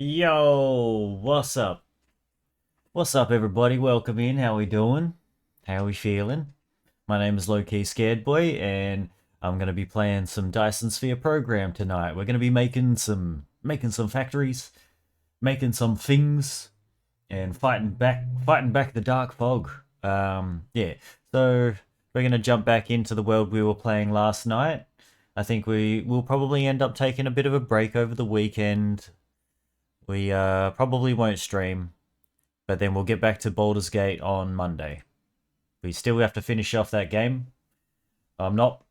Yo, what's up? What's up, everybody? Welcome in. How we doing? How we feeling? My name is Low-Key Scared Boy, and I'm gonna be playing some Dyson Sphere program tonight. We're gonna be making some factories, making some things, and fighting back the dark fog. Yeah. So we're gonna jump back into the world we were playing last night. I think we will probably end up taking a bit of a break over the weekend. We probably won't stream, but then we'll get back to Baldur's Gate on Monday. We still have to finish off that game. I'm not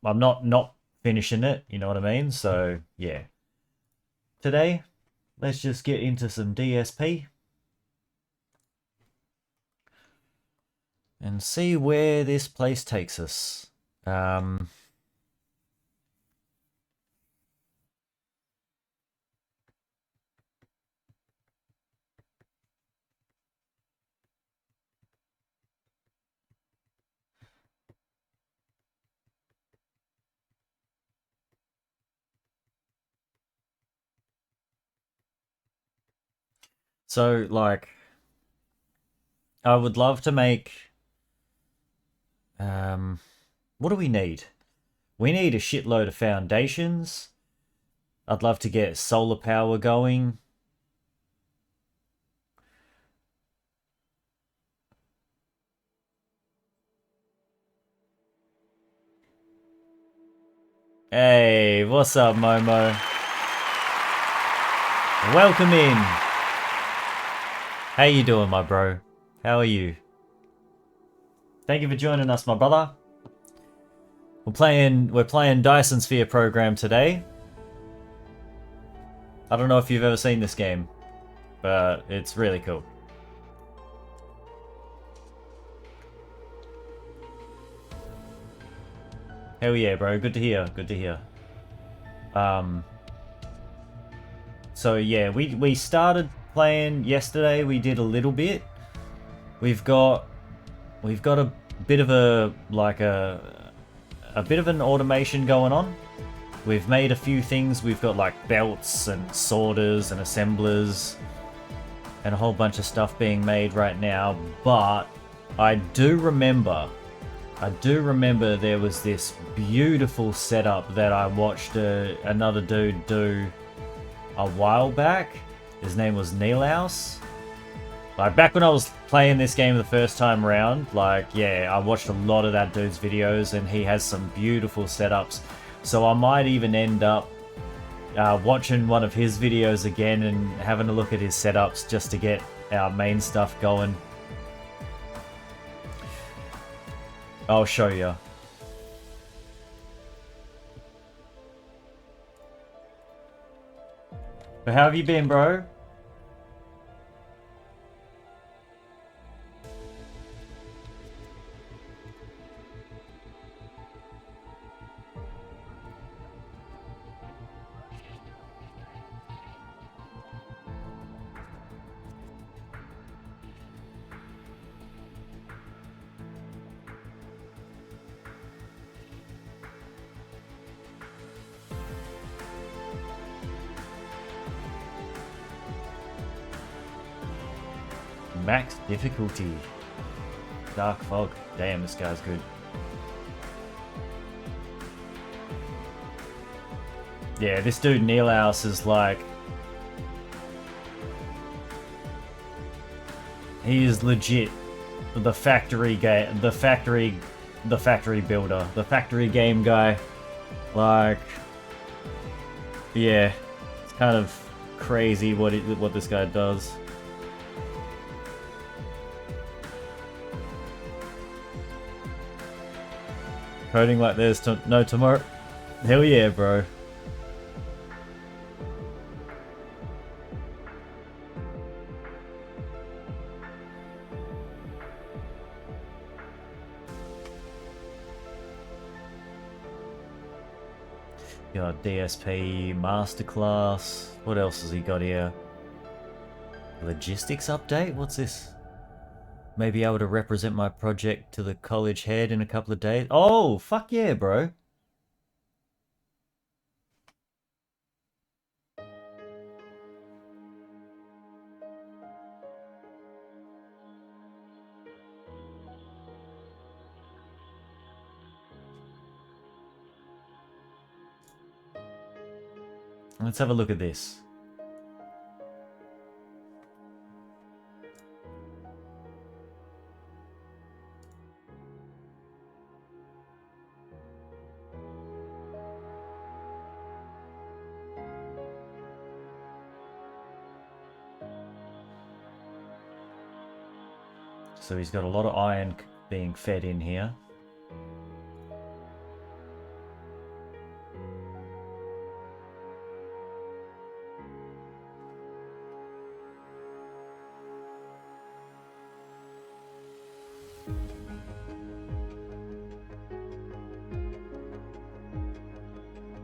finishing it, you know what I mean? So, yeah. Today, let's just get into some DSP and see where this place takes us. Um so like I would love to make um what do we need? We need a shitload of foundations. I'd love to get solar power going. Hey, what's up, Momo? Welcome in. How you doing, my bro? How are you? Thank you for joining us, my brother. We're playing Dyson Sphere program today. I don't know if you've ever seen this game, but it's really cool. Hell yeah, bro. Good to hear. Good to hear. Um so yeah, we started playing yesterday. We did a little bit. We've got we've got a bit of a bit of an automation going on. We've made a few things. We've got like belts and sorters and assemblers and a whole bunch of stuff being made right now. But I do remember there was this beautiful setup that I watched another dude do a while back. His name was Neilhouse. Like, back when I was playing this game the first time around, like, yeah, I watched a lot of that dude's videos, and he has some beautiful setups. So I might even end up watching one of his videos again and having a look at his setups just to get our main stuff going. I'll show you. But how have you been, bro? Max difficulty. Dark fog. Damn, this guy's good. Yeah, this dude Neilhouse is like... he is legit the factory game, the factory builder, the factory game guy. Like, yeah, it's kind of crazy what this guy does. Coding like there's no tomorrow. Hell yeah, bro. Got DSP Masterclass. What else has he got here? Logistics update? What's this? May be able to represent my project to the college head in a couple of days. Oh, fuck yeah, bro. Let's have a look at this. So he's got a lot of iron being fed in here.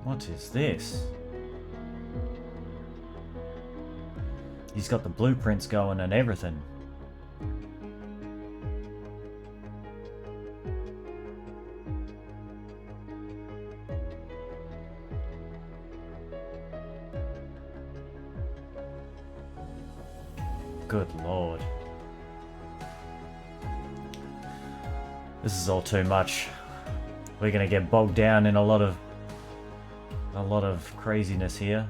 What is this? He's got the blueprints going and everything. Good lord. This is all too much. We're gonna get bogged down in a lot of craziness here.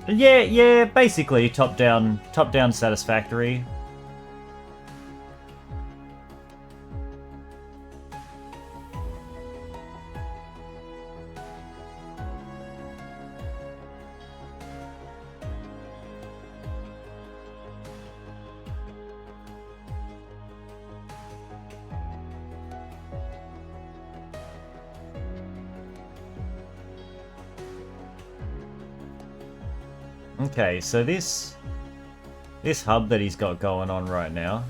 Yeah, basically top down satisfactory. Okay, so this hub that he's got going on right now,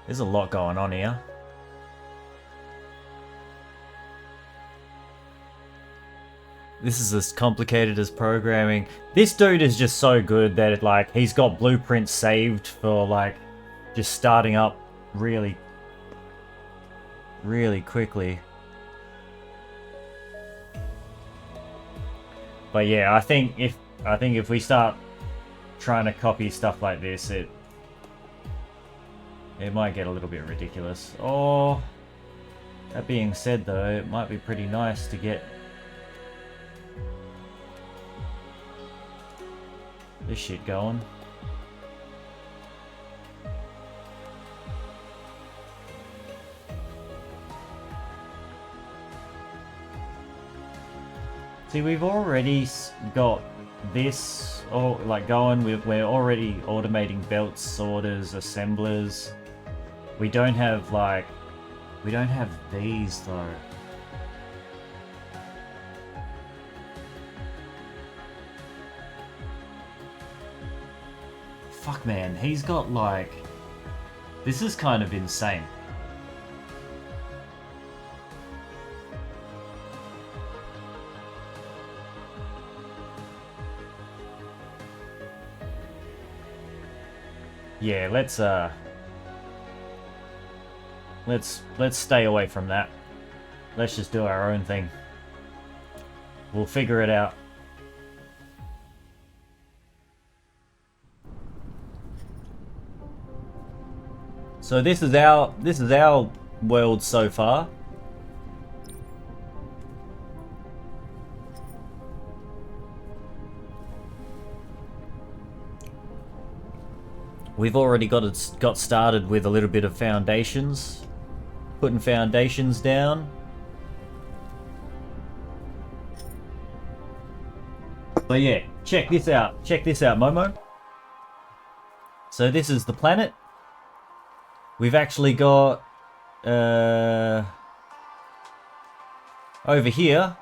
there's a lot going on here. This is as complicated as programming. This dude is just so good that it, like, he's got blueprints saved for like just starting up really quickly. But yeah, I think if we start trying to copy stuff like this, it might get a little bit ridiculous. Oh, that being said though, it might be pretty nice to get this shit going. See, we've already got this all like going. We're already automating belts, sorters, assemblers. We don't have these though. Fuck man, he's got like, this is kind of insane. Yeah, let's stay away from that. Let's just do our own thing. We'll figure it out. So this is our world so far. We've already got started with a little bit of foundations, putting foundations down. But yeah, check this out. Check this out, Momo. So this is the planet. We've actually got over here.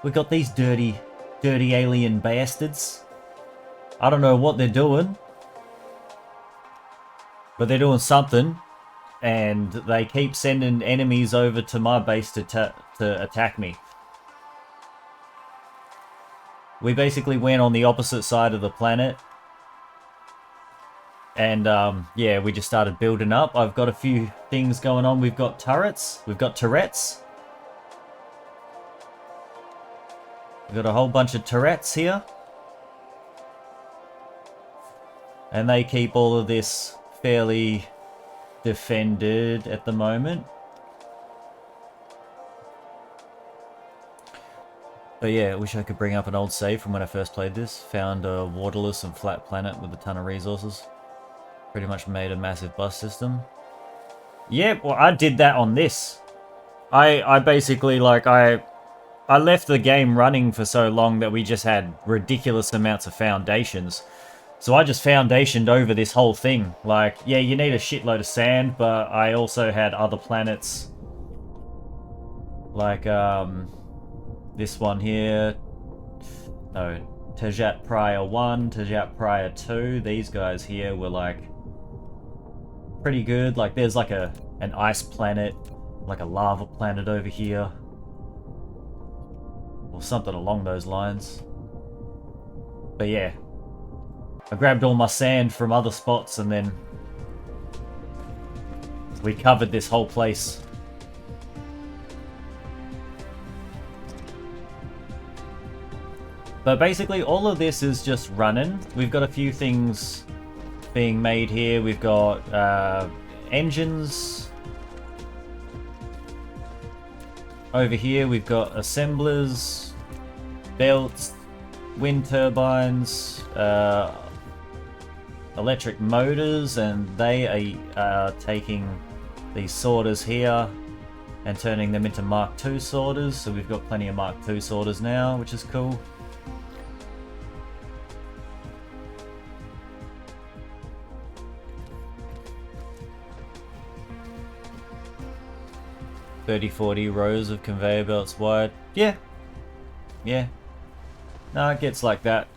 We've got these dirty alien bastards. I don't know what they're doing. But they're doing something, and they keep sending enemies over to my base to attack me. We basically went on the opposite side of the planet, and yeah, we just started building up. I've got a few things going on. We've got turrets. We've got turrets. We've got a whole bunch of turrets here, and they keep all of this fairly defended at the moment. But yeah, I wish I could bring up an old save from when I first played this. Found a waterless and flat planet with a ton of resources. Pretty much made a massive bus system. Yeah, well, I did that on this. I basically, like, I left the game running for so long that we just had ridiculous amounts of foundations. So I just foundationed over this whole thing. Like, yeah, you need a shitload of sand, but I also had other planets. Like, this one here. No, Tejat Prior 1, Tejat Prior 2. These guys here were, like, pretty good. Like, there's, like, an ice planet, like a lava planet over here. Or something along those lines. But yeah. I grabbed all my sand from other spots and then we covered this whole place. But basically all of this is just running. We've got a few things being made here. We've got engines. Over here we've got assemblers, belts, wind turbines, electric motors, and they are taking these sorters here and turning them into Mark II sorters. So we've got plenty of Mark II sorters now, which is cool. $30-40 rows of conveyor belts wide. Yeah. Yeah. No, it gets like that.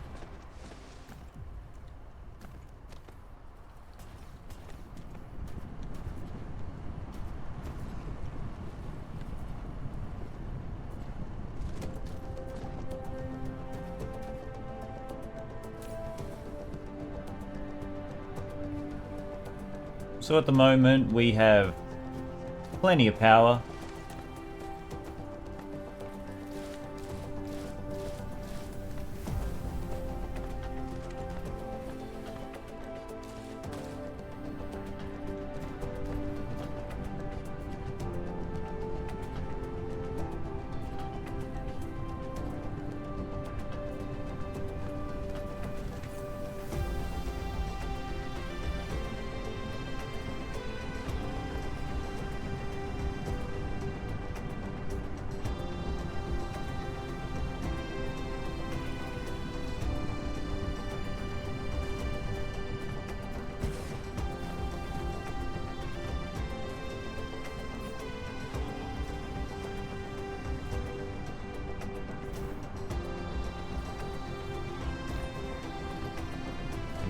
So at the moment we have plenty of power.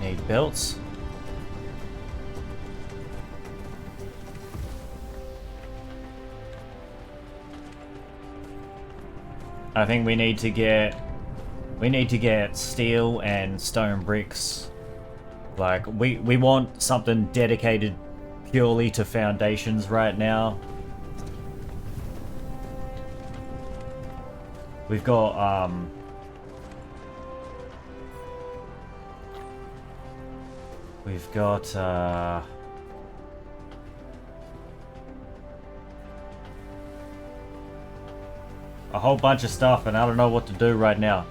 Need belts. I think we need to get steel and stone bricks. Like we want something dedicated purely to foundations right now. We've got a whole bunch of stuff and I don't know what to do right now.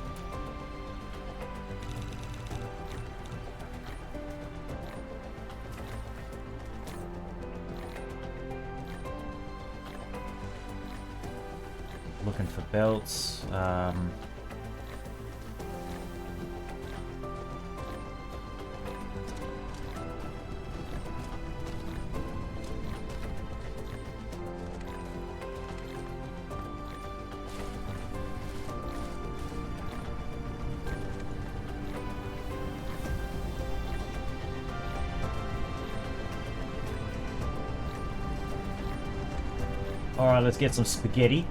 Looking for belts. Alright, let's get some spaghetti.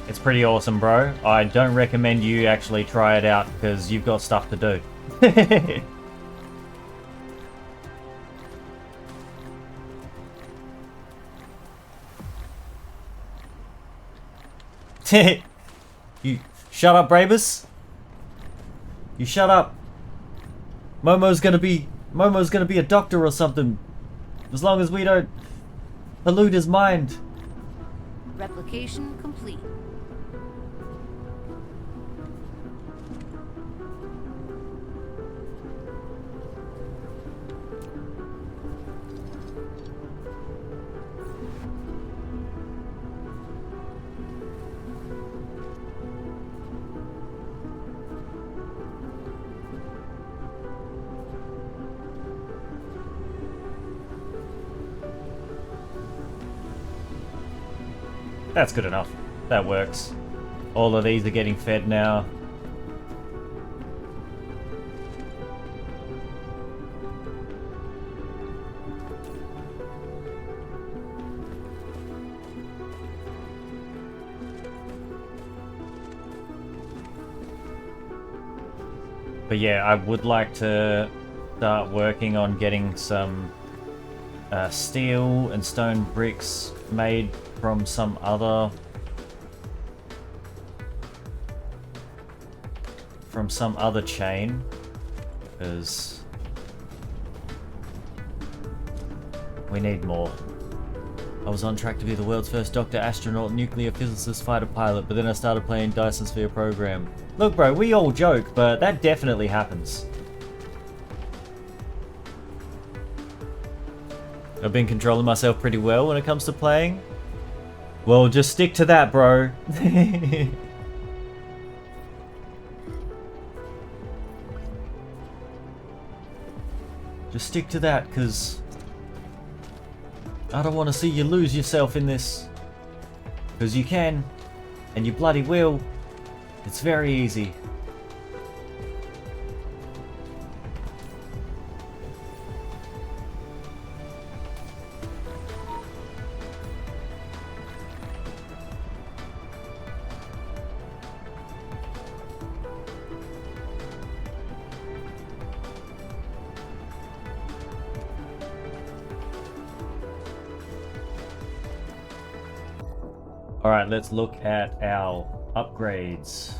It's pretty awesome, bro. I don't recommend you actually try it out because you've got stuff to do. You shut up, Bravus. You shut up. Momo's gonna be a doctor or something. As long as we don't pollute his mind. Replication complete. That's good enough. That works. All of these are getting fed now. But yeah, I would like to start working on getting some steel and stone bricks made from some other chain, because we need more. I was on track to be the world's first doctor, astronaut, nuclear physicist, fighter pilot, but then I started playing Dyson Sphere program. Look, bro, we all joke, but that definitely happens. I've been controlling myself pretty well when it comes to playing. Well, just stick to that, bro. Just stick to that, because I don't want to see you lose yourself in this. Because you can, and you bloody will. It's very easy. Alright, let's look at our upgrades.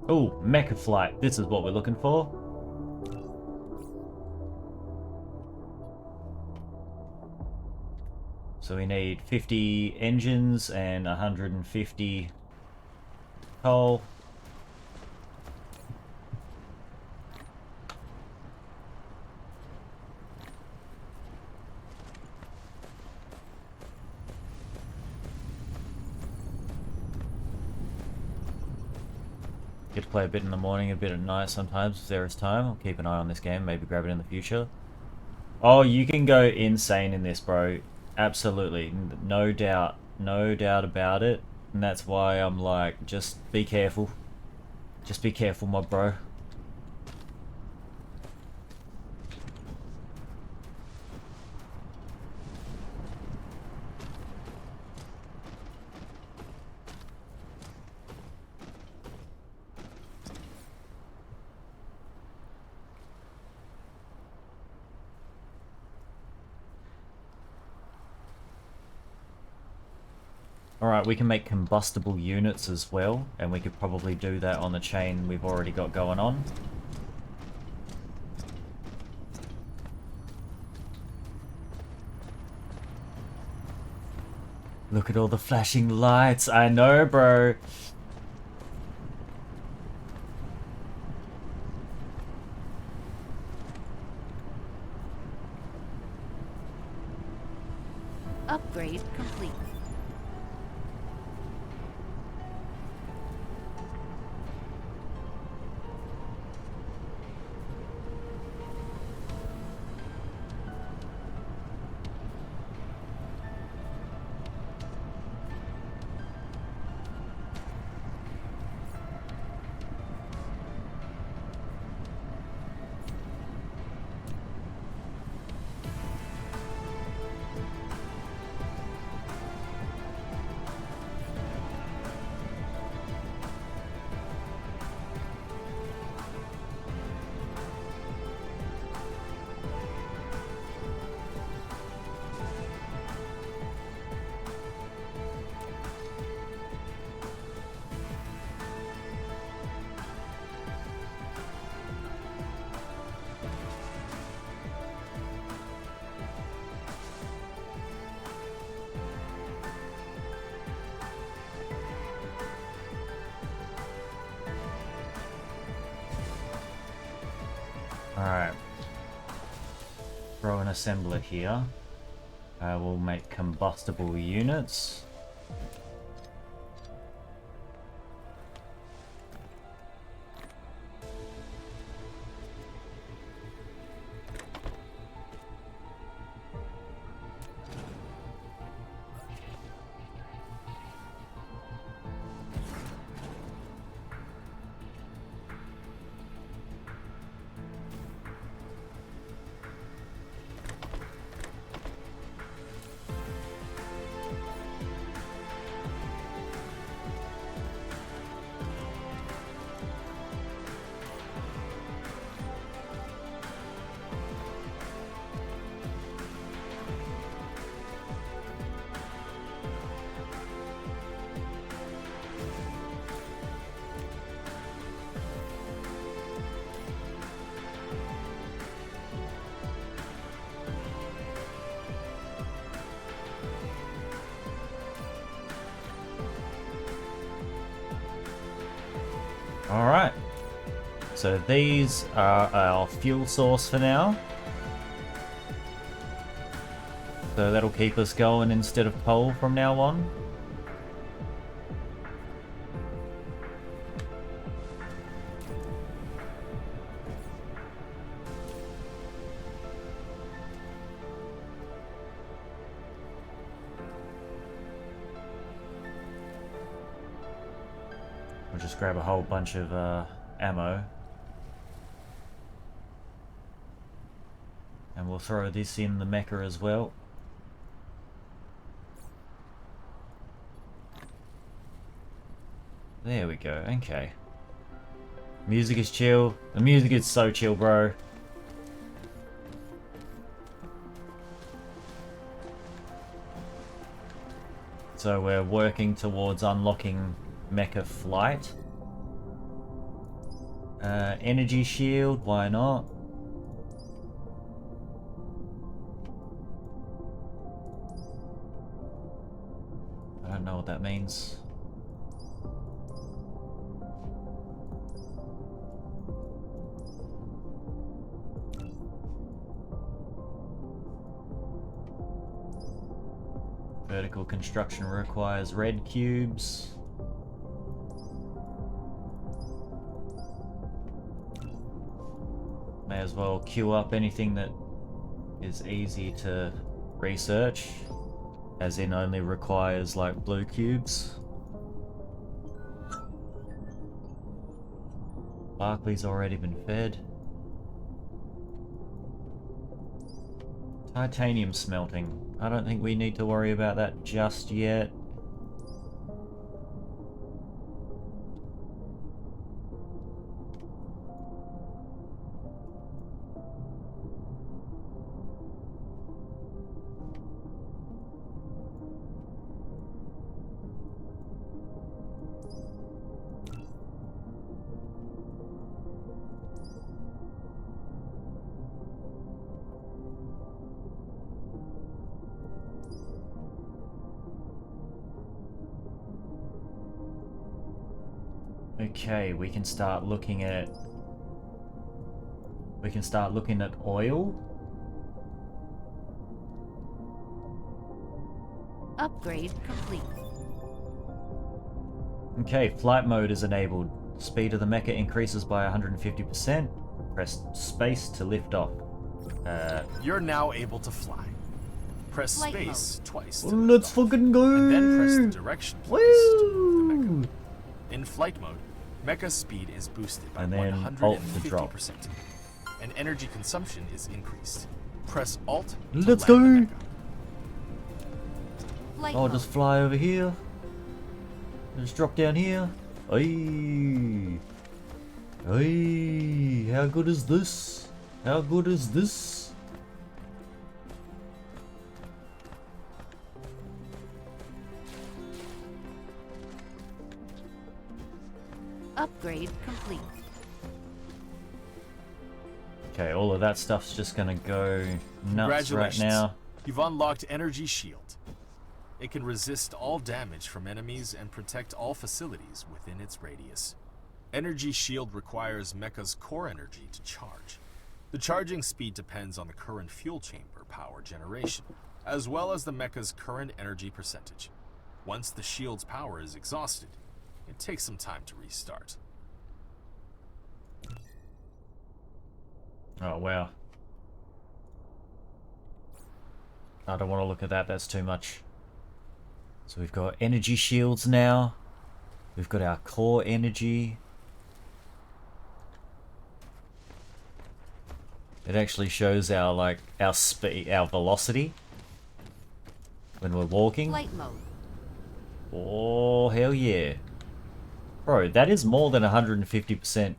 Oh, Mecha Flight. This is what we're looking for. So we need 50 engines and 150 coal. Get to play a bit in the morning, a bit at night sometimes if there is time. I'll keep an eye on this game, maybe grab it in the future. Oh, you can go insane in this, bro. Absolutely. No doubt. No doubt about it. And that's why I'm like, just be careful. Just be careful, my bro. Alright, we can make combustible units as well, and we could probably do that on the chain we've already got going on. Look at all the flashing lights. I know, bro. Upgrade complete. Alright. Throw an assembler here. We'll make combustible units. Alright, so these are our fuel source for now. So that'll keep us going instead of coal from now on. We'll just grab a whole bunch of ammo. And we'll throw this in the mecha as well. There we go, okay. Music is chill. The music is so chill, bro. So we're working towards unlocking mecha flight. Energy shield, why not? I don't know what that means. Vertical construction requires red cubes. May as well queue up anything that is easy to research, as in only requires like blue cubes. Barclay's already been fed. Titanium smelting. I don't think we need to worry about that just yet. Okay, we can start looking at oil. Upgrade complete. Okay, flight mode is enabled. Speed of the mecha increases by 150%. Press space to lift off. You're now able to fly. Press Flight space twice to Let's lift off, fucking go! and then press the direction keys to the Woo! mecha. In flight mode, mecha speed is boosted by And then Alt to drop. 150%, and energy consumption is increased. Press Alt to Let's land go! the mecha. Flight I'll mode. just fly over here. Just drop down here. Aye. Aye. How good is this? How good is this? Upgrade complete. Okay, all of that stuff's just gonna go nuts right Congratulations. now. You've unlocked Energy Shield. It can resist all damage from enemies and protect all facilities within its radius. Energy Shield requires Mecha's core energy to charge. The charging speed depends on the current fuel chamber power generation, as well as the mecha's current energy percentage. Once the shield's power is exhausted, it takes some time to restart. Oh, wow. I don't want to look at that, that's too much. So we've got energy shields now. We've got our core energy. It actually shows our, like, our speed, our velocity when we're walking. Flight mode. Oh, hell yeah. Bro, that is more than 150%.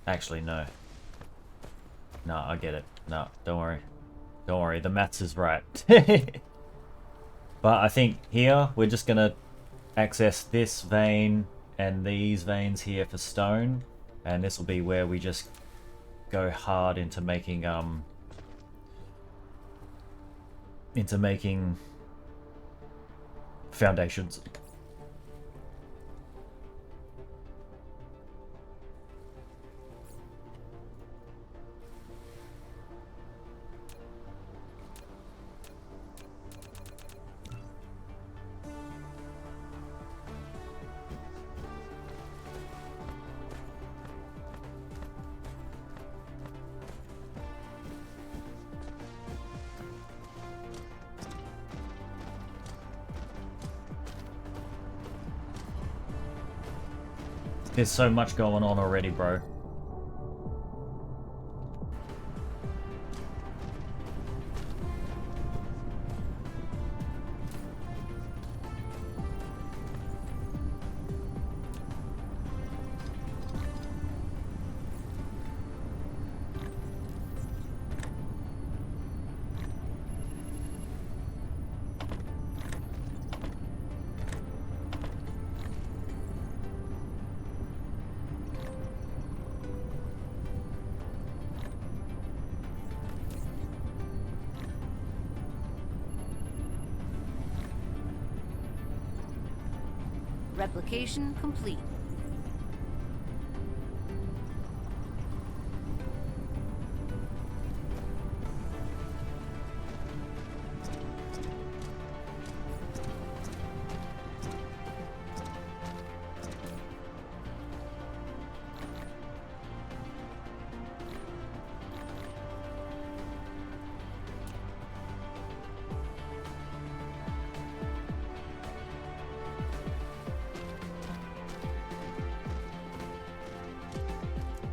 Actually, no. No, I get it. No, don't worry. Don't worry, the maths is right. But I think here, we're just gonna access this vein and these veins here for stone. And this will be where we just go hard into making, foundations. There's so much going on already, bro. Replication complete.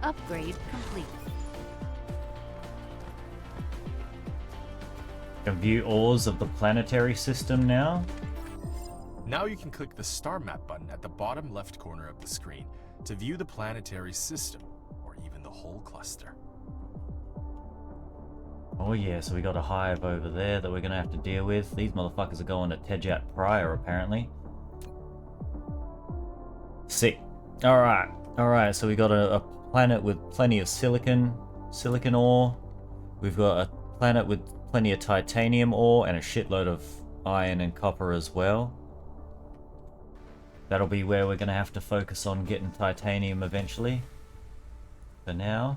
Upgrade complete. Can view ores of the planetary system now. Now you can click the star map button at the bottom left corner of the screen to view the planetary system, or even the whole cluster. Oh yeah, so we got a hive over there that we're gonna have to deal with. These motherfuckers are going to Tejat Prior, apparently. Sick. Alright, so we got a planet with plenty of silicon ore. We've got a planet with plenty of titanium ore and a shitload of iron and copper as well. That'll be where we're gonna have to focus on getting titanium eventually. For now.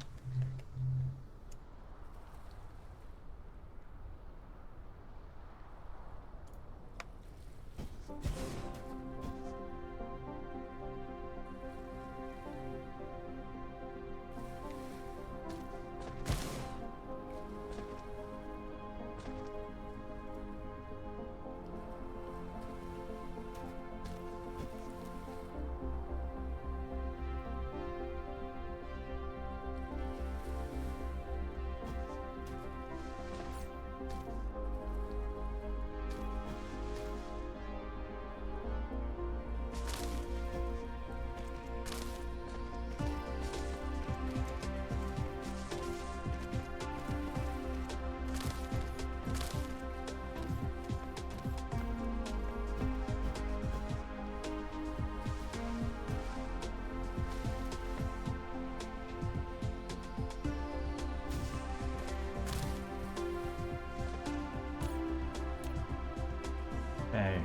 Okay.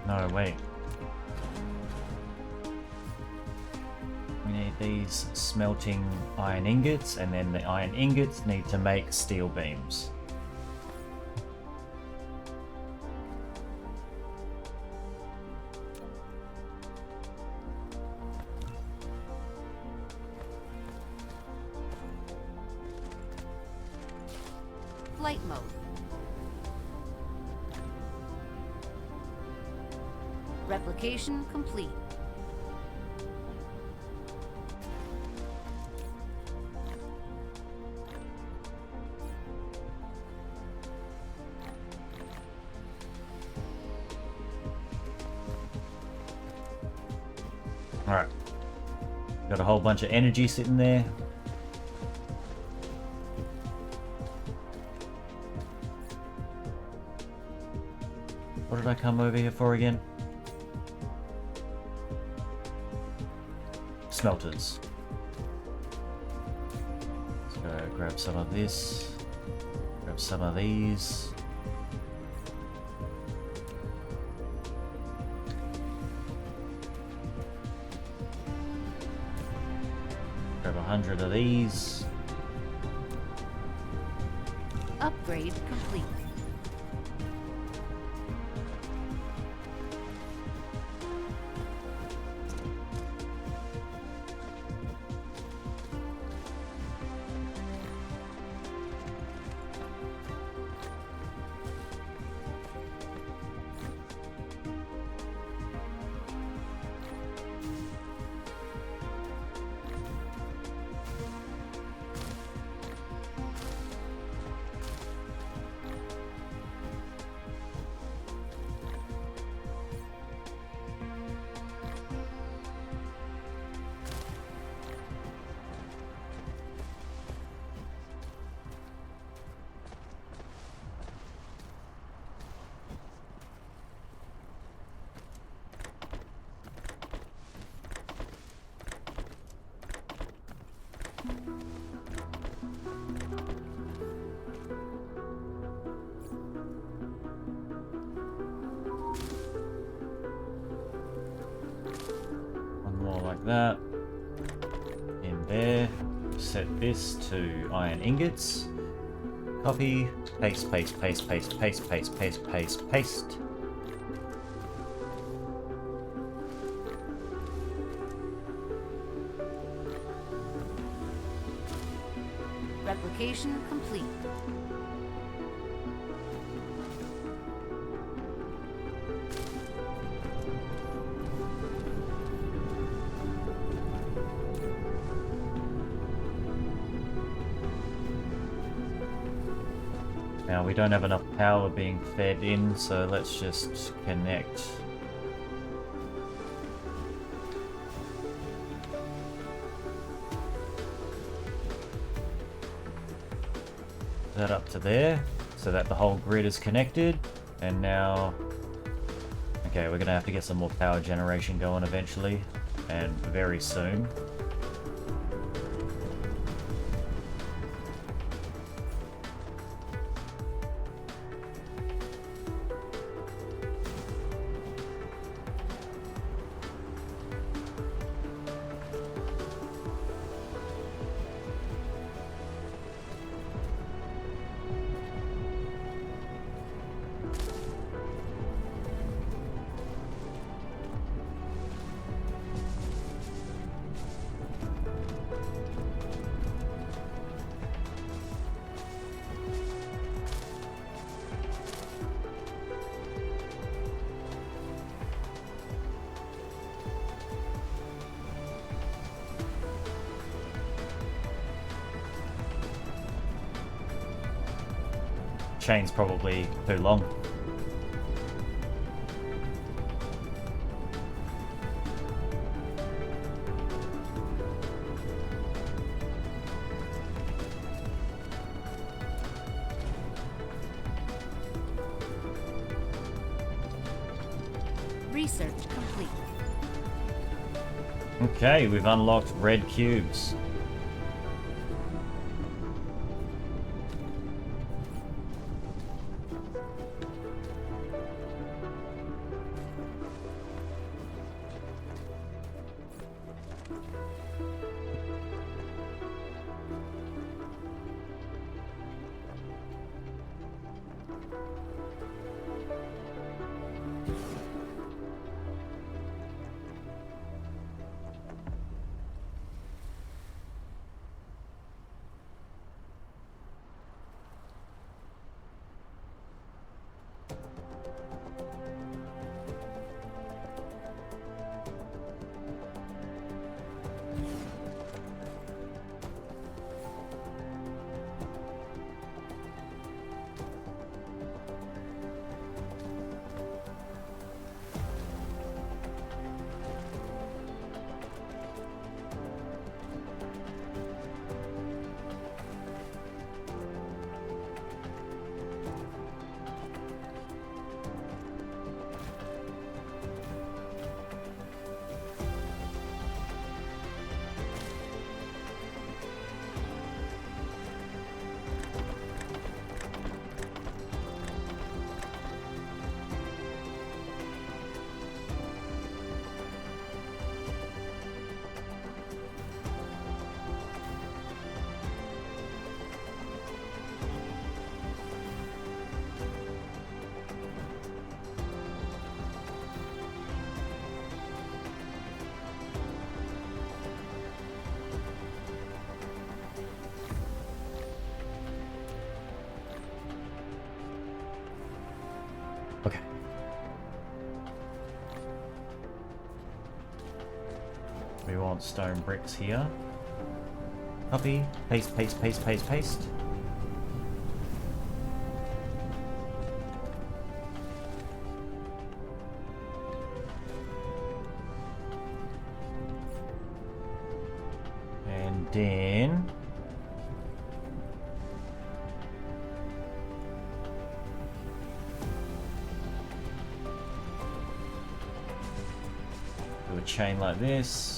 No, wait. these smelting iron ingots, and then the iron ingots need to make steel beams. Flight mode. Replication complete. Alright. Got a whole bunch of energy sitting there. What did I come over here for again? Smelters. Let's go grab some of this. Grab some of these. Grab 100 of these. Upgrade complete. One more like that. In there. Set this to iron ingots. Copy. Paste, paste, paste, paste, paste, paste, paste, paste, paste. Replication complete. Now we don't have enough power being fed in, so let's just connect. That up to there, so that the whole grid is connected. And now, okay, we're gonna have to get some more power generation going eventually, and very soon. Chain's probably too long. Research complete. Okay, we've unlocked red cubes. want stone bricks here. Copy, paste, paste, paste, paste, paste. And then do a chain like this.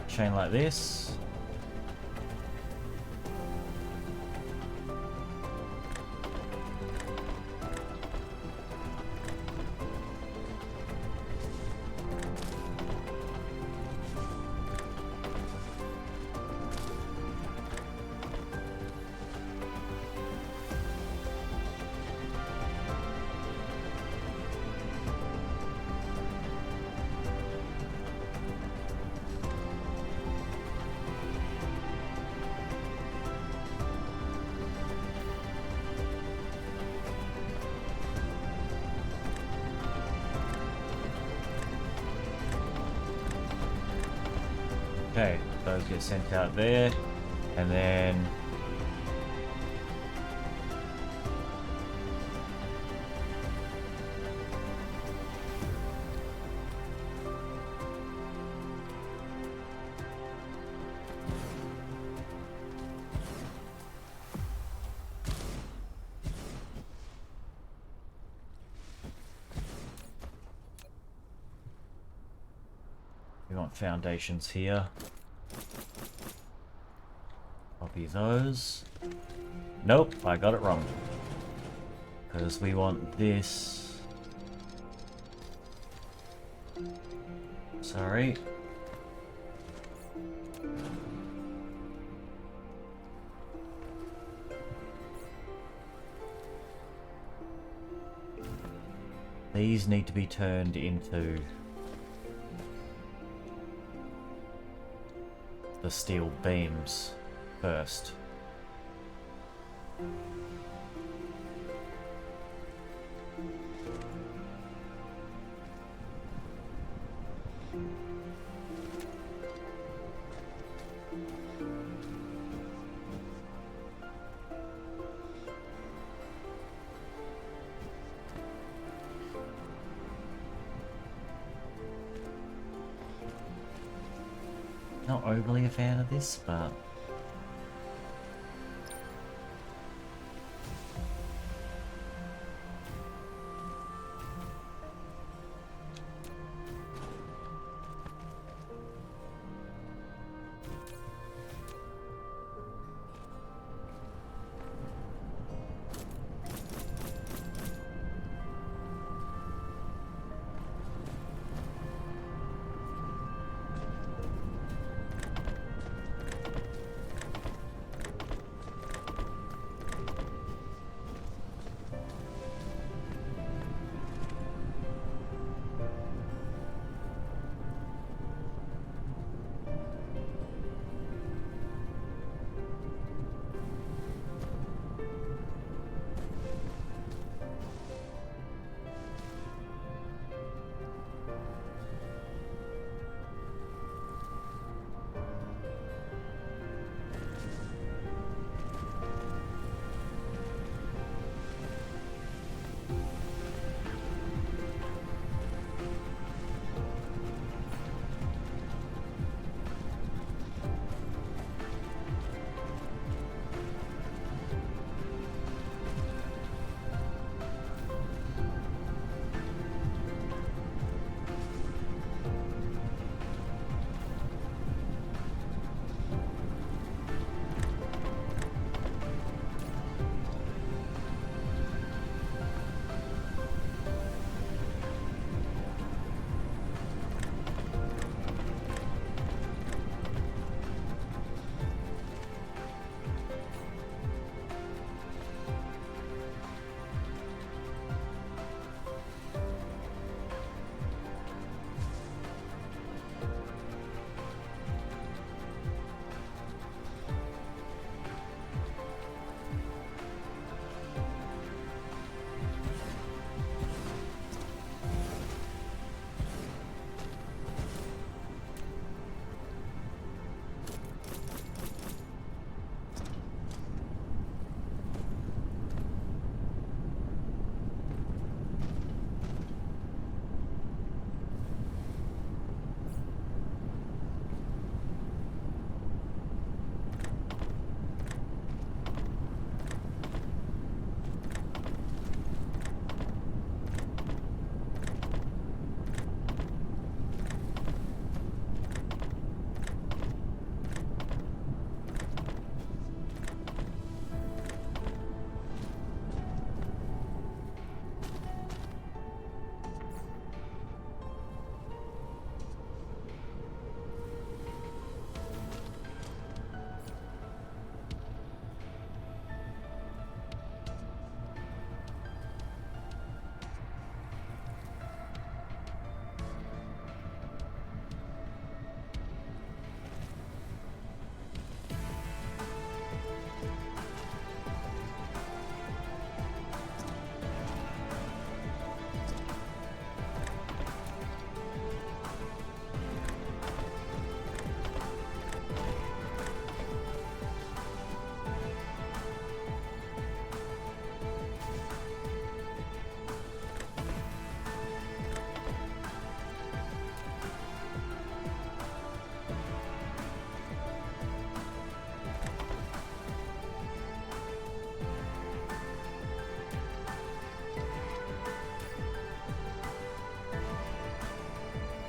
Chain like this. Okay, those get sent out there, and then we want foundations here. Copy those. Nope, I got it wrong. Because we want this. Sorry. These need to be turned into the steel beams first. Not overly a fan of this, but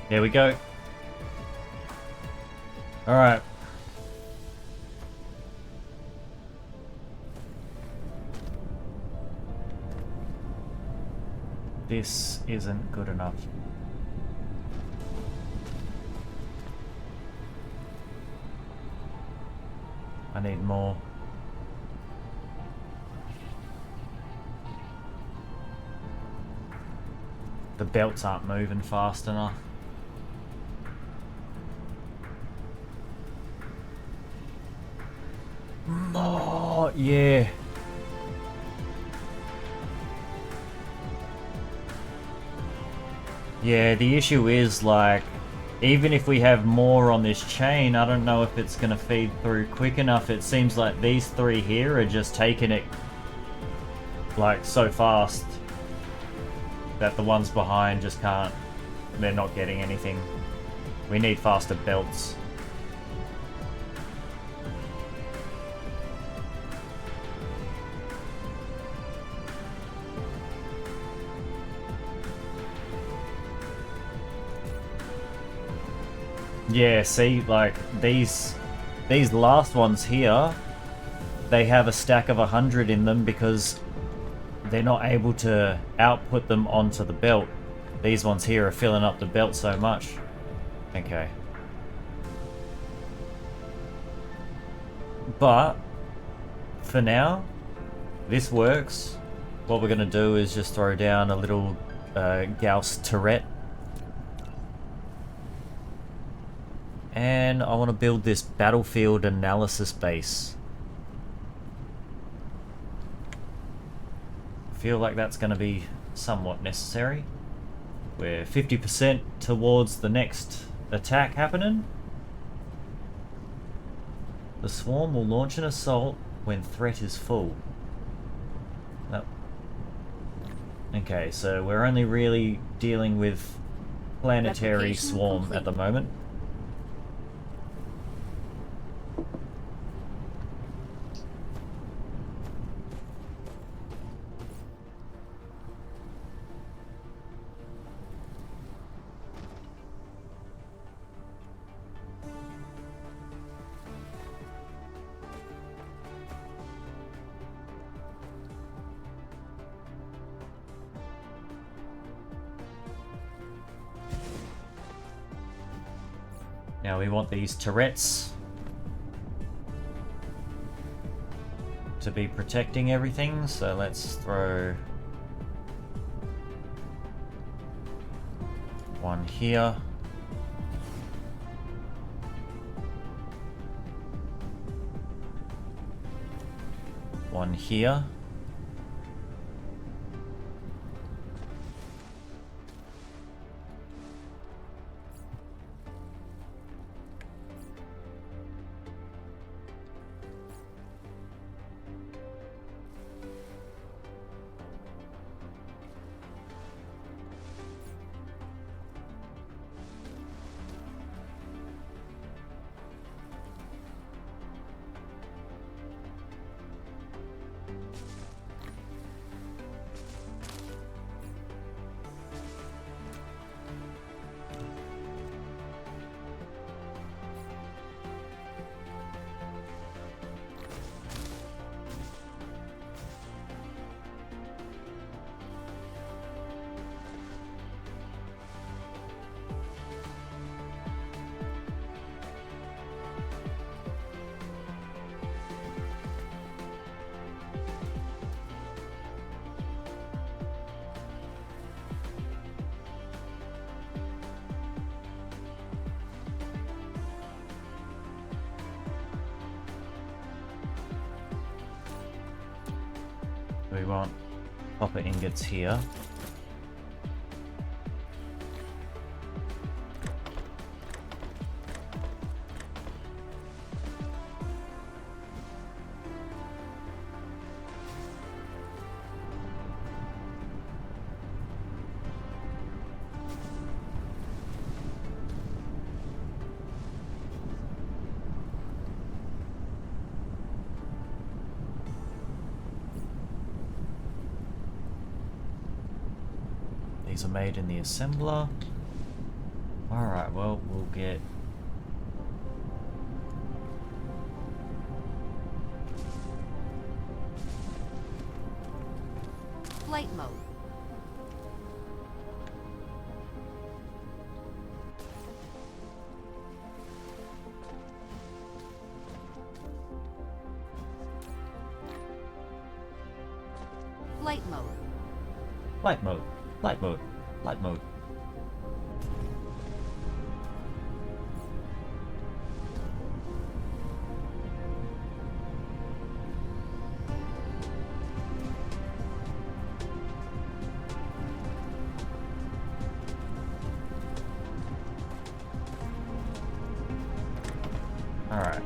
There we go. Alright. This isn't good enough. I need more. The belts aren't moving fast enough. Oh, yeah. Yeah, the issue is, like, even if we have more on this chain, I don't know if it's going to feed through quick enough. It seems like these three here are just taking it, like, so fast that the ones behind just can't, they're not getting anything. We need faster belts. Yeah, see, like, these last ones here, they have a stack of 100 in them because they're not able to output them onto the belt. These ones here are filling up the belt so much. Okay. But, for now, this works. What we're going to do is just throw down a little Gauss turret. And I want to build this battlefield analysis base. I feel like that's going to be somewhat necessary. We're 50% towards the next attack happening. The swarm will launch an assault when threat is full. No. Okay, so we're only really dealing with planetary Replication swarm complete. at the moment. Now we want these turrets to be protecting everything, so let's throw one here. One here. We want copper ingots here. These are made in the assembler. Alright, well, we'll get... Flight mode. Flight mode. Flight mode. Flight mode. Flight mode. Alright.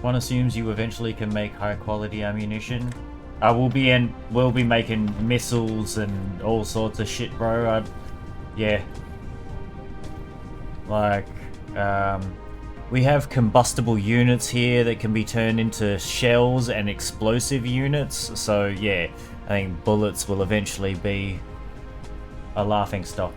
One assumes you eventually can make high quality ammunition. We'll be making missiles and all sorts of shit, bro. Yeah. Like, we have combustible units here that can be turned into shells and explosive units. So yeah, I think bullets will eventually be a laughing stock.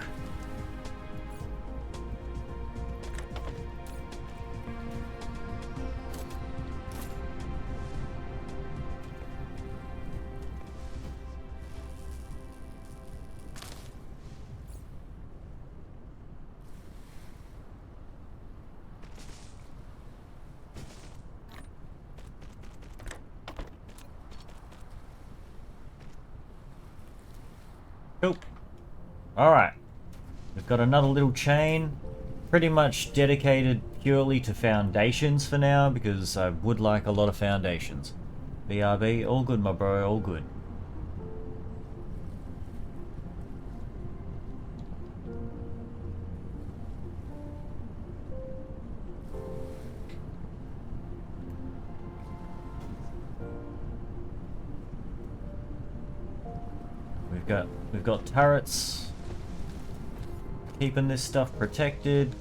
Cool. Alright. We've got another little chain. Pretty much dedicated purely to foundations for now, because I would like a lot of foundations. BRB, all good, my bro, all good. We've got turrets keeping this stuff protected.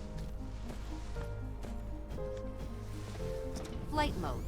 Flight mode.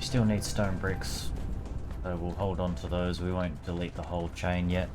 Still need stone bricks. So we'll hold on to those. We won't delete the whole chain yet.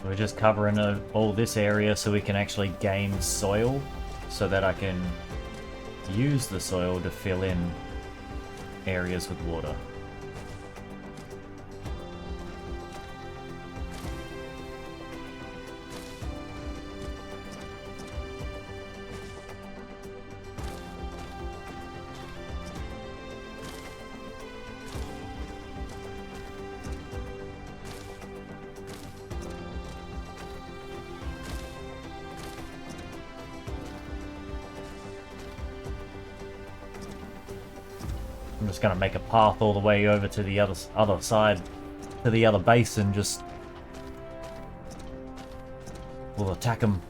We're just covering all this area so we can actually gain soil, so that I can use the soil to fill in areas with water. I'm just gonna make a path all the way over to the other side, to the other base, and just we'll attack them.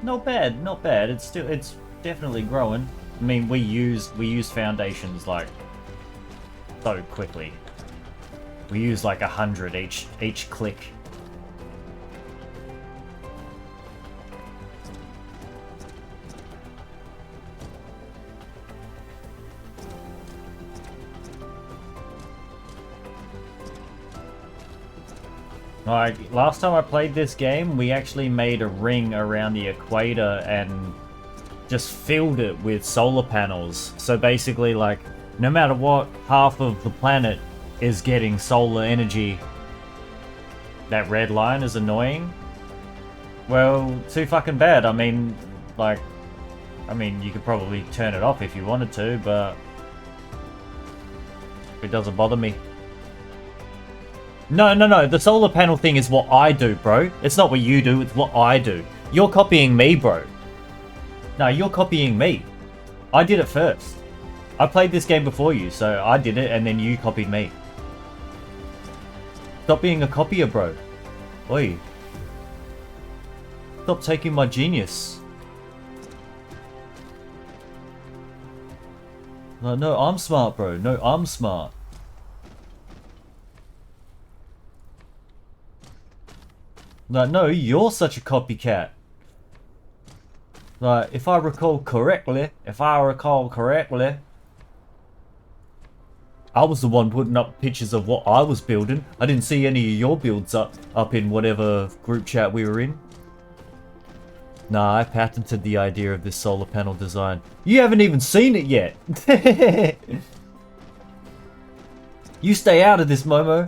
Not bad, not bad. It's definitely growing. I mean, we use foundations like so quickly. We use like 100 each click. Like, last time I played this game, we actually made a ring around the equator and just filled it with solar panels. So basically, like, no matter what, half of the planet is getting solar energy. That red line is annoying. Well, too fucking bad. I mean, like, you could probably turn it off if you wanted to, but it doesn't bother me. No, the solar panel thing is what I do, bro. It's not what you do, it's what I do. You're copying me, bro. No, you're copying me. I did it first. I played this game before you, so I did it, and then you copied me. Stop being a copier, bro. Oi. Stop taking my genius. No, I'm smart, bro. No, I'm smart. No, you're such a copycat. Like, if I recall correctly, I was the one putting up pictures of what I was building. I didn't see any of your builds up in whatever group chat we were in. Nah, I patented the idea of this solar panel design. You haven't even seen it yet. You stay out of this, Momo.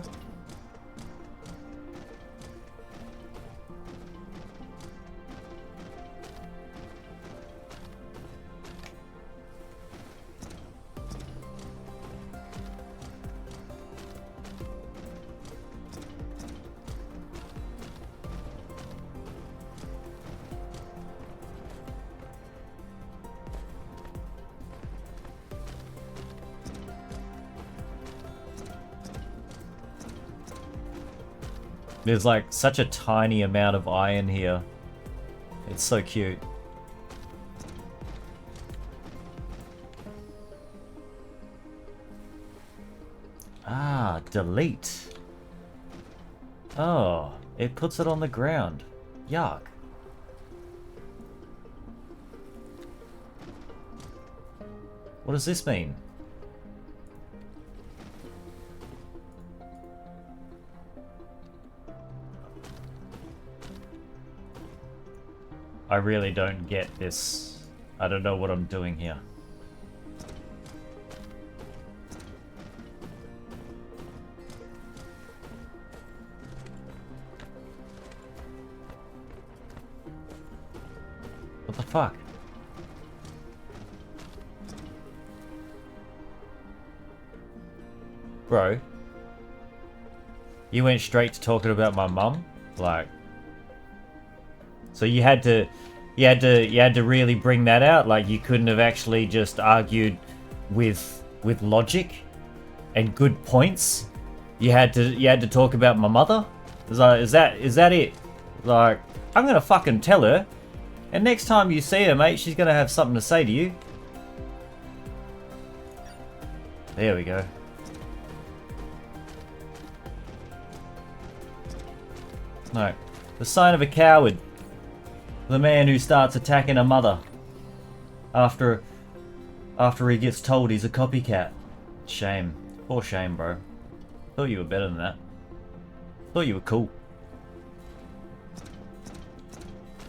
There's like such a tiny amount of iron here. It's so cute. Ah, delete. Oh, it puts it on the ground. Yuck. What does this mean? I really don't get this. I don't know what I'm doing here. What the fuck? Bro. You went straight to talking about my mum? Like... So you had to really bring that out? Like you couldn't have actually just argued with logic and good points? You had to talk about my mother? Is that it? Like, I'm gonna fucking tell her. And next time you see her, mate, she's gonna have something to say to you. There we go. No. The sign of a coward. The man who starts attacking a mother. After he gets told he's a copycat. Shame. Poor shame, bro. Thought you were better than that. Thought you were cool.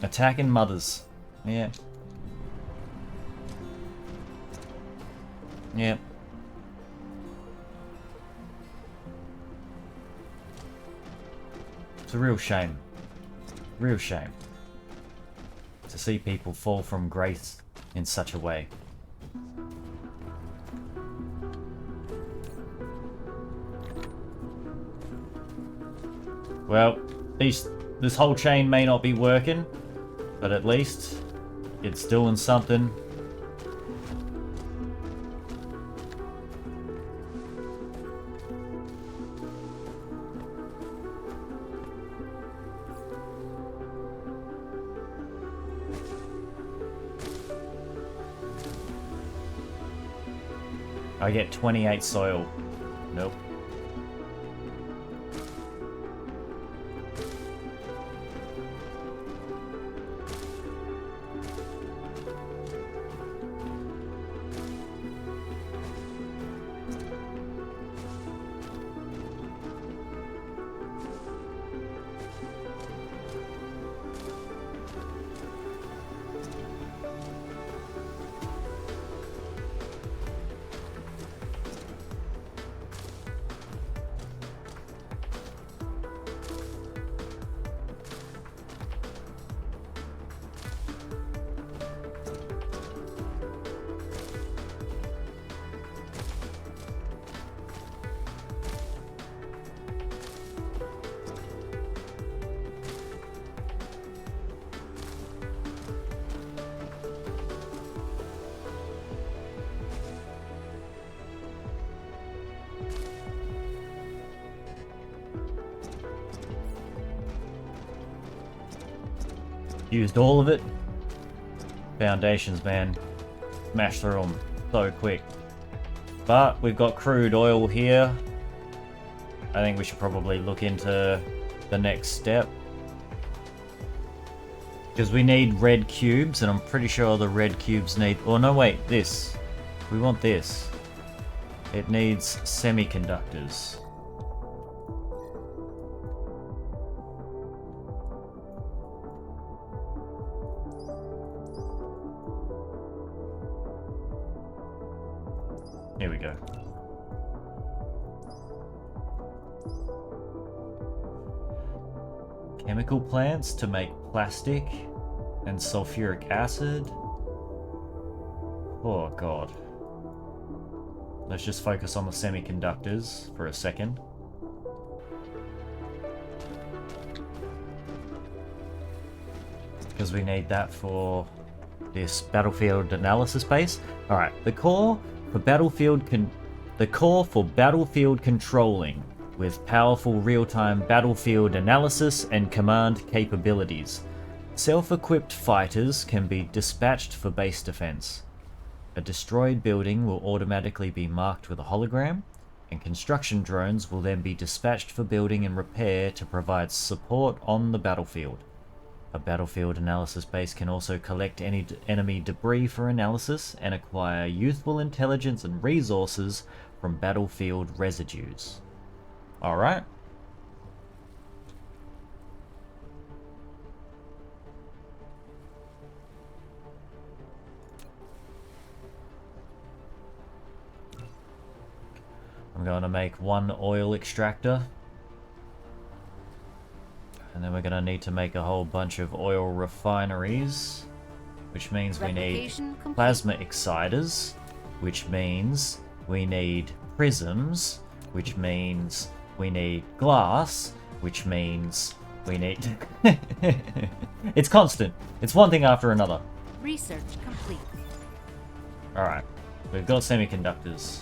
Attacking mothers. Yeah. Yeah. It's a real shame. Real shame. To see people fall from grace in such a way. Well, this whole chain may not be working, but at least it's doing something. I get 28 soil. Nope. Used all of it. Foundations, man. Smash through them so quick. But we've got crude oil here. I think we should probably look into the next step. Because we need red cubes, and I'm pretty sure the red cubes need... Oh, no, wait, this. We want this. It needs semiconductors. Here we go. Chemical plants to make plastic and sulfuric acid. Oh god. Let's just focus on the semiconductors for a second. Because we need that for this battlefield analysis base. Alright, the core for battlefield controlling with powerful real-time battlefield analysis and command capabilities. Self-equipped fighters can be dispatched for base defense. A destroyed building will automatically be marked with a hologram, and construction drones will then be dispatched for building and repair to provide support on the battlefield. A battlefield analysis base can also collect any enemy debris for analysis and acquire useful intelligence and resources from battlefield residues. Alright. I'm going to make one oil extractor. And then we're going to need to make a whole bunch of oil refineries, which means we need plasma exciters, which means we need prisms, which means we need glass, which means we need... It's constant. It's one thing after another. Research complete. Alright, we've got semiconductors.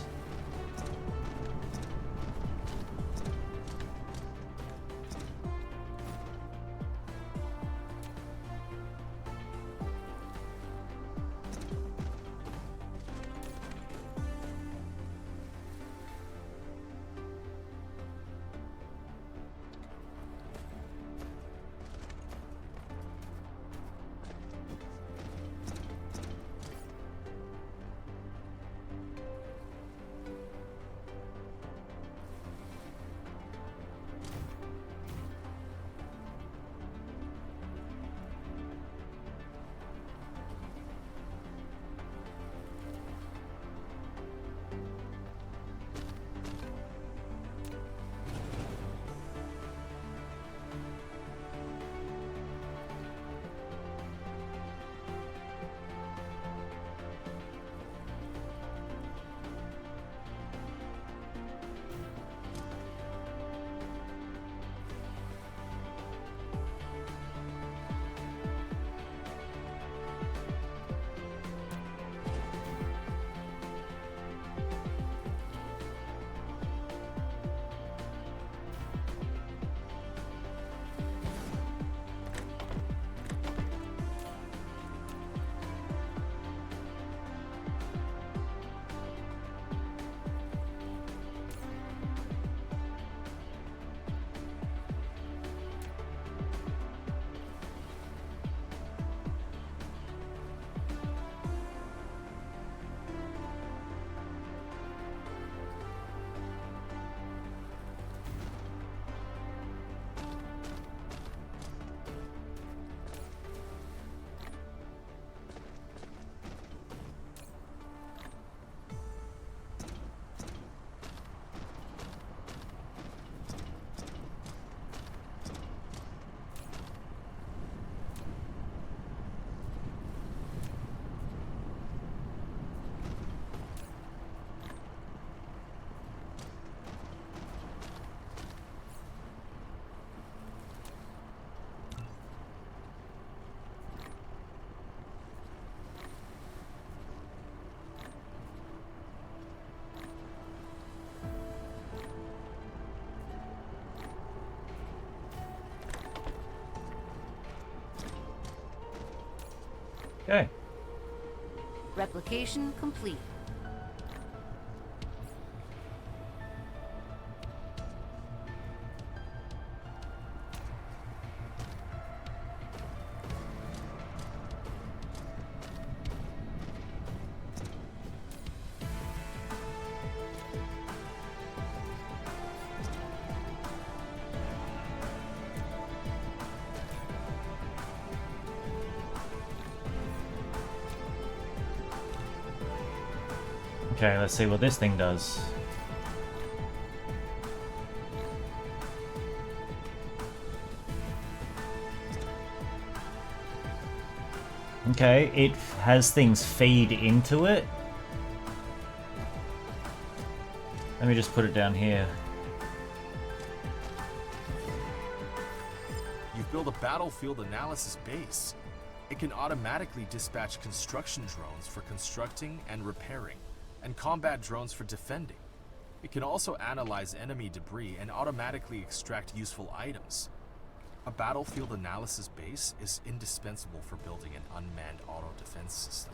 Okay. Replication complete. Okay, let's see what this thing does. Okay, it has things feed into it. Let me just put it down here. You've built a battlefield analysis base. It can automatically dispatch construction drones for constructing and repairing, and combat drones for defending. It can also analyze enemy debris and automatically extract useful items. A battlefield analysis base is indispensable for building an unmanned auto defense system.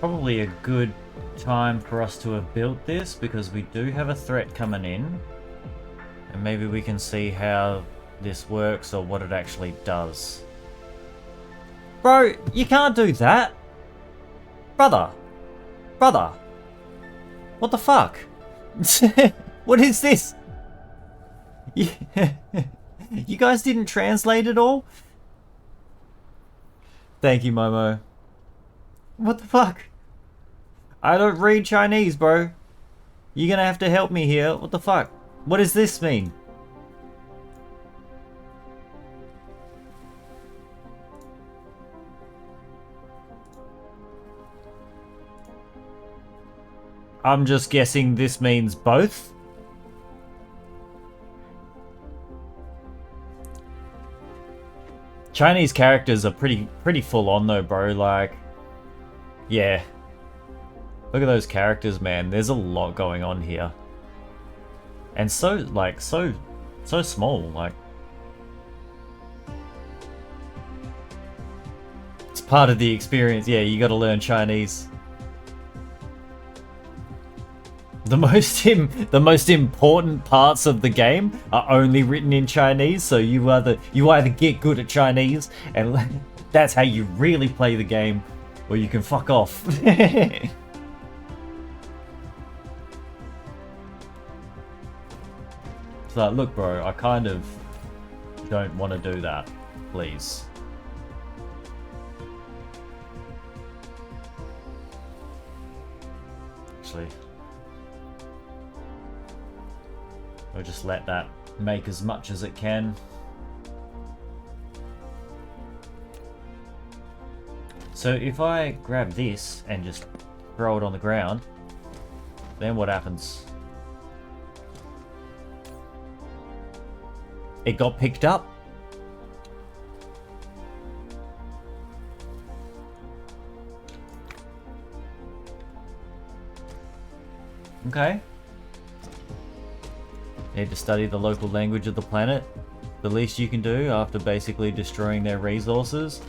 probably a good time for us to have built this because we do have a threat coming in. And maybe we can see how this works or what it actually does. Bro, you can't do that! Brother! Brother! What the fuck? What is this? You guys didn't translate it all? Thank you, Momo. What the fuck? I don't read Chinese, bro. You're gonna have to help me here. What the fuck? What does this mean? I'm just guessing this means both. Chinese characters are pretty full on though, bro. Like, yeah. Look at those characters, man. There's a lot going on here. And so, like, so small, like. It's part of the experience. Yeah, you gotta learn Chinese. The most important parts of the game are only written in Chinese, so you either get good at Chinese and that's how you really play the game, or you can fuck off. It's like, look, bro, I kind of don't want to do that, please. Actually, I'll just let that make as much as it can. So if I grab this and just throw it on the ground, then what happens? It got picked up. Okay. Need to study the local language of the planet. The least you can do after basically destroying their resources.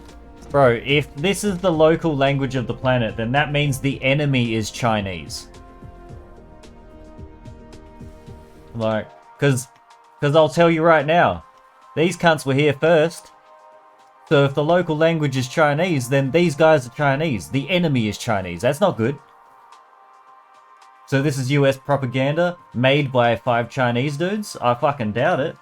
Bro, if this is the local language of the planet, then that means the enemy is Chinese. Like, because I'll tell you right now, these cunts were here first. So if the local language is Chinese, then these guys are Chinese. The enemy is Chinese. That's not good. So this is US propaganda made by 5 Chinese dudes? I fucking doubt it.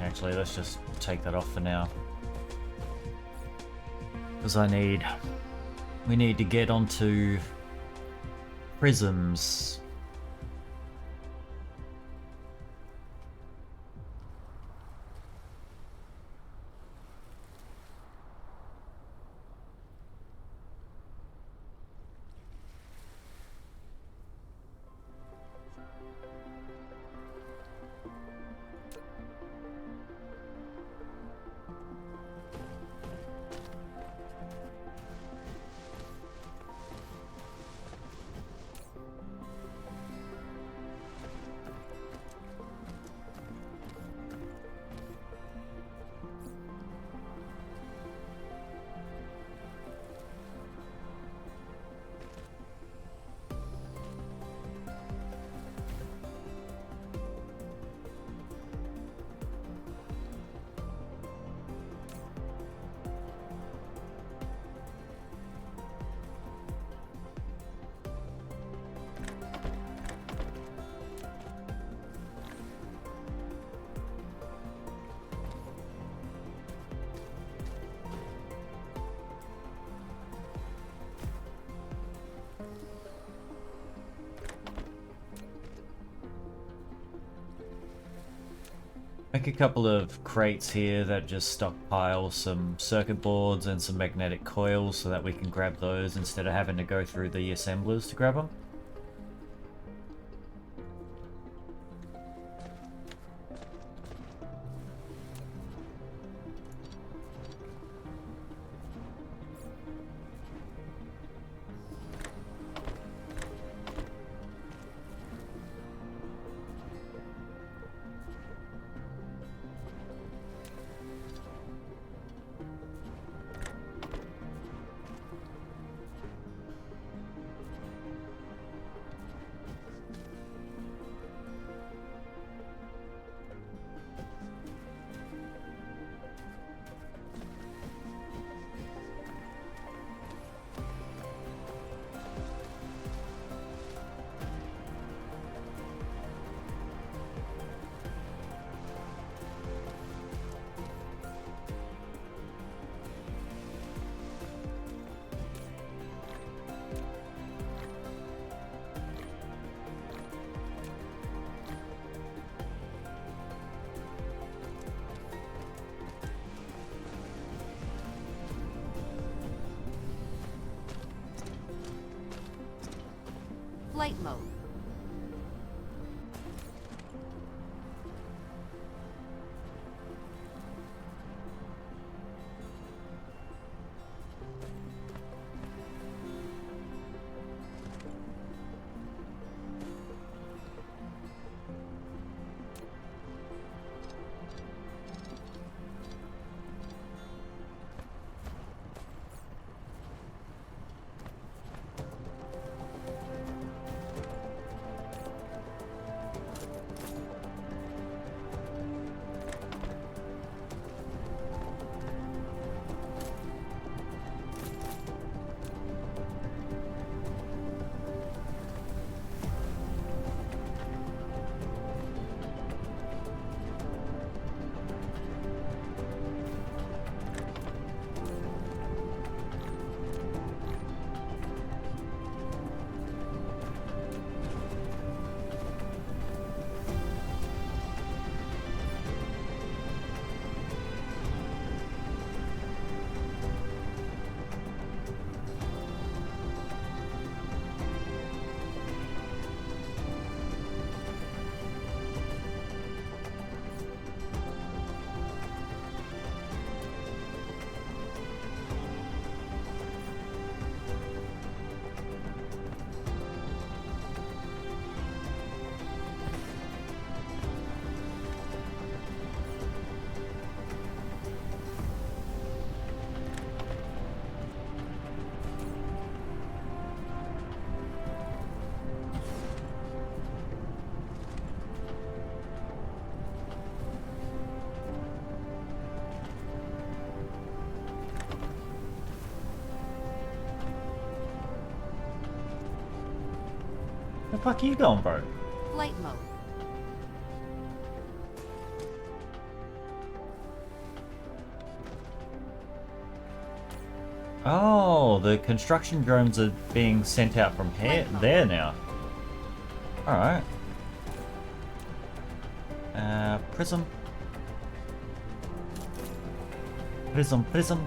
Actually, let's just take that off for now. Because we need to get onto prisms. make a couple of crates here that just stockpile some circuit boards and some magnetic coils so that we can grab those instead of having to go through the assemblers to grab them. Flight mode. The fuck are you going, bro? Flight mode. Oh, the construction drones are being sent out from here, there now. Alright. Prism. Prism, prism.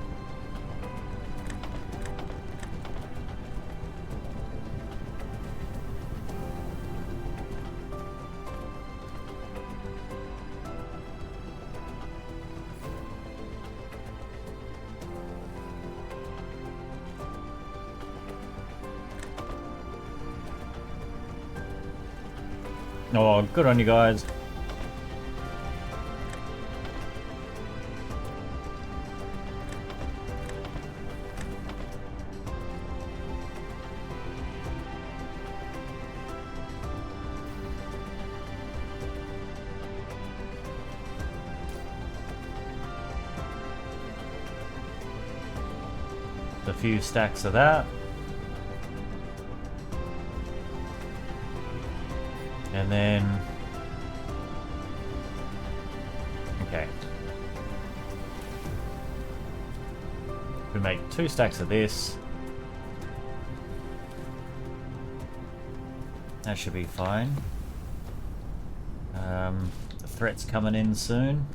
Oh, good on you guys. A few stacks of that. And then, okay, we make 2 stacks of this. That should be fine. threats coming in soon.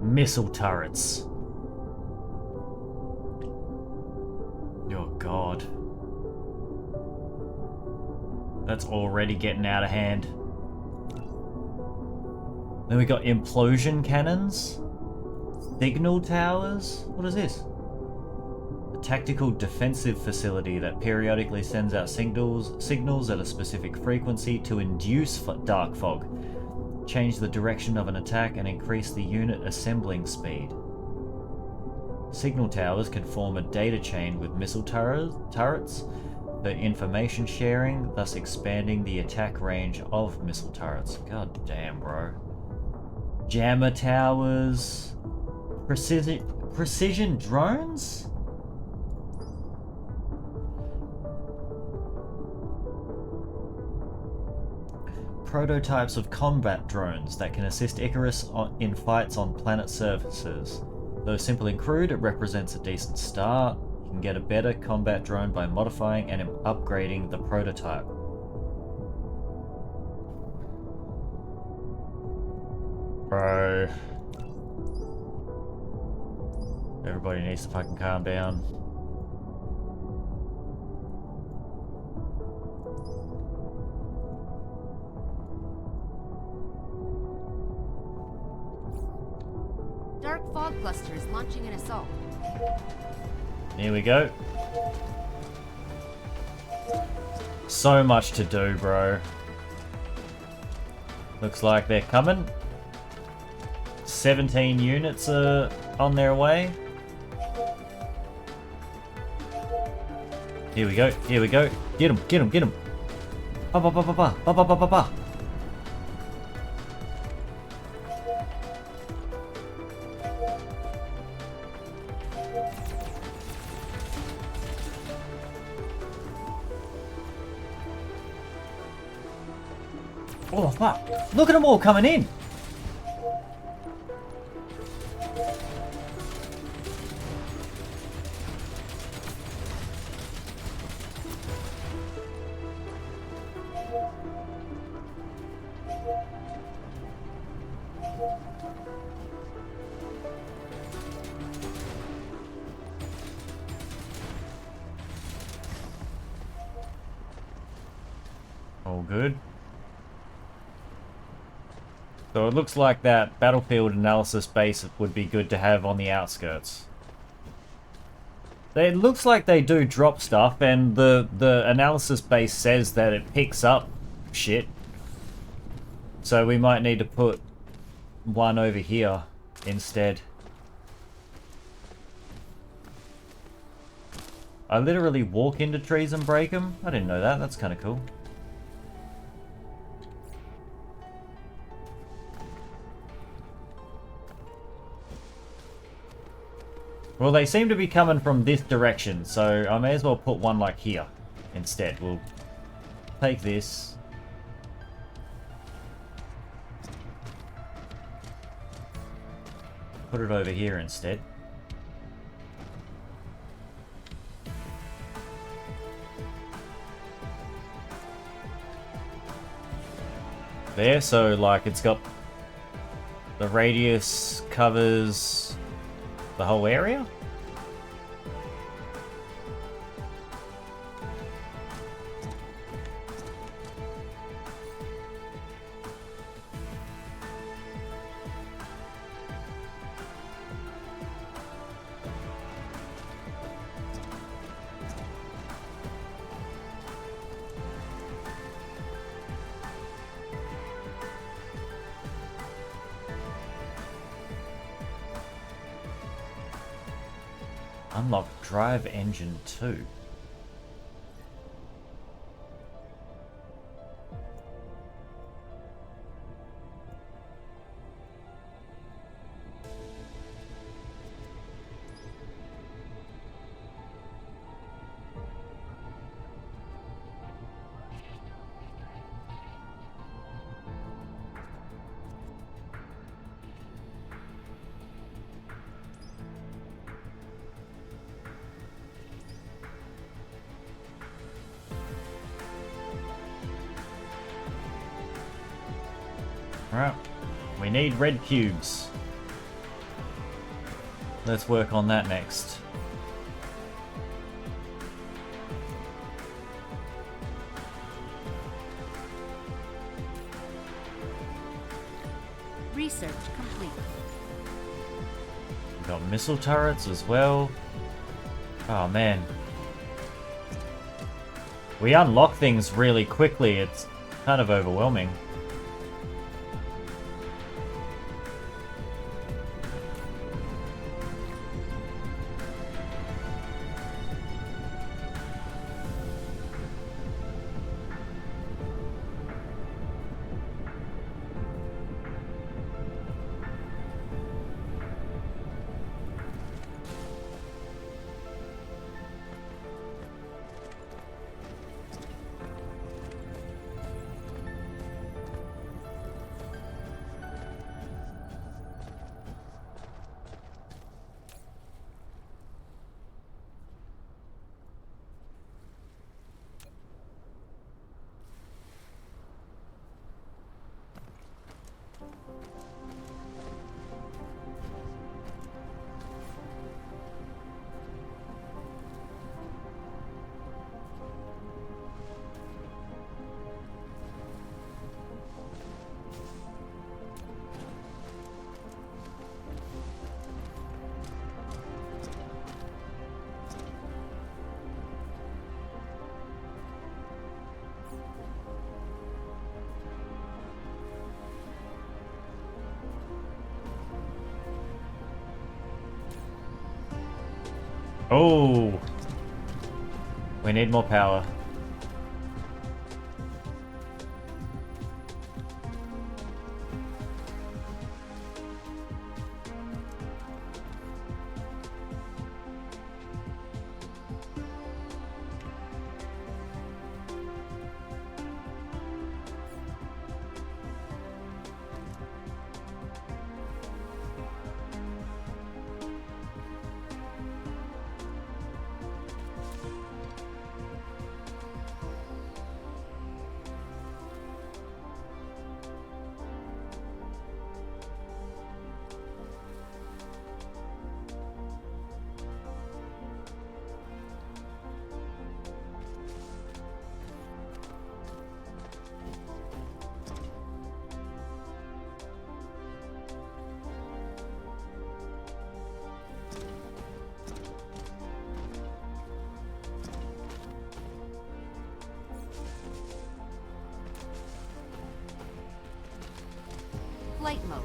Missile turrets. Oh god. That's already getting out of hand. Then we got implosion cannons. Signal towers? What is this? A tactical defensive facility that periodically sends out signals at a specific frequency to induce dark fog. Change the direction of an attack and increase the unit assembling speed. Signal towers can form a data chain with missile turrets for information sharing, thus expanding the attack range of missile turrets. God damn, bro. Jammer towers. Precision drones? Prototypes of combat drones that can assist Icarus in fights on planet surfaces. Though simple and crude, it represents a decent start. You can get a better combat drone by modifying and upgrading the prototype. Bro. Everybody needs to fucking calm down. Dark fog cluster is launching an assault. Here we go. So much to do, bro. Looks like they're coming. 17 units are on their way. Here we go, here we go. Get him, get him, get him. Ba ba ba ba ba ba ba ba ba ba. Oh fuck! Look at them all coming in! All good. So it looks like that battlefield analysis base would be good to have on the outskirts. It looks like they do drop stuff, and the analysis base says that it picks up shit. So we might need to put one over here instead. I literally walk into trees and break them? I didn't know that, that's kind of cool. Well, they seem to be coming from this direction, so I may as well put one like here instead. We'll take this. Put it over here instead. There, so like it's got the radius covers the whole area? Unlock drive engine 2. Alright. We need red cubes. Let's work on that next. Research complete. We've got missile turrets as well. Oh man. We unlock things really quickly, it's kind of overwhelming. Oh, we need more power. Flight mode.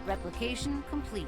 Replication complete.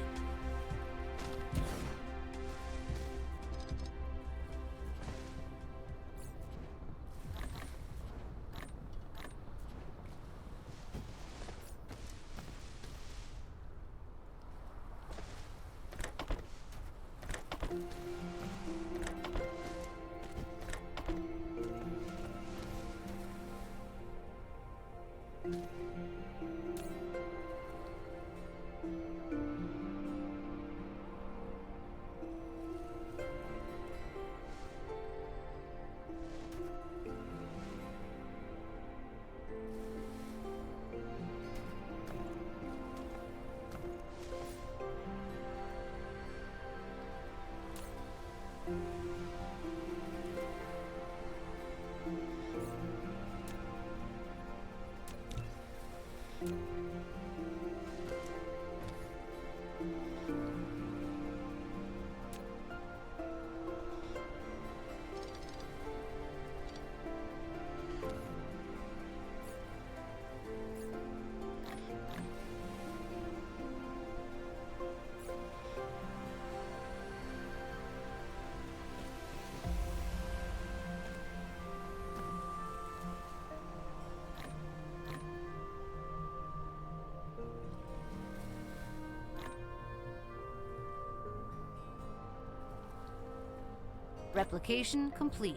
Replication complete.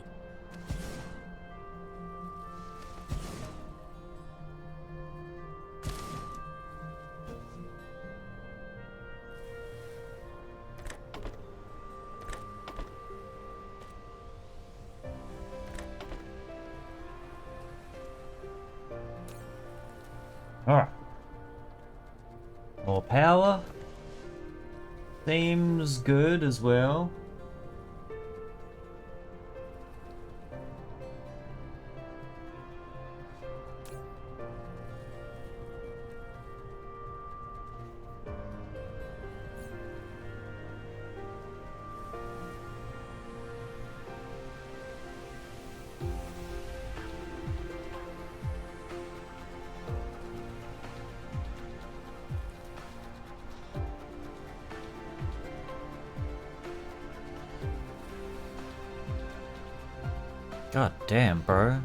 Alright. More power. Seems good as well. God damn, bro.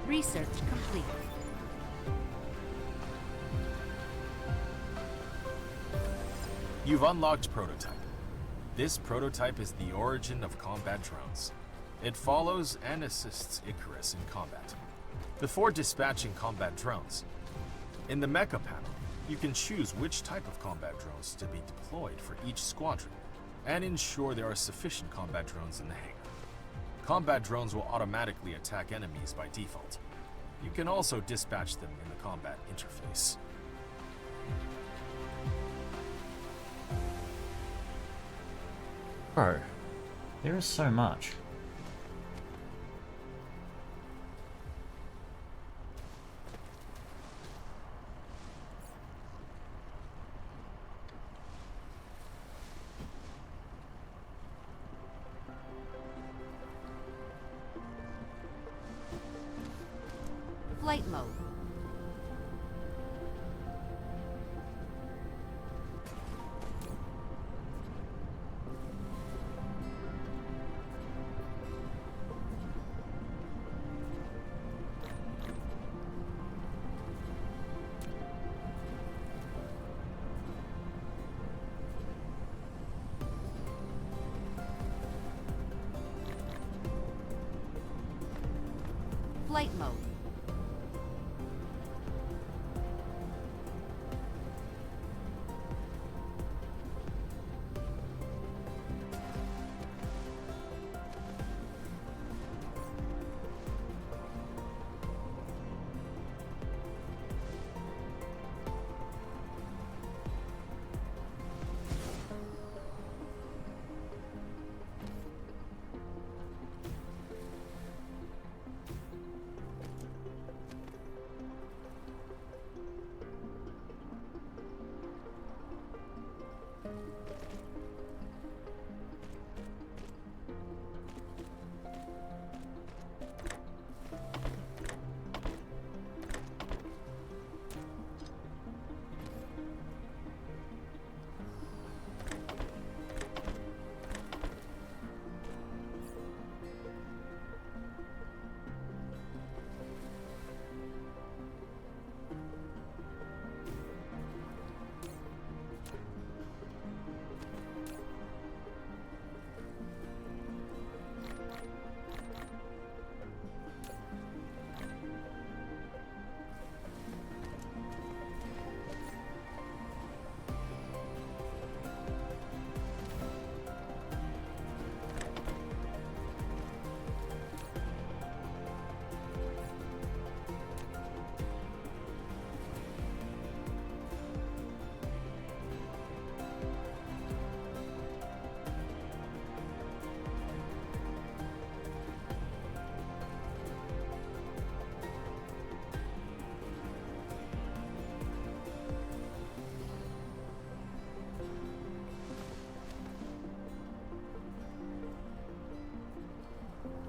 Research complete. You've unlocked Prototype. This prototype is the origin of combat drones. It follows and assists Icarus in combat. Before dispatching combat drones, in the mecha panel, you can choose which type of combat drones to be deployed for each squadron, and ensure there are sufficient combat drones in the hangar. Combat drones will automatically attack enemies by default. You can also dispatch them in the combat interface. Bro, there is so much. Flight mode. Flight mode.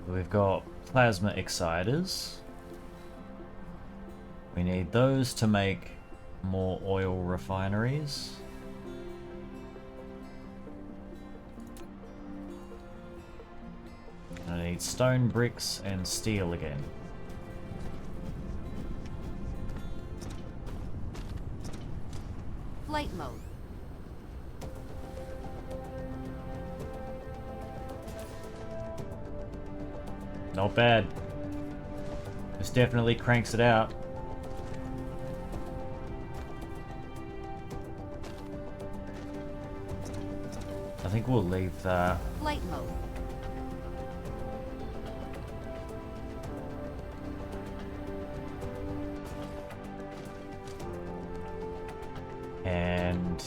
We've got plasma exciters. We need those to make more oil refineries. I need stone bricks and steel again. Flight mode. Not bad. This definitely cranks it out. I think we'll leave that. Flight mode. And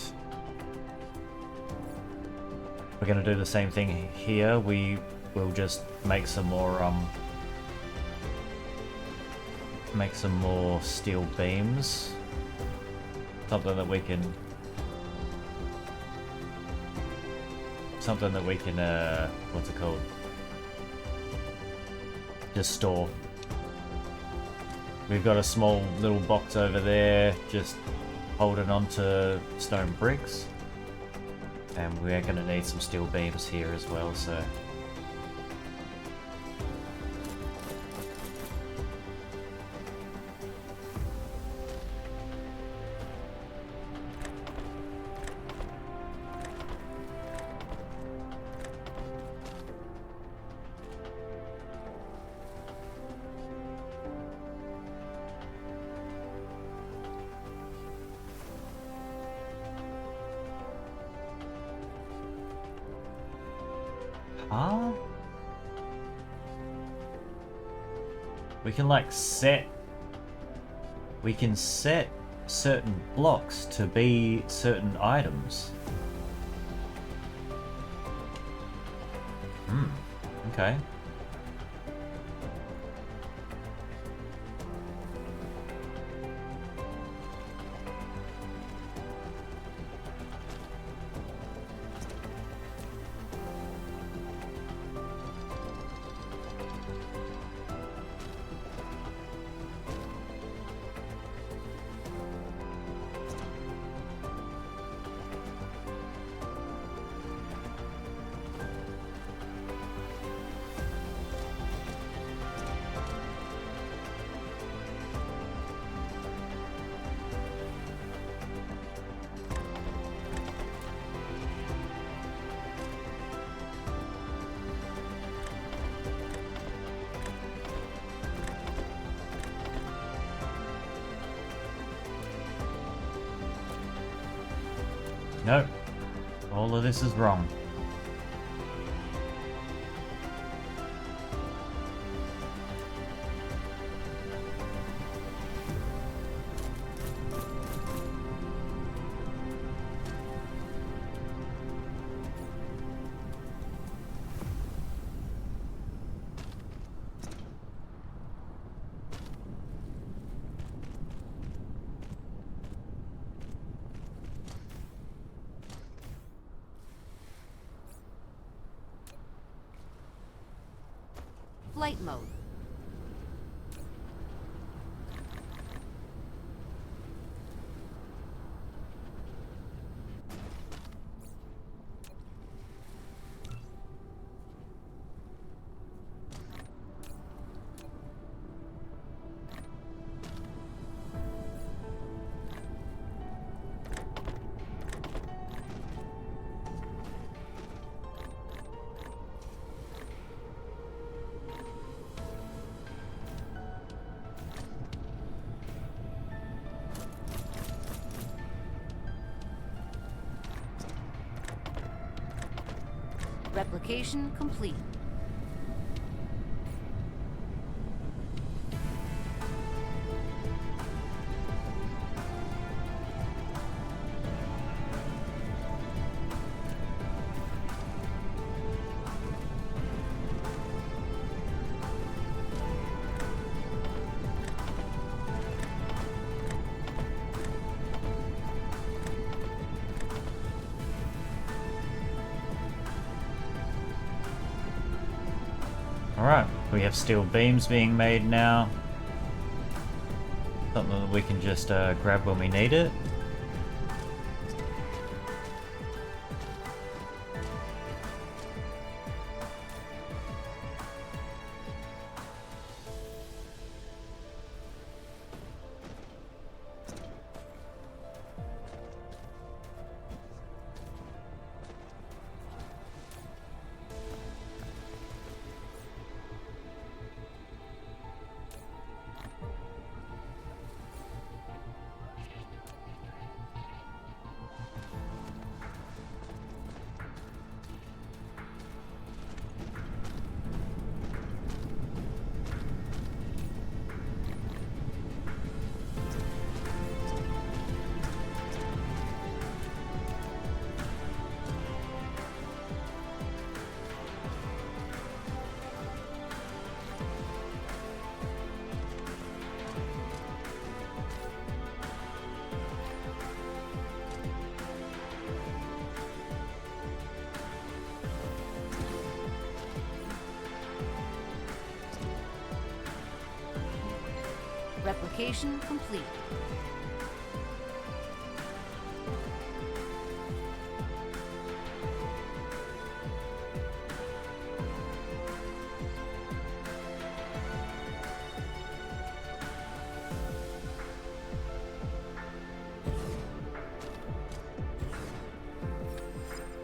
we're gonna do the same thing here. We will just make some more steel beams. Something that we can what's it called? Just store. We've got a small little box over there just holding on to stone bricks, and we're going to need some steel beams here as well, so we can set certain blocks to be certain items. Okay. Nope. All of this is wrong. Flight mode. Replication complete. Alright, we have steel beams being made now. Something that we can just grab when we need it. Modification complete.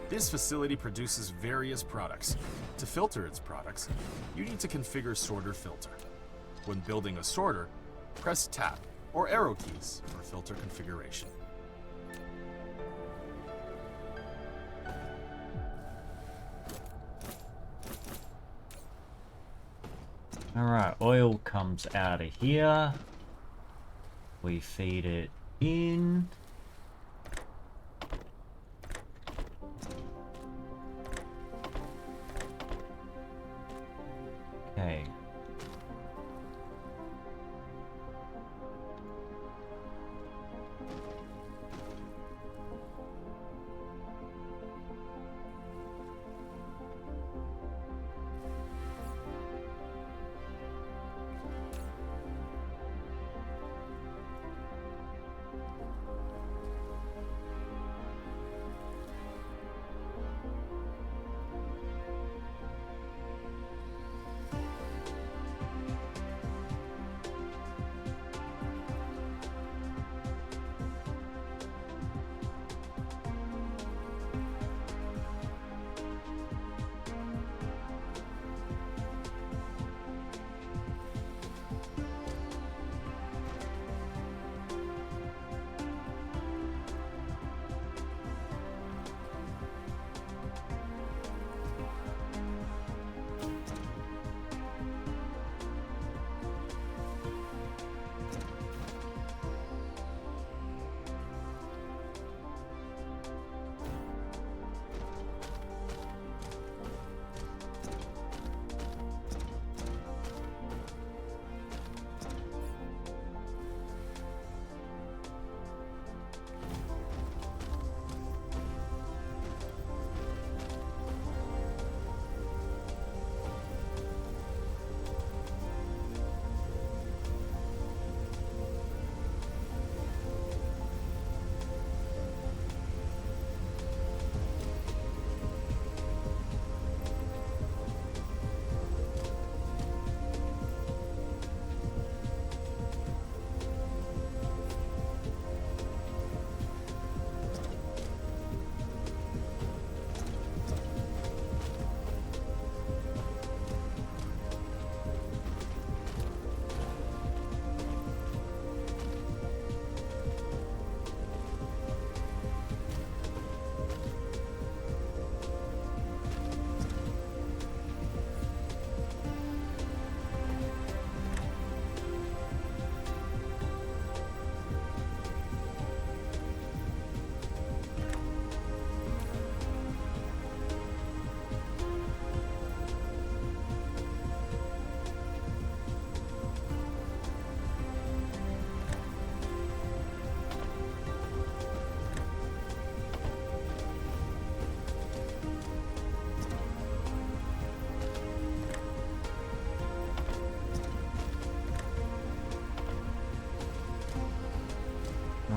This facility produces various products. To filter its products, you need to configure sorter filter. When building a sorter, press tab or arrow keys for filter configuration. Alright, oil comes out of here. We feed it in. Okay.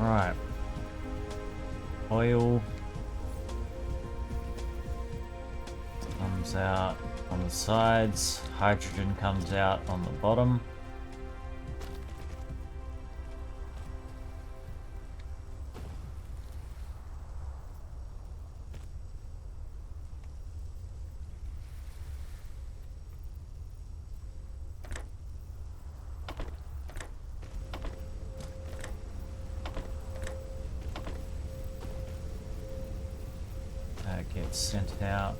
Right. Oil comes out on the sides, hydrogen comes out on the bottom. That gets sent out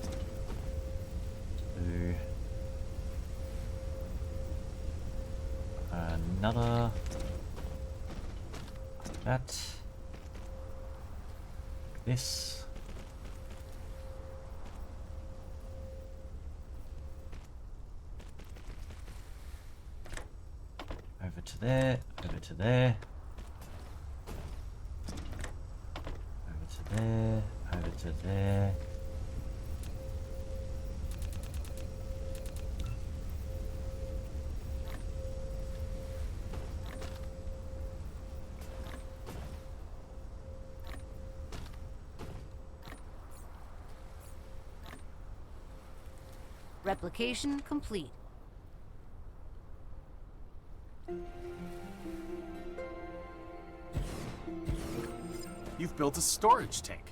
to another that this over to there, over to there, over to there, over to there. Replication complete. You've built a storage tank,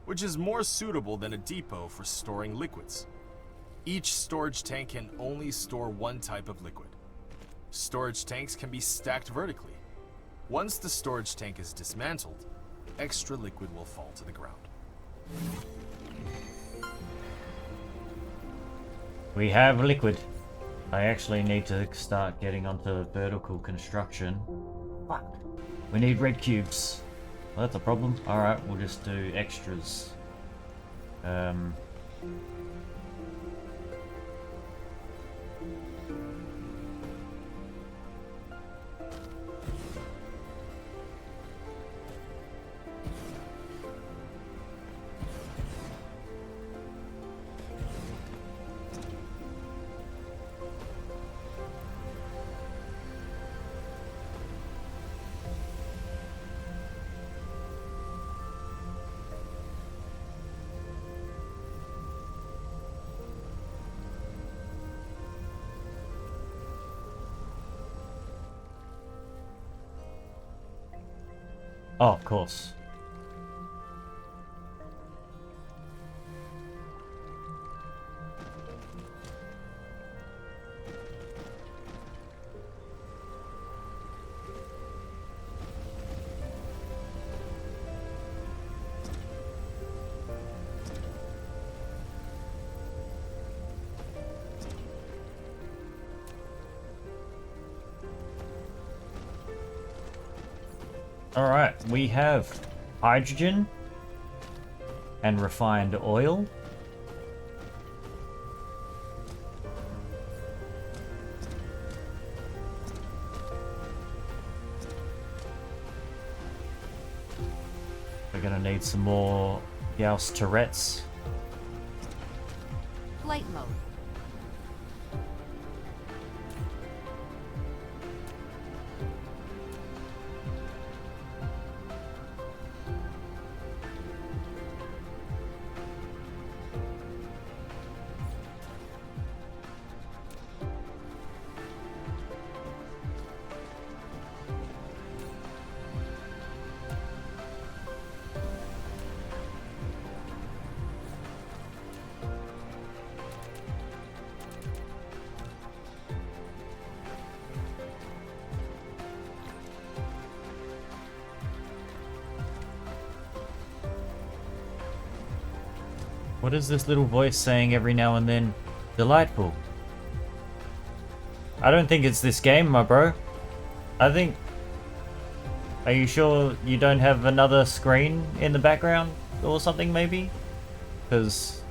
which is more suitable than a depot for storing liquids. Each storage tank can only store one type of liquid. Storage tanks can be stacked vertically. Once the storage tank is dismantled, extra liquid will fall to the ground. We have liquid. I actually need to start getting onto vertical construction. Fuck. We need red cubes. Well, that's a problem. Alright, we'll just do extras. Oh, of course. Alright, we have hydrogen and refined oil. We're gonna need some more Gauss turrets. Flight mode. What is this little voice saying every now and then? Delightful. I don't think it's this game, my bro. I think... Are you sure you don't have another screen in the background or something, maybe? Because...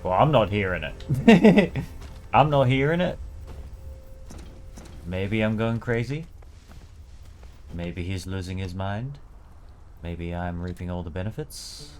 Well, I'm not hearing it. I'm not hearing it. Maybe I'm going crazy. Maybe he's losing his mind. Maybe I'm reaping all the benefits.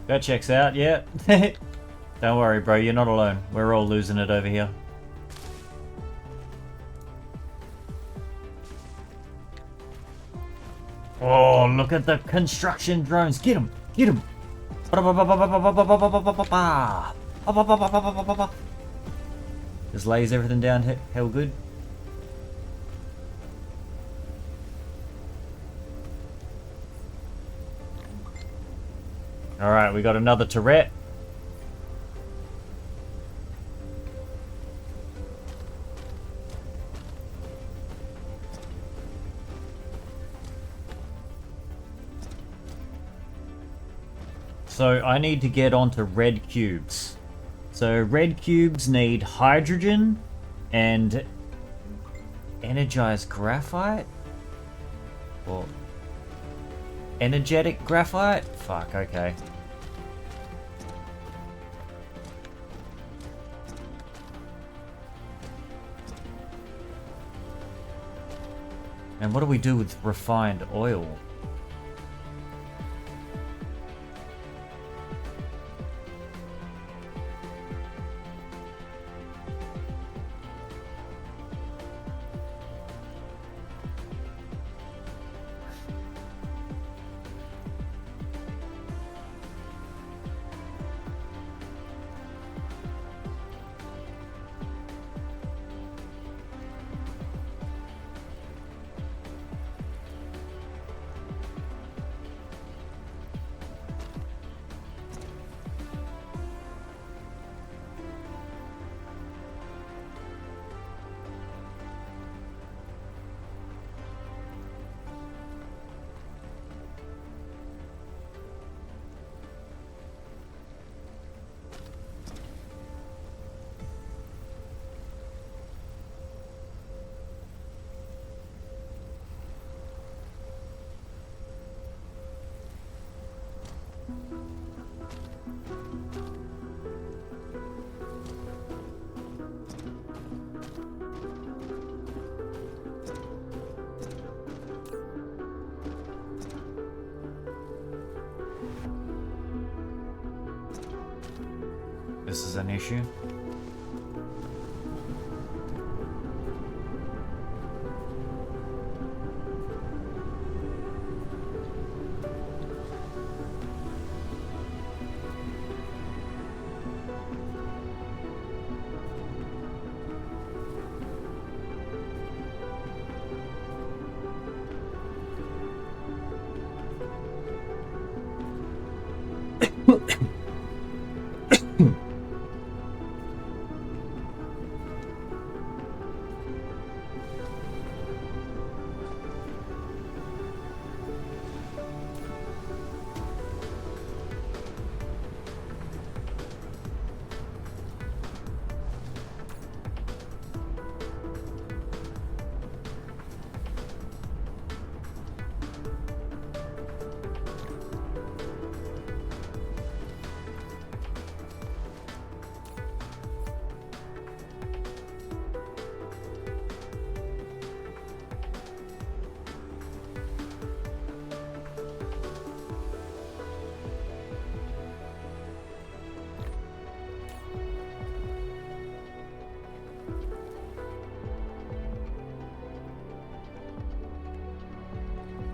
That checks out, yeah. Don't worry, bro, you're not alone. We're all losing it over here. Oh, look at the construction drones. Get them! Get them! Just lays everything down hell good. Alright, we got another turret. So I need to get onto red cubes. So red cubes need hydrogen and energized graphite? Or energetic graphite? Fuck, okay. And what do we do with refined oil? This is an issue.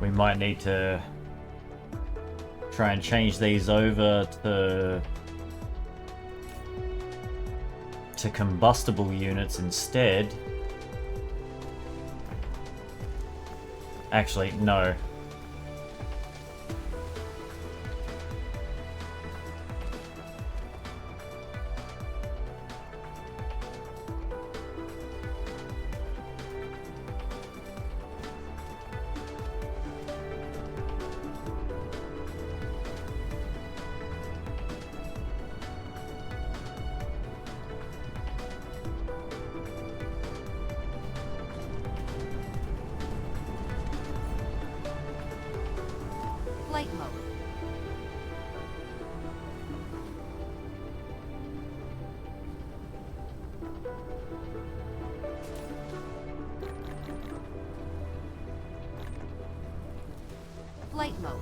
We might need to try and change these over to combustible units instead. Actually, no. Flight mode. Flight mode.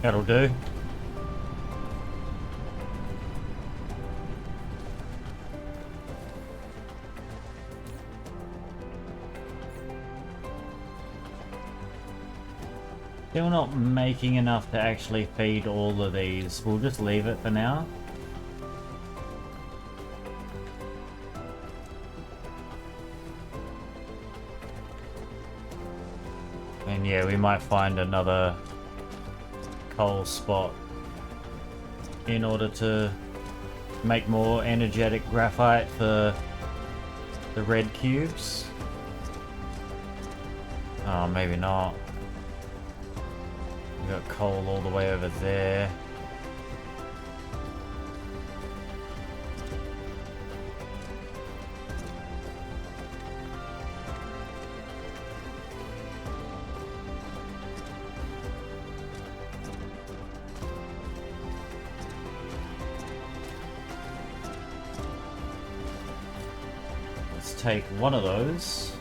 That'll do. Still not making enough to actually feed all of these. We'll just leave it for now. And yeah, we might find another coal spot in order to make more energetic graphite for the red cubes. Oh, maybe not. We got coal all the way over there. Let's take one of those.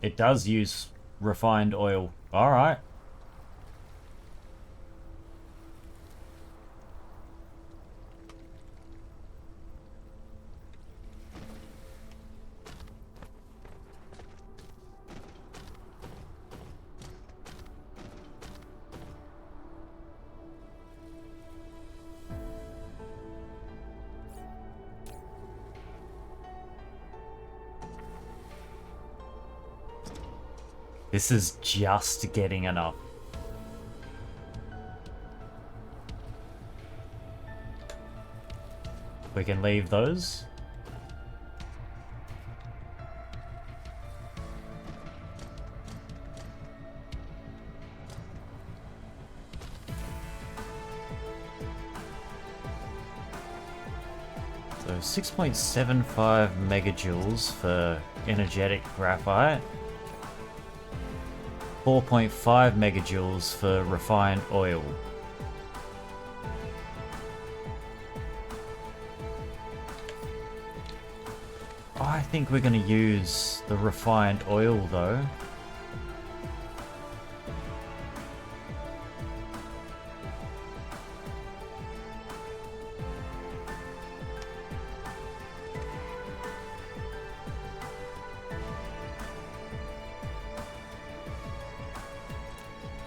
It does use refined oil. All right. This is just getting enough. We can leave those. So 6.75 megajoules for energetic graphite. 4.5 megajoules for refined oil. I think we're going to use the refined oil though.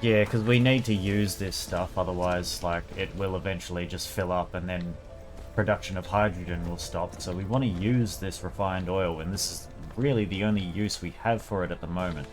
Yeah, because we need to use this stuff, otherwise, like, it will eventually just fill up and then production of hydrogen will stop. So we want to use this refined oil, and this is really the only use we have for it at the moment.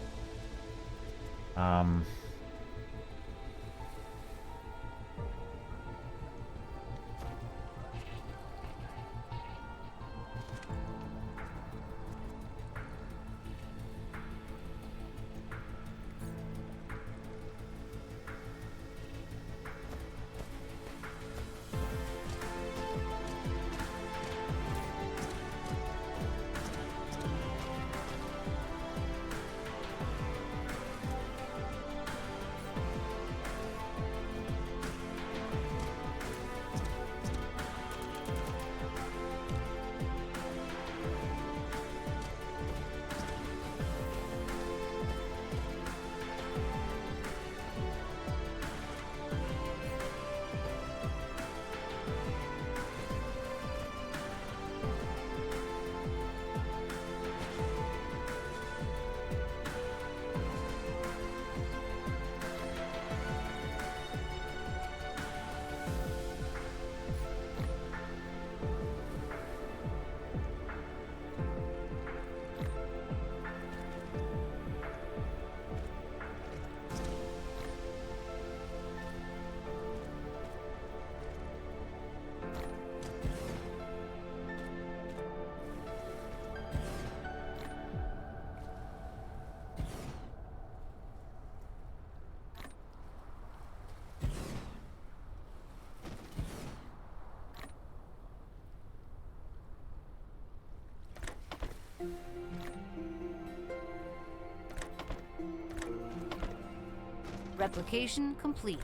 Replication complete.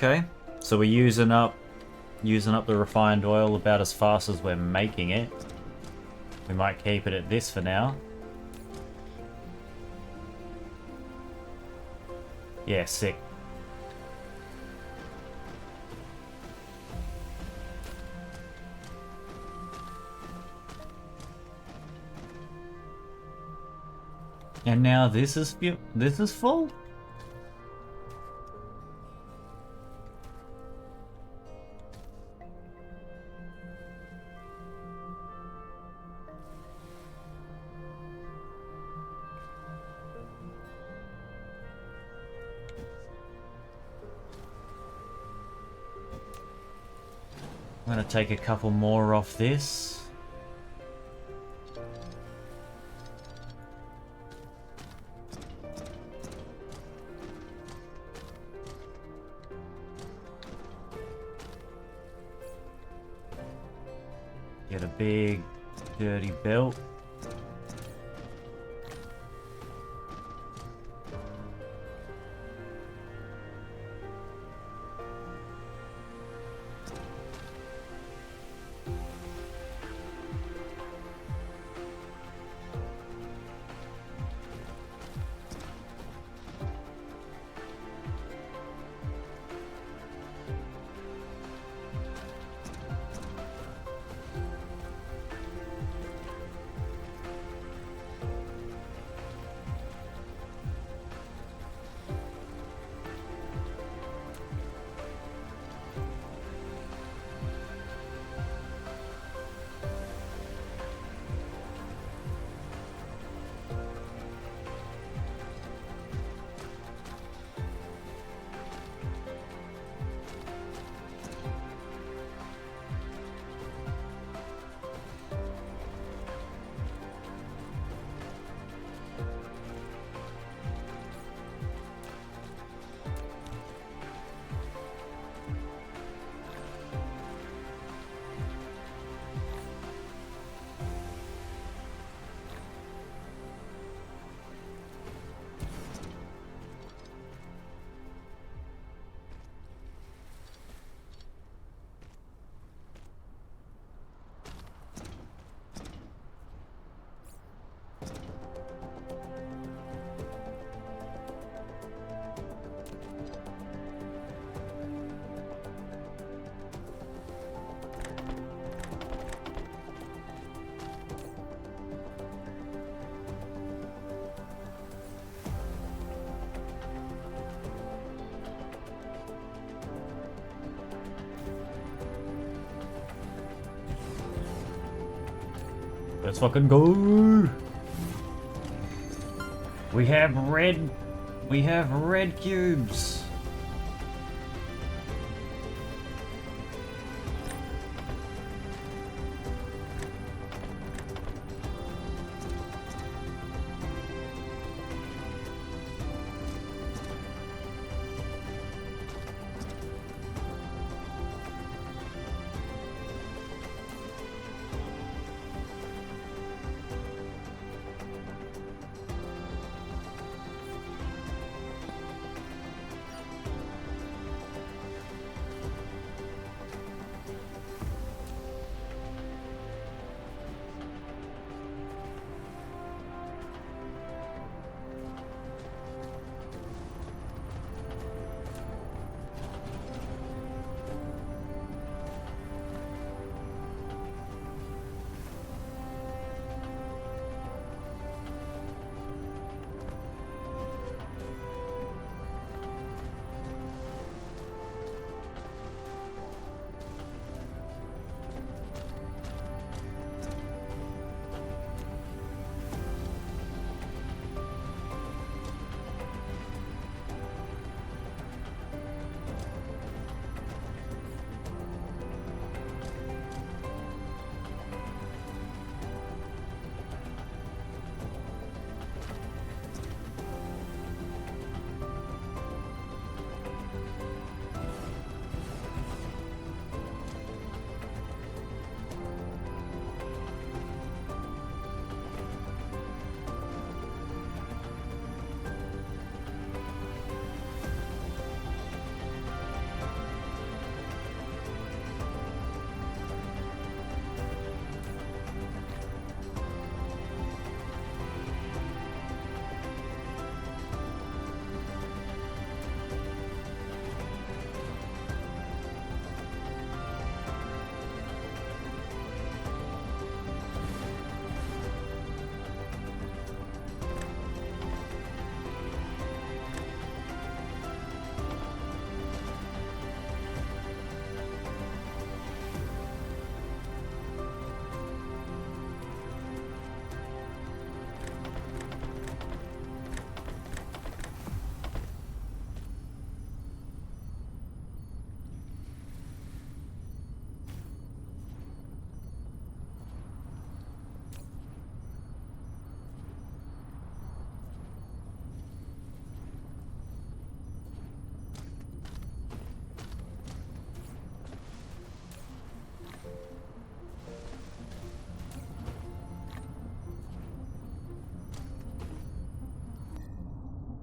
Okay, so we're using up the refined oil about as fast as we're making it. We might keep it at this for now. Yeah, sick. And now this is full? I'm gonna take a couple more off this. Get a big dirty belt. Let's fucking go! We have red cubes.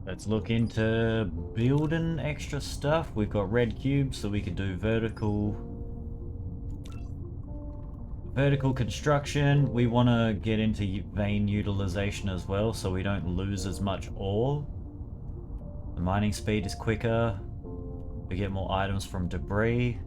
Let's look into building extra stuff. We've got red cubes, so we can do vertical construction. We want to get into vein utilization as well, so we don't lose as much ore. The mining speed is quicker. We get more items from debris.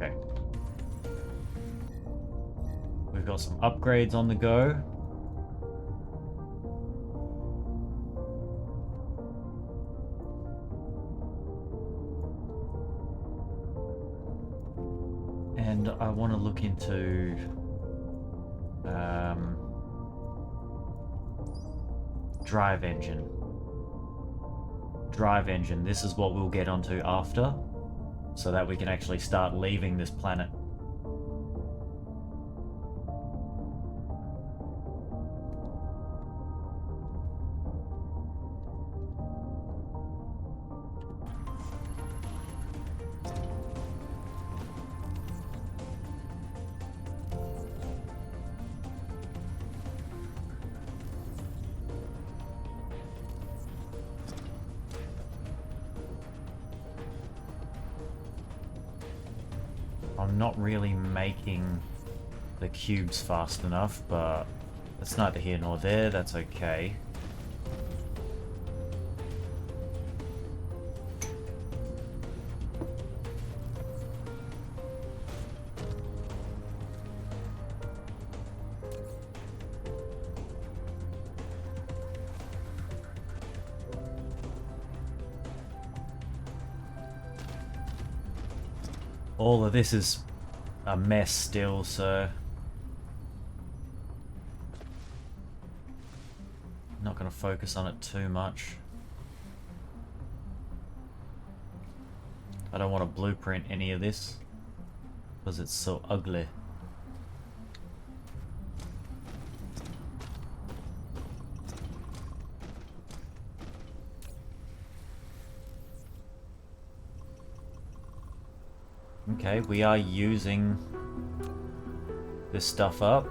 Okay. We've got some upgrades on the go. And I want to look into drive engine. Drive engine. This is what we'll get onto after, so that we can actually start leaving this planet. I'm not really making the cubes fast enough, but that's neither here nor there. That's okay. All of this is a mess still, so I'm not going to focus on it too much. I don't want to blueprint any of this because it's so ugly. Okay, we are using this stuff up.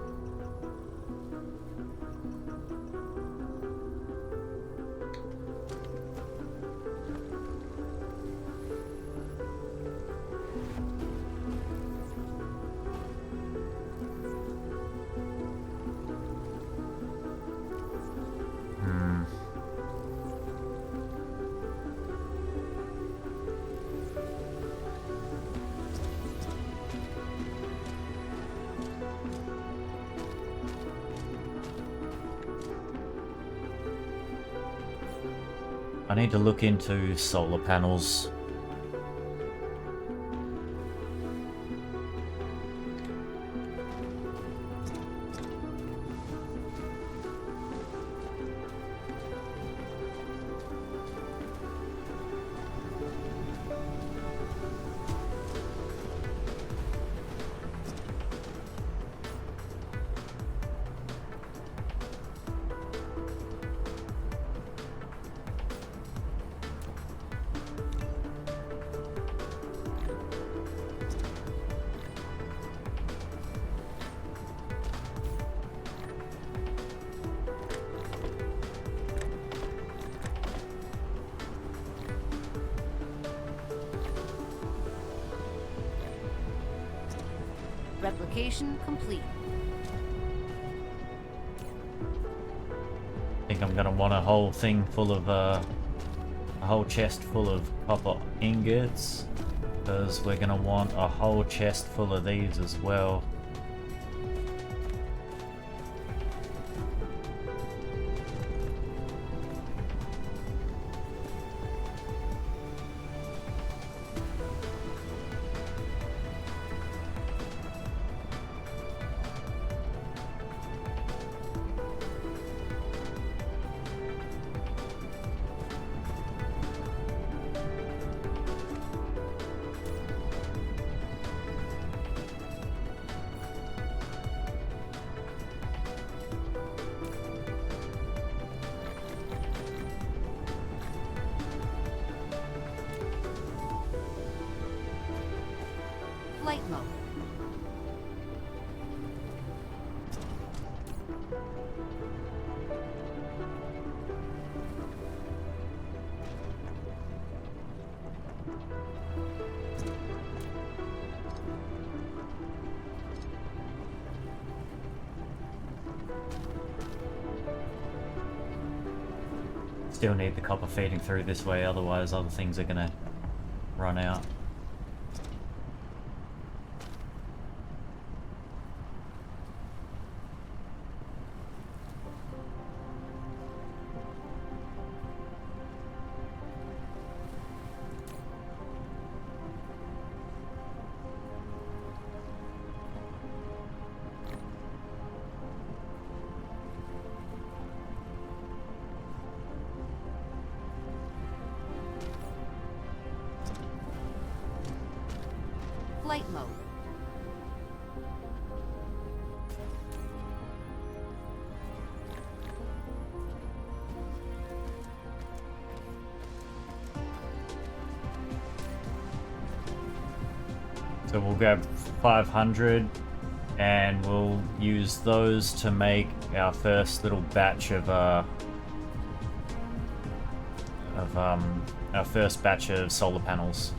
I need to look into solar panels. Replication complete. I think I'm gonna want a whole thing full of a whole chest full of copper ingots, because we're gonna want a whole chest full of these as well. Still need the copper feeding through this way, otherwise other things are gonna run out. Flight mode. So we'll grab 500 and we'll use those to make our first little batch of our first batch of solar panels.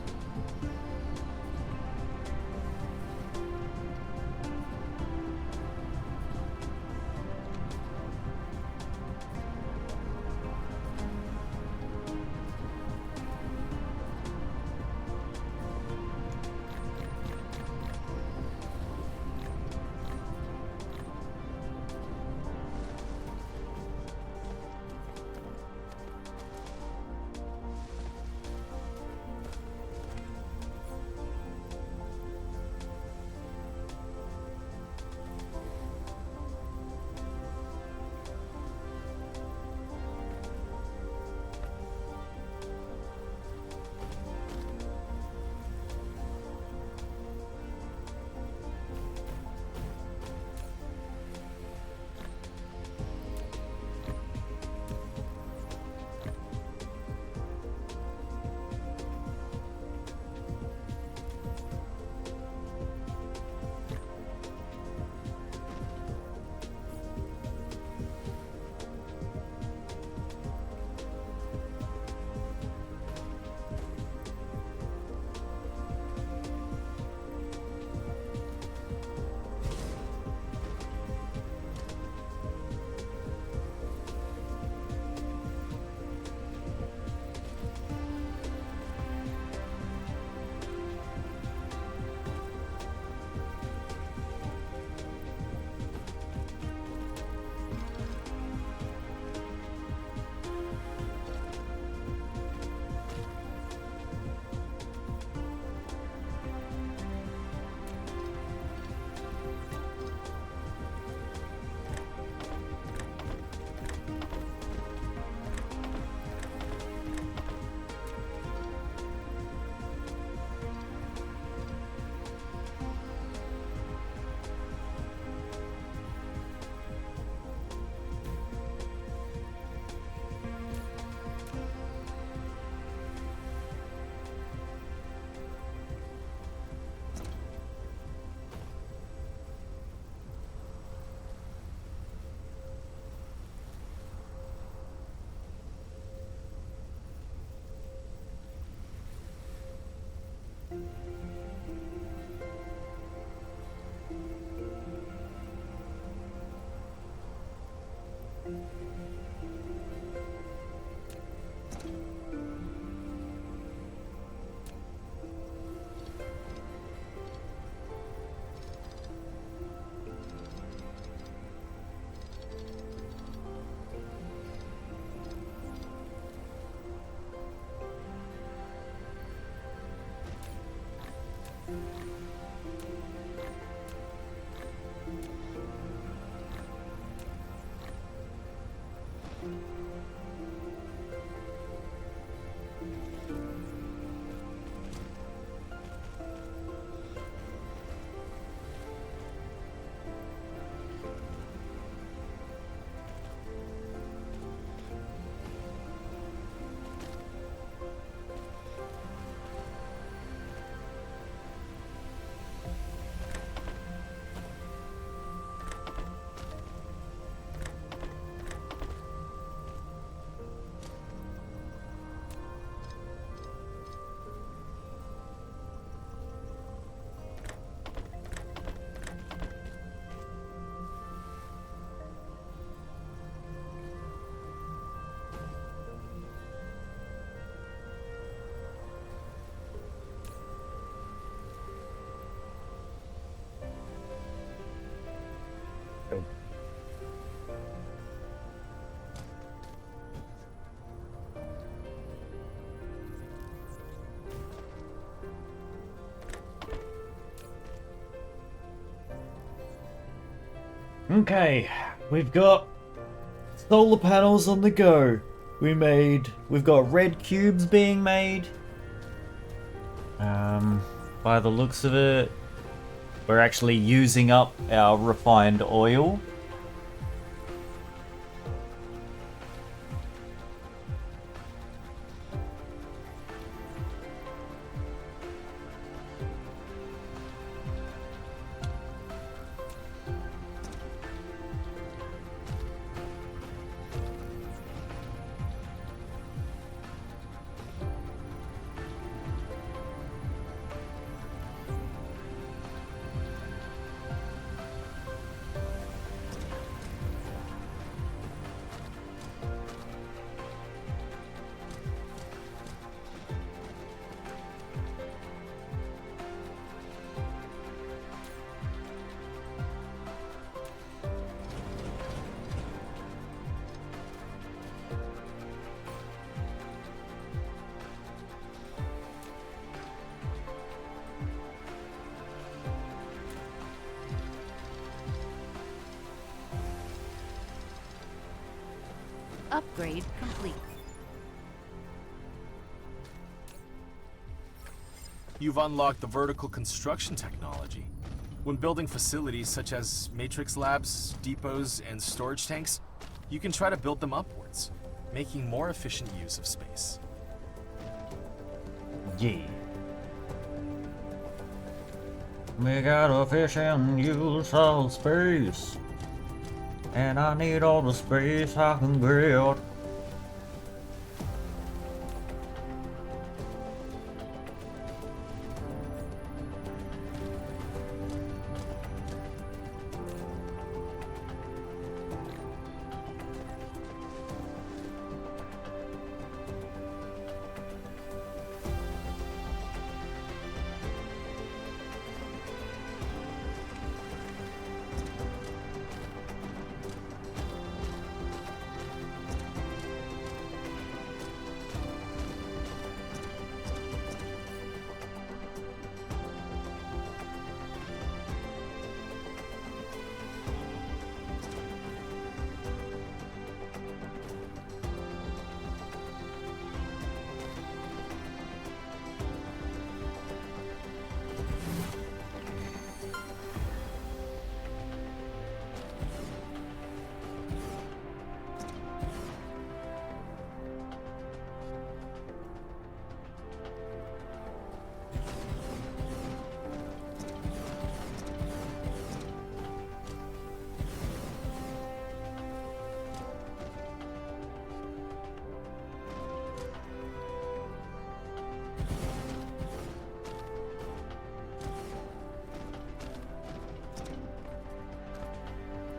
Okay, we've got solar panels on the go. We've got red cubes being made. By the looks of it, we're actually using up our refined oil. Upgrade complete. You've unlocked the vertical construction technology. When building facilities such as matrix labs, depots, and storage tanks, you can try to build them upwards, making more efficient use of space. Yeah. We got efficient use of space. And I need all the space I can get.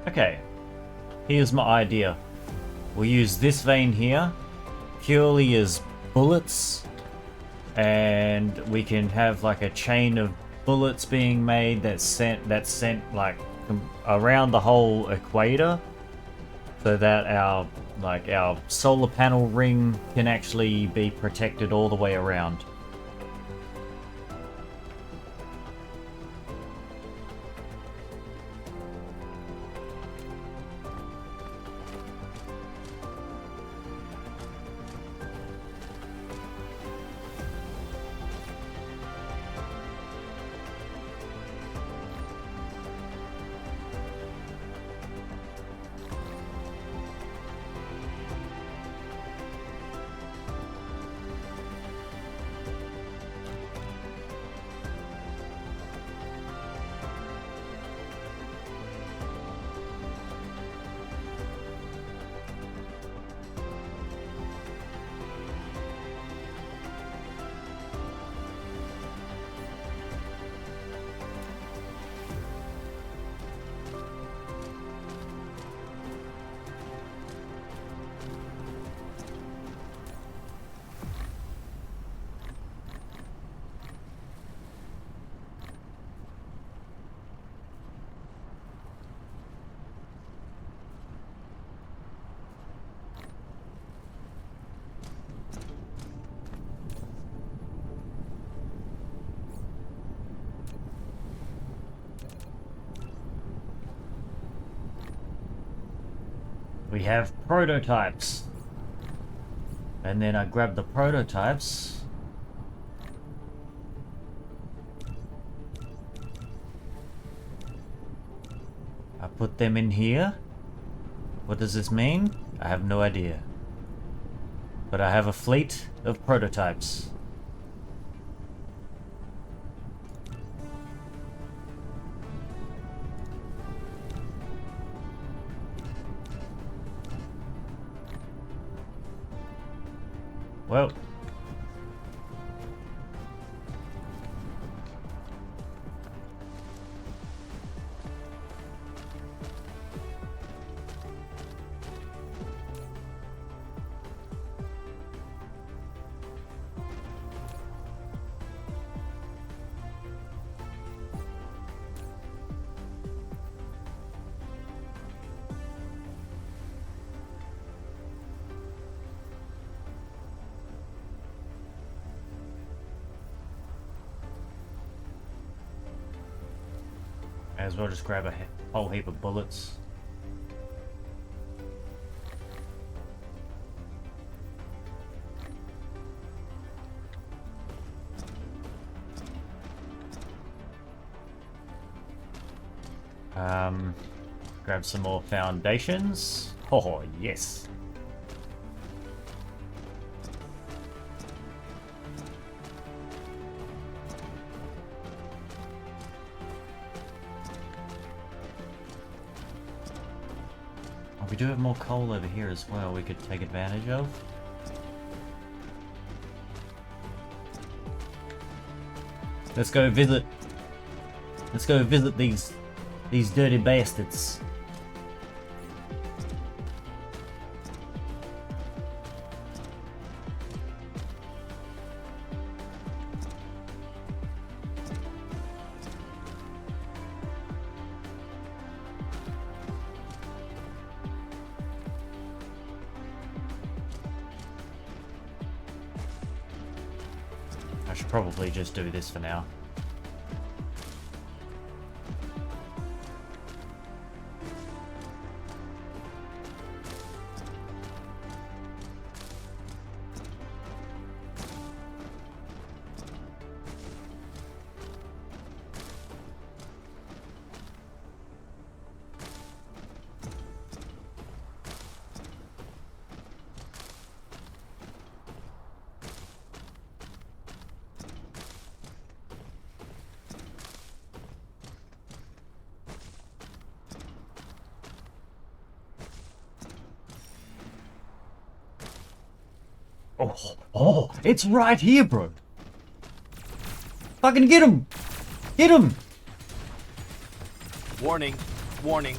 Okay, here's my idea. We'll use this vein here purely as bullets, and we can have like a chain of bullets being made that's sent like around the whole equator, so that our solar panel ring can actually be protected all the way around. We have prototypes. And then I grab the prototypes. I put them in here. What does this mean? I have no idea. But I have a fleet of prototypes. Well. May as well just grab a whole heap of bullets. Grab some more foundations. Oh, yes. Oh, we do have more coal over here as well we could take advantage of. Let's go visit. Let's go visit these dirty bastards. I should probably just do this for now. Oh, it's right here, bro. Fucking get him! Get him! Warning, warning.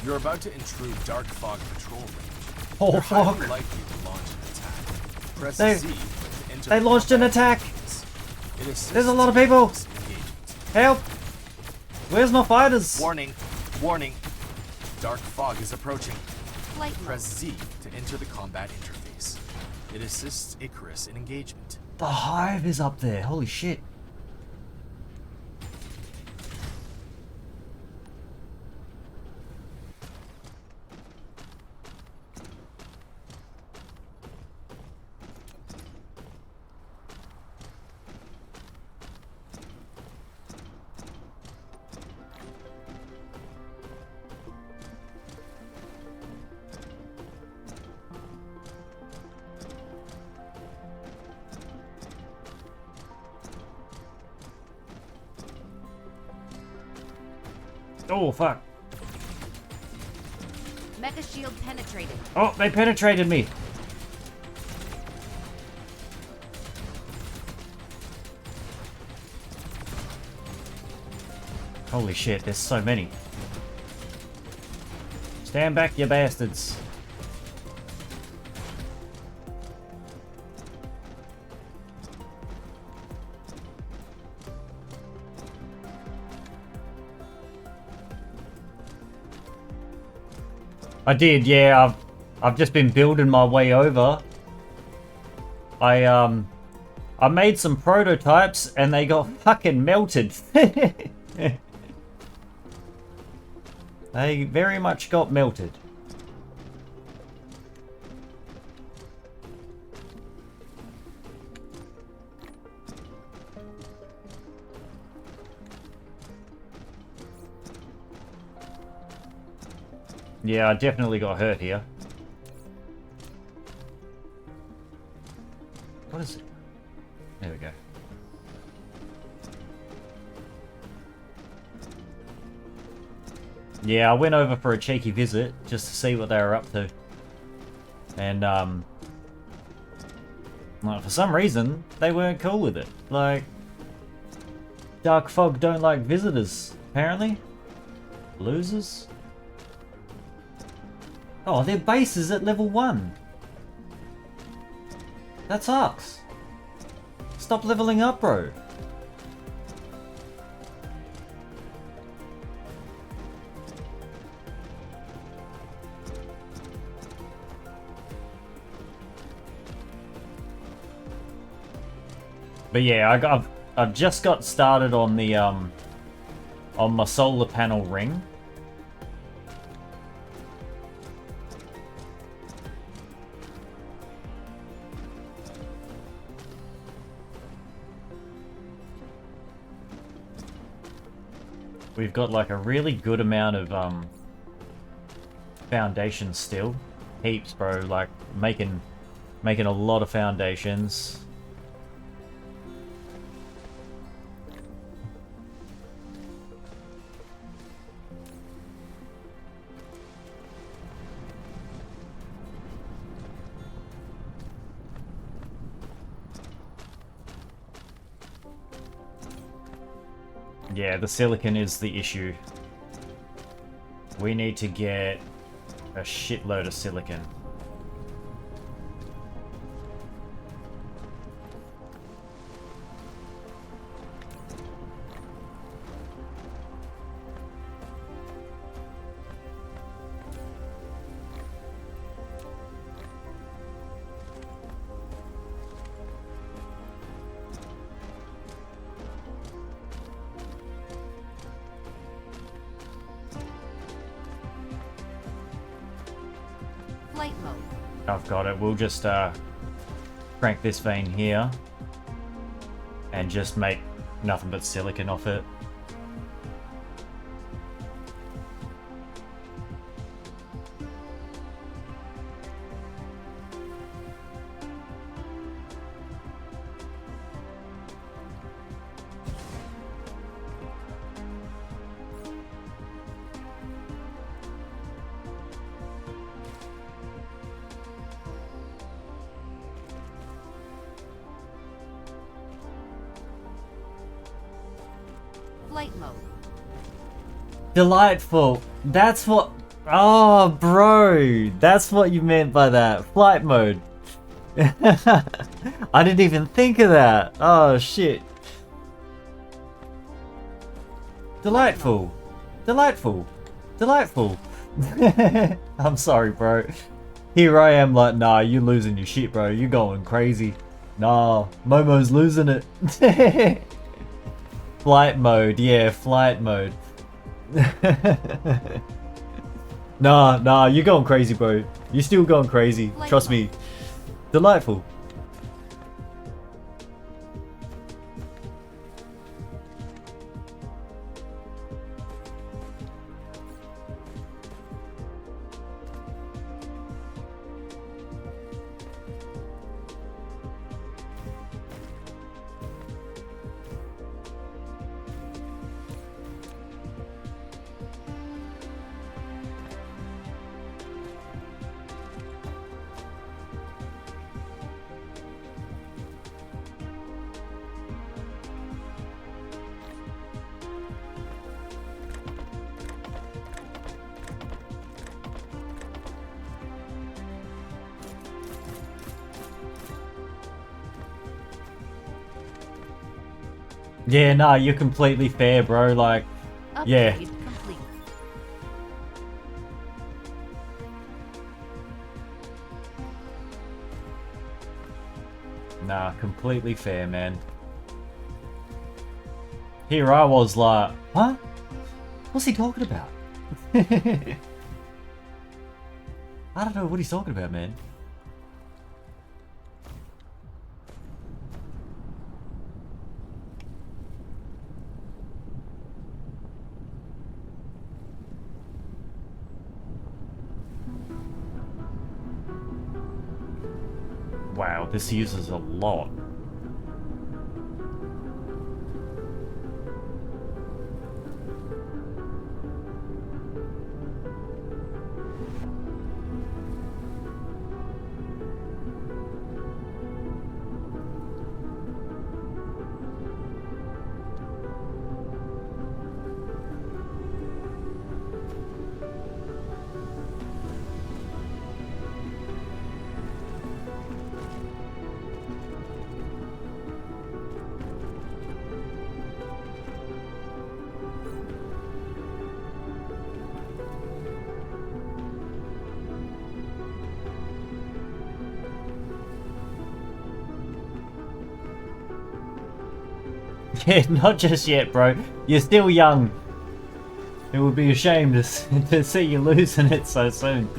You're about to intrude Dark Fog patrol range. Oh, They're highly fuck. likely to launch an attack. Press They- Z to enter they the launched an combat attack. phase. It assists There's a lot of people. engagement. Help! Where's my fighters? Warning, warning. Dark Fog is approaching. Flight mode. Press Z to enter the combat interface. It assists Icarus in engagement. The hive is up there. Holy shit. Oh, fuck. Mecha shield penetrated. Oh, they penetrated me. Holy shit, there's so many. Stand back, you bastards. I did, yeah. I've just been building my way over. I made some prototypes and they got fucking melted. They very much got melted. Yeah, I definitely got hurt here. What is it? There we go. Yeah, I went over for a cheeky visit just to see what they were up to. And, well, for some reason, they weren't cool with it. Like, Dark Fog don't like visitors, apparently. Losers? Oh, their base is at level 1. That sucks. Stop leveling up, bro. But yeah, I've just got started on the on my solar panel ring. We've got like a really good amount of foundations still. Heaps, bro, like making a lot of foundations. Yeah, the silicon is the issue. We need to get a shitload of silicon. Flight mode. I've got it. We'll just crank this vein here and just make nothing but silicon off it. Flight mode. Delightful. That's what... Oh, bro. That's what you meant by that. Flight mode. I didn't even think of that. Oh, shit. Delightful. Delightful. Delightful. I'm sorry, bro. Here I am like, nah, you losing your shit, bro. You going crazy. Nah, Momo's losing it. Flight mode, yeah, flight mode. Nah, you're going crazy, bro. You're still going crazy. Flight Trust mode. me. Delightful. Yeah, nah, you're completely fair, bro. Like, yeah. Upgrade complete. Nah, completely fair, man. Here I was like, huh? What's he talking about? I don't know what he's talking about, man. Wow, this uses a lot. Yeah, not just yet, bro. You're still young. It would be a shame to, to see you losing it so soon.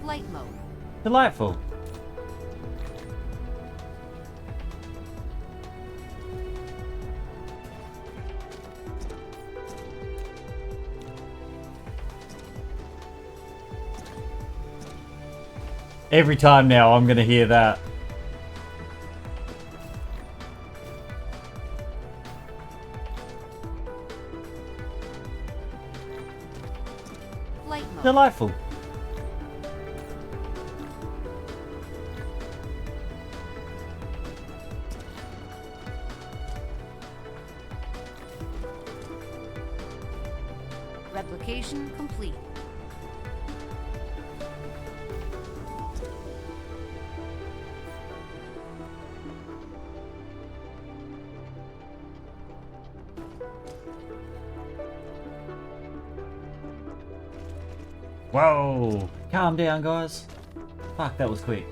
Flight mode. Delightful. Every time now I'm gonna hear that. Flight mode. Delightful. Replication complete. Whoa! Calm down, guys. Fuck, that was quick.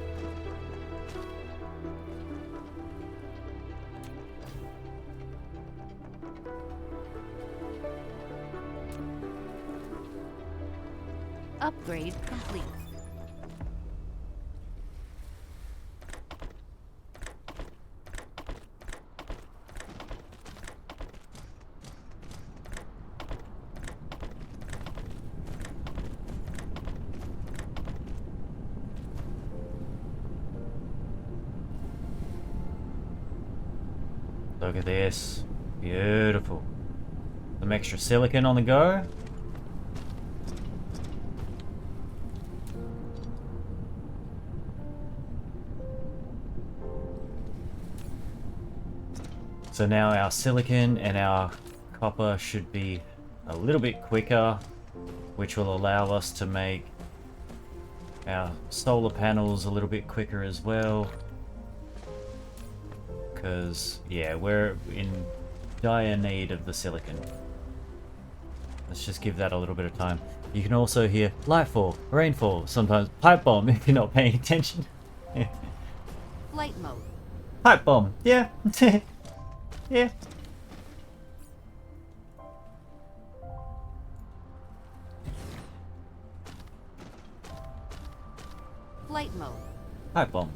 Upgrade complete. Look at this. Beautiful. Some extra silicon on the go. So now our silicon and our copper should be a little bit quicker, which will allow us to make our solar panels a little bit quicker as well. Because, yeah, we're in dire need of the silicon. Let's just give that a little bit of time. You can also hear lightfall, rainfall, sometimes pipe bomb if you're not paying attention. Flight mode. Pipe bomb, yeah. Yeah. Flight mode. Pipe bomb.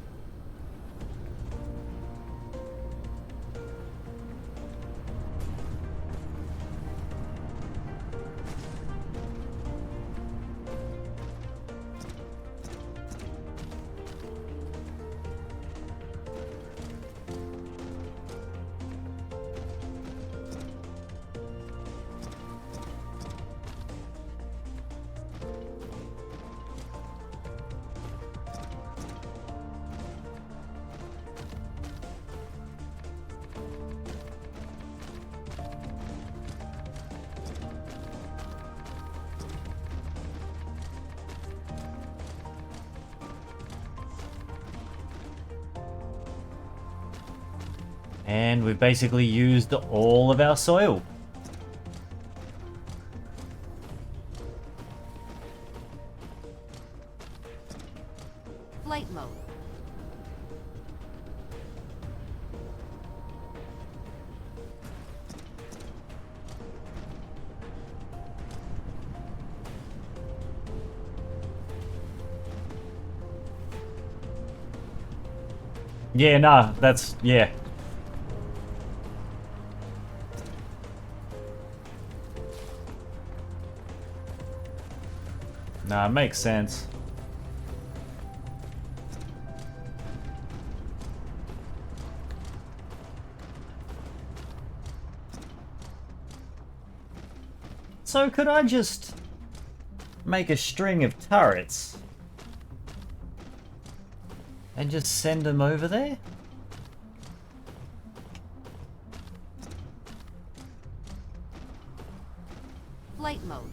And we've basically used all of our soil. Flight mode. Yeah, nah, that's, yeah. Nah, it makes sense. So could I just make a string of turrets and just send them over there? Flight mode.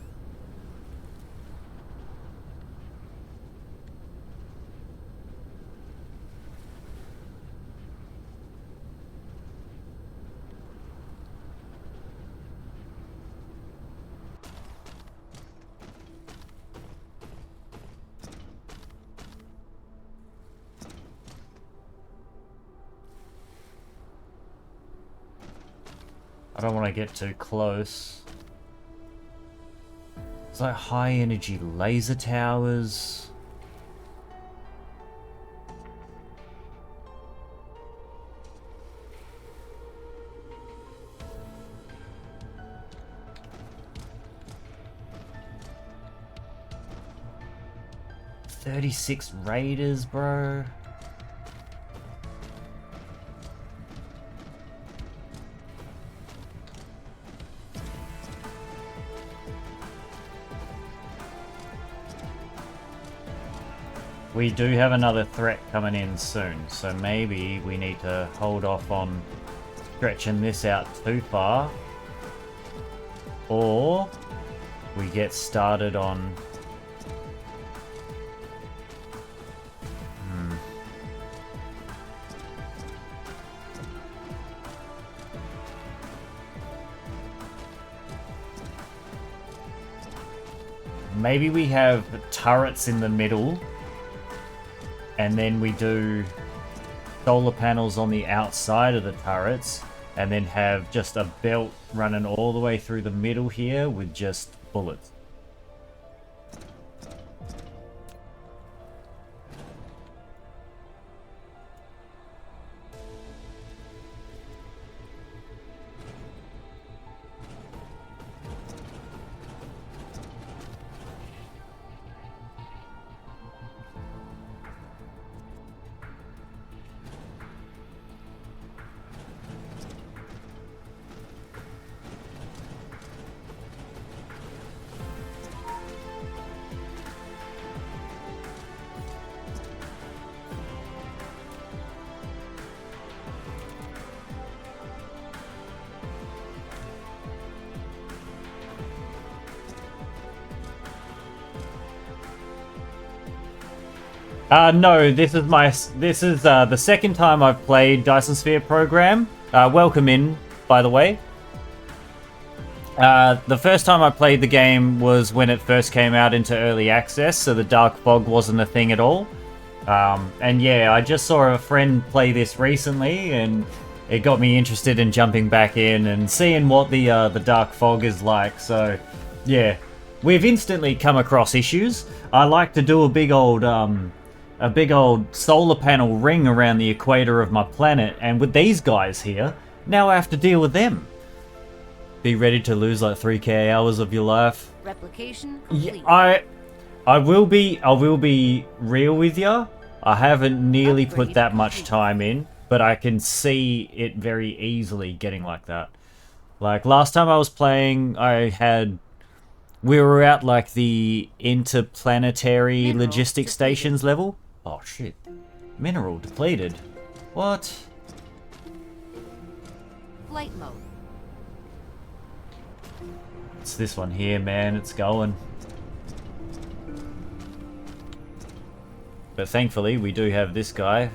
I don't want to get too close. It's like high energy laser towers. "36 Raiders, bro." We do have another threat coming in soon, so maybe we need to hold off on stretching this out too far. Or we get started on... Maybe we have turrets in the middle, and then we do solar panels on the outside of the turrets, and then have just a belt running all the way through the middle here with just bullets. No, this is the second time I've played Dyson Sphere program. Welcome in, by the way. The first time I played the game was when it first came out into early access, so the dark fog wasn't a thing at all. And yeah, I just saw a friend play this recently, and it got me interested in jumping back in and seeing what the dark fog is like. So yeah, we've instantly come across issues. I like to do a big old solar panel ring around the equator of my planet, and with these guys here, now I have to deal with them. Be ready to lose like 3k hours of your life. Replication complete. Yeah, I will be real with you. I haven't nearly put that much time in, but I can see it very easily getting like that. Like last time I was playing, we were at like the interplanetary logistic stations level. Oh shit. Mineral depleted. What? Flight mode. It's this one here, man. It's going. But thankfully, we do have this guy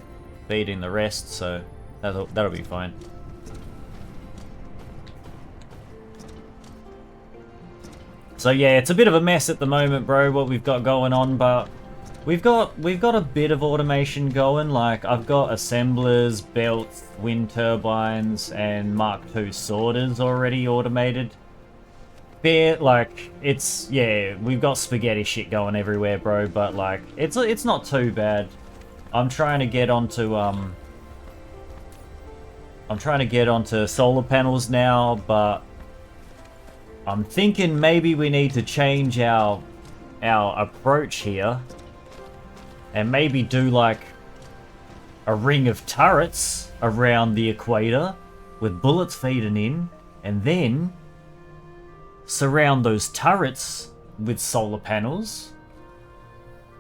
feeding the rest, so that'll be fine. So yeah, it's a bit of a mess at the moment, bro, what we've got going on, but we've got a bit of automation going. Like, I've got assemblers, belts, wind turbines, and Mark II sorters already automated. Like, it's, yeah, we've got spaghetti shit going everywhere, bro, but like, it's not too bad. I'm trying to get onto solar panels now, but I'm thinking maybe we need to change our approach here and maybe do like a ring of turrets around the equator with bullets feeding in, and then surround those turrets with solar panels.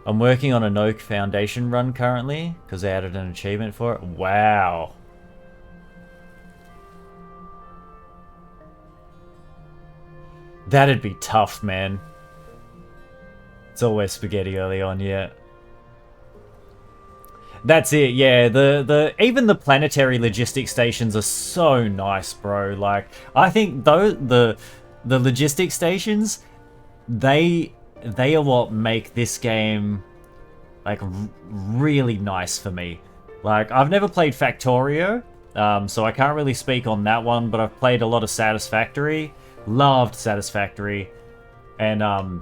I'm working on a Noke Foundation run currently because I added an achievement for it. Wow. That'd be tough, man. It's always spaghetti early on, yeah. That's it, yeah. Even the planetary logistics stations are so nice, bro. Like, I think the logistics stations, they are what make this game like really nice for me. Like, I've never played Factorio, so I can't really speak on that one, but I've played a lot of Satisfactory. Loved Satisfactory, and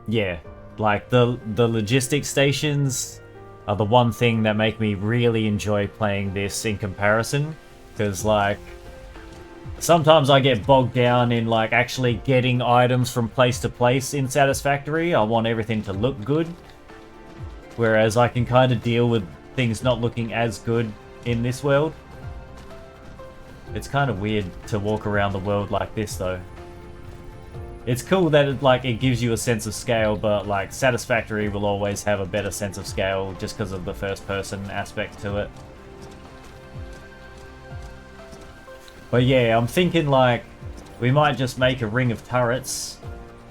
yeah, like the logistics stations are the one thing that make me really enjoy playing this in comparison, because like sometimes I get bogged down in like actually getting items from place to place in Satisfactory. I want everything to look good, whereas I can kind of deal with things not looking as good in this world. It's kind of weird to walk around the world like this, though. It's cool that it gives you a sense of scale, but like Satisfactory will always have a better sense of scale just because of the first-person aspect to it. But yeah, I'm thinking like we might just make a ring of turrets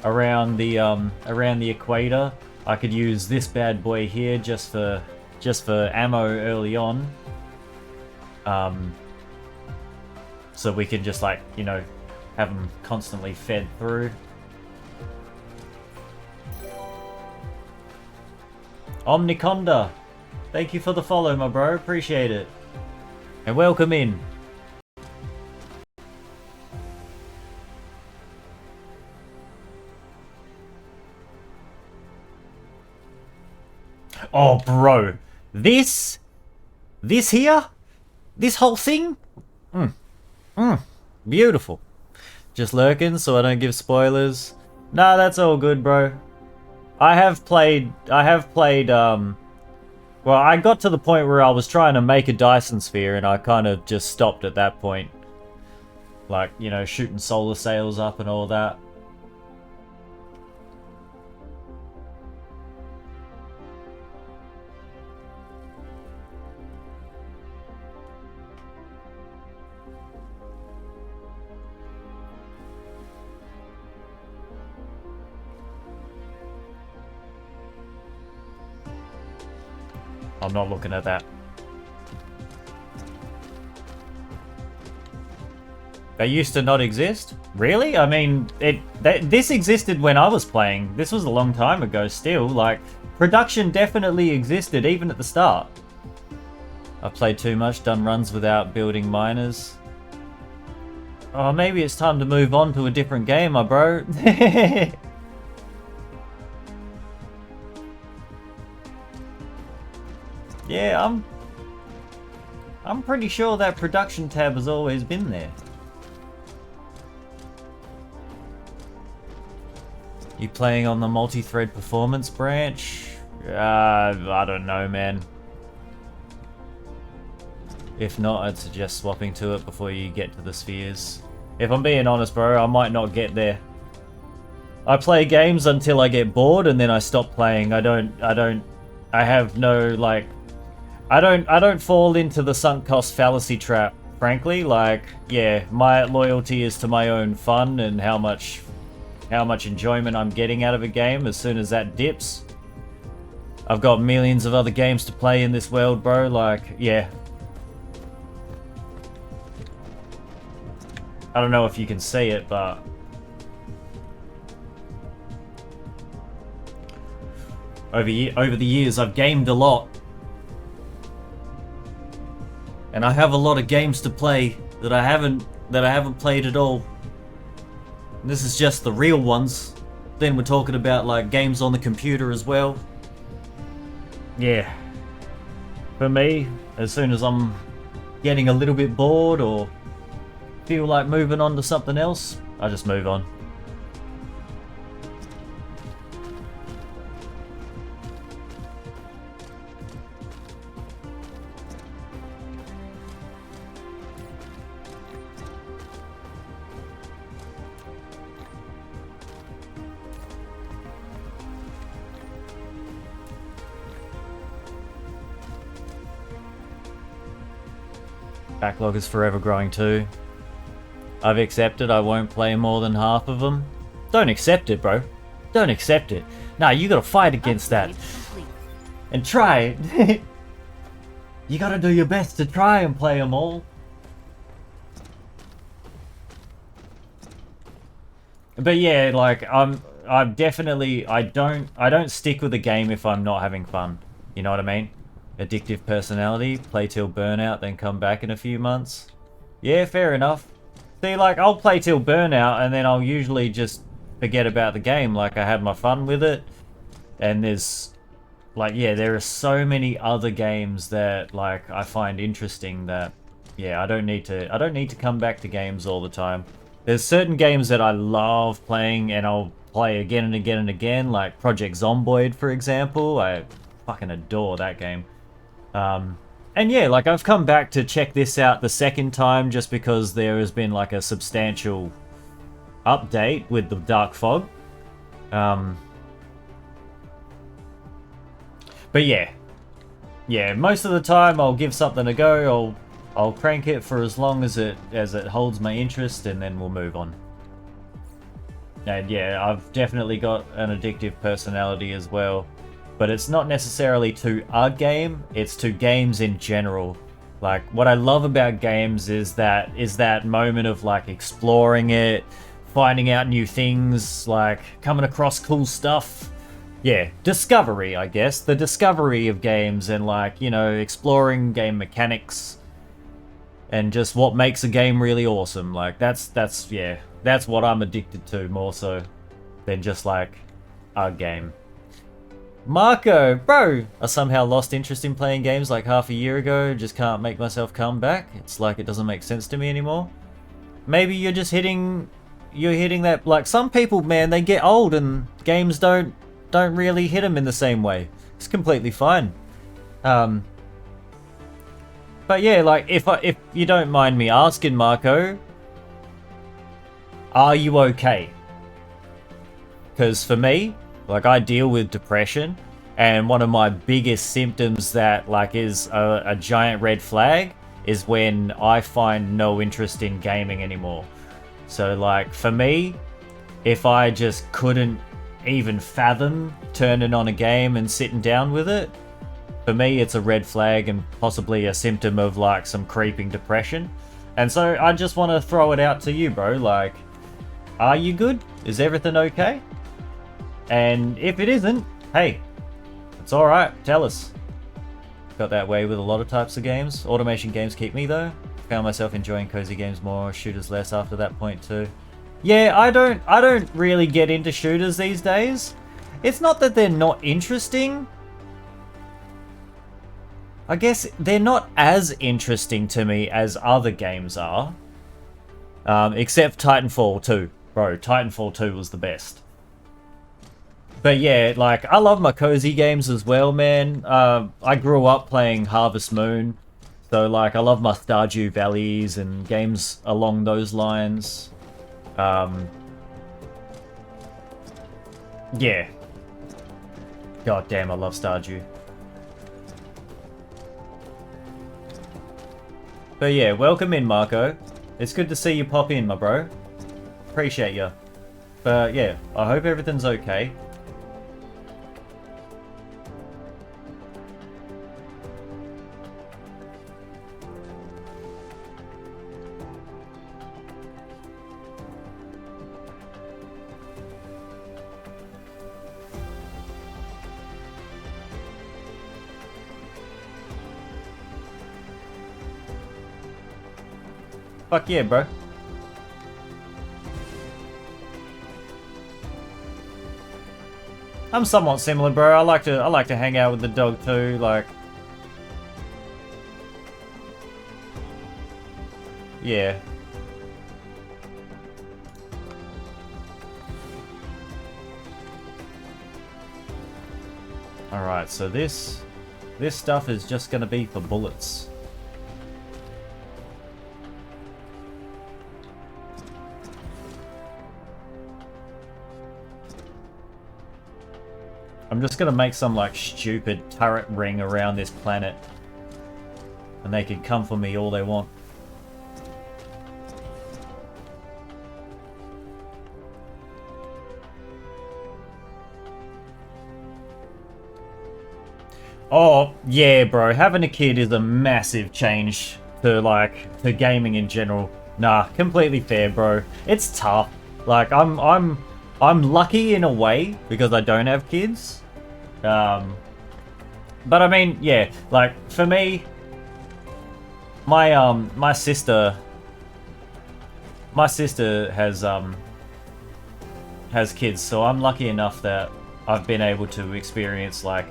around the equator. I could use this bad boy here just for ammo early on. So we can just like, you know, have them constantly fed through. Omniconda, thank you for the follow, my bro. Appreciate it. And welcome in. Oh, bro. This here? This whole thing? Beautiful. Just lurking so I don't give spoilers. Nah, that's all good, bro. I have played, well, I got to the point where I was trying to make a Dyson sphere and I kind of just stopped at that point. Like, you know, shooting solar sails up and all that. I'm not looking at that. They used to not exist? Really? I mean, this existed when I was playing. This was a long time ago still. Like, production definitely existed even at the start. I've played too much, done runs without building miners. Oh, maybe it's time to move on to a different game, my bro. Yeah, I'm pretty sure that production tab has always been there. You playing on the multi-thread performance branch? I don't know, man. If not, I'd suggest swapping to it before you get to the spheres. If I'm being honest, bro, I might not get there. I play games until I get bored and then I stop playing. I have no, like, I don't fall into the sunk cost fallacy trap, frankly. Like, yeah, my loyalty is to my own fun and how much enjoyment I'm getting out of a game. As soon as that dips, I've got millions of other games to play in this world, bro. Like, yeah. I don't know if you can see it, but Over the years, I've gamed a lot. And I have a lot of games to play that I haven't played at all. And this is just the real ones. Then we're talking about like games on the computer as well. Yeah. For me, as soon as I'm getting a little bit bored or feel like moving on to something else, I just move on. Backlog is forever growing too. I've accepted I won't play more than half of them. Don't accept it, bro. Don't accept it. Nah, you gotta fight against that. And try it. You gotta do your best to try and play them all. But yeah, like I'm definitely I don't stick with a game if I'm not having fun. You know what I mean? Addictive personality, play till burnout, then come back in a few months. Yeah, fair enough. See, like, I'll play till burnout, and then I'll usually just forget about the game. Like, I had my fun with it, and there's, like, yeah, there are so many other games that, like, I find interesting that, yeah, I don't need to come back to games all the time. There's certain games that I love playing, and I'll play again and again and again, like Project Zomboid, for example. I fucking adore that game. And yeah, like I've come back to check this out the second time just because there has been like a substantial update with the Dark Fog. But yeah. Yeah, most of the time I'll give something a go. I'll crank it for as long as it holds my interest, and then we'll move on. And yeah, I've definitely got an addictive personality as well. But it's not necessarily to a game, it's to games in general. Like, what I love about games is that moment of, like, exploring it, finding out new things, like, coming across cool stuff. Yeah, discovery, I guess. The discovery of games and, like, you know, exploring game mechanics. And just what makes a game really awesome. Like, that's what I'm addicted to more so than just, like, a game. Marco, bro! I somehow lost interest in playing games like half a year ago, just can't make myself come back. It's like it doesn't make sense to me anymore. Maybe you're just hitting that, like some people, man, they get old and games don't really hit them in the same way. It's completely fine. But yeah, like if you don't mind me asking, Marco, are you okay? Because for me, like, I deal with depression, and one of my biggest symptoms that, like, is a giant red flag is when I find no interest in gaming anymore. So, like, for me, if I just couldn't even fathom turning on a game and sitting down with it, for me, it's a red flag and possibly a symptom of, like, some creeping depression. And so I just want to throw it out to you, bro. Like, are you good? Is everything okay? And if it isn't, hey, it's alright, tell us. Got that way with a lot of types of games. Automation games keep me though. Found myself enjoying cozy games more, shooters less after that point too. Yeah, I don't really get into shooters these days. It's not that they're not interesting. I guess they're not as interesting to me as other games are. Except Titanfall 2. Bro, Titanfall 2 was the best. But yeah, like, I love my cozy games as well, man. I grew up playing Harvest Moon. So, like, I love my Stardew Valleys and games along those lines. Yeah. God damn, I love Stardew. But yeah, welcome in, Marco. It's good to see you pop in, my bro. Appreciate ya. But yeah, I hope everything's okay. Fuck yeah, bro. I'm somewhat similar, bro. I like to hang out with the dog too, like. Yeah. Alright, so this stuff is just gonna be for bullets. I'm just gonna make some like stupid turret ring around this planet. And they can come for me all they want. Oh, yeah, bro. Having a kid is a massive change to gaming in general. Nah, completely fair, bro. It's tough. Like I'm lucky in a way because I don't have kids. But I mean, yeah, like for me my sister has kids, so I'm lucky enough that I've been able to experience like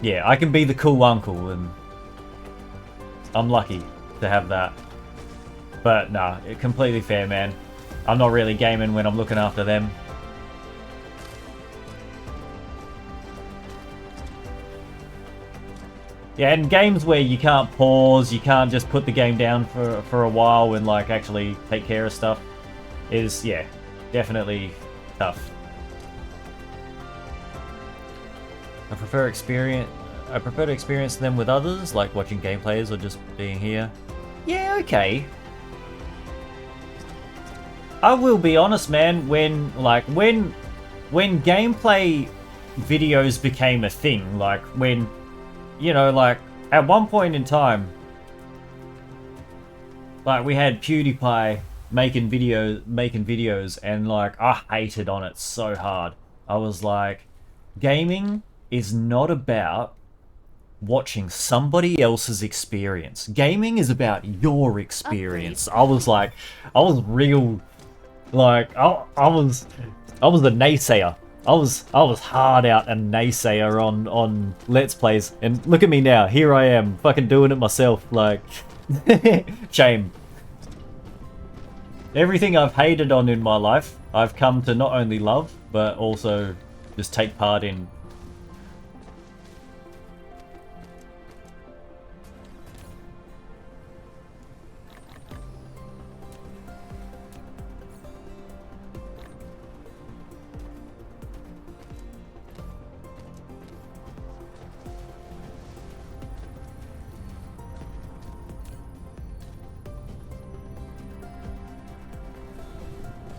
yeah, I can be the cool uncle, and I'm lucky to have that. But nah, completely fair, man. I'm not really gaming when I'm looking after them. Yeah, and games where you can't pause, you can't just put the game down for a while and like actually take care of stuff is, yeah, definitely tough. I prefer to experience them with others, like watching gameplays or just being here. Yeah, okay. I will be honest, man, when gameplay videos became a thing, like when, you know, like at one point in time, like we had PewDiePie making videos and like I hated on it so hard. I was like, gaming is not about watching somebody else's experience. Gaming is about your experience. I was real, like I was a naysayer. I was hard out a naysayer on Let's Plays, and look at me now. Here I am, fucking doing it myself. Like, shame. Everything I've hated on in my life, I've come to not only love, but also just take part in.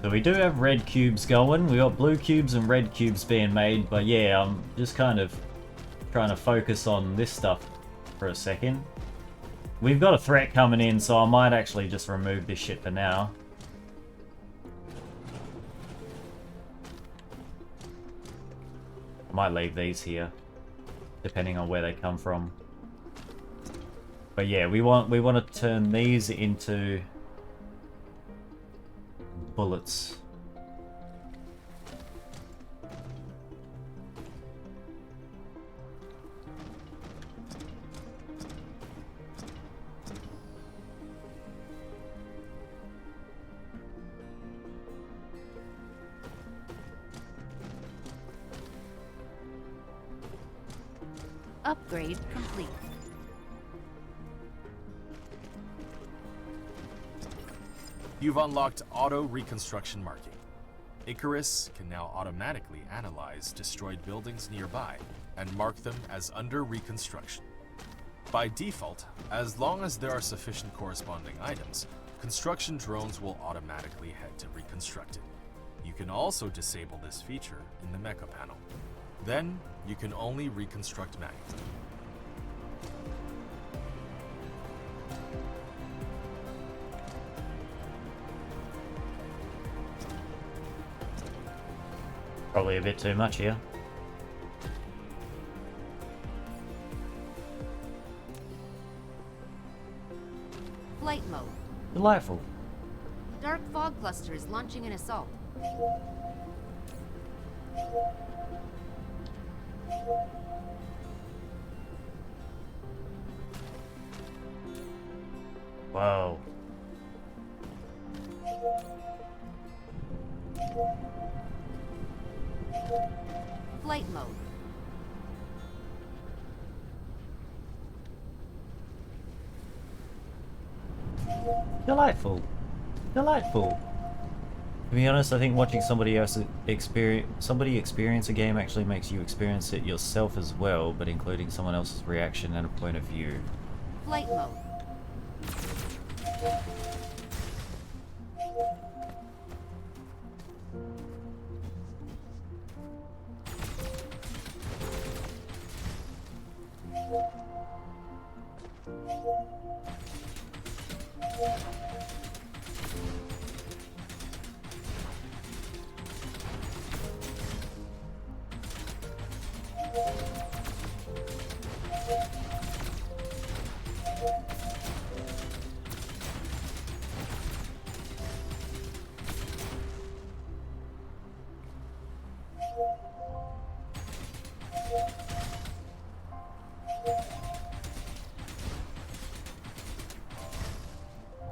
So we do have red cubes going. We got blue cubes and red cubes being made, but yeah, I'm just kind of trying to focus on this stuff for a second. We've got a threat coming in, so I might actually just remove this shit for now. I might leave these here, depending on where they come from. But yeah, we want to turn these into bullets. Upgrade complete. You've unlocked auto reconstruction marking. Icarus can now automatically analyze destroyed buildings nearby and mark them as under reconstruction. By default, as long as there are sufficient corresponding items, construction drones will automatically head to reconstruct it. You can also disable this feature in the mecha panel. Then, you can only reconstruct manually. Probably a bit too much here. Flight mode. Delightful. Dark fog clusters launching an assault. Whoa. Flight mode. Delightful. Delightful. To be honest, I think watching somebody experience a game actually makes you experience it yourself as well, but including someone else's reaction and a point of view. Flight mode.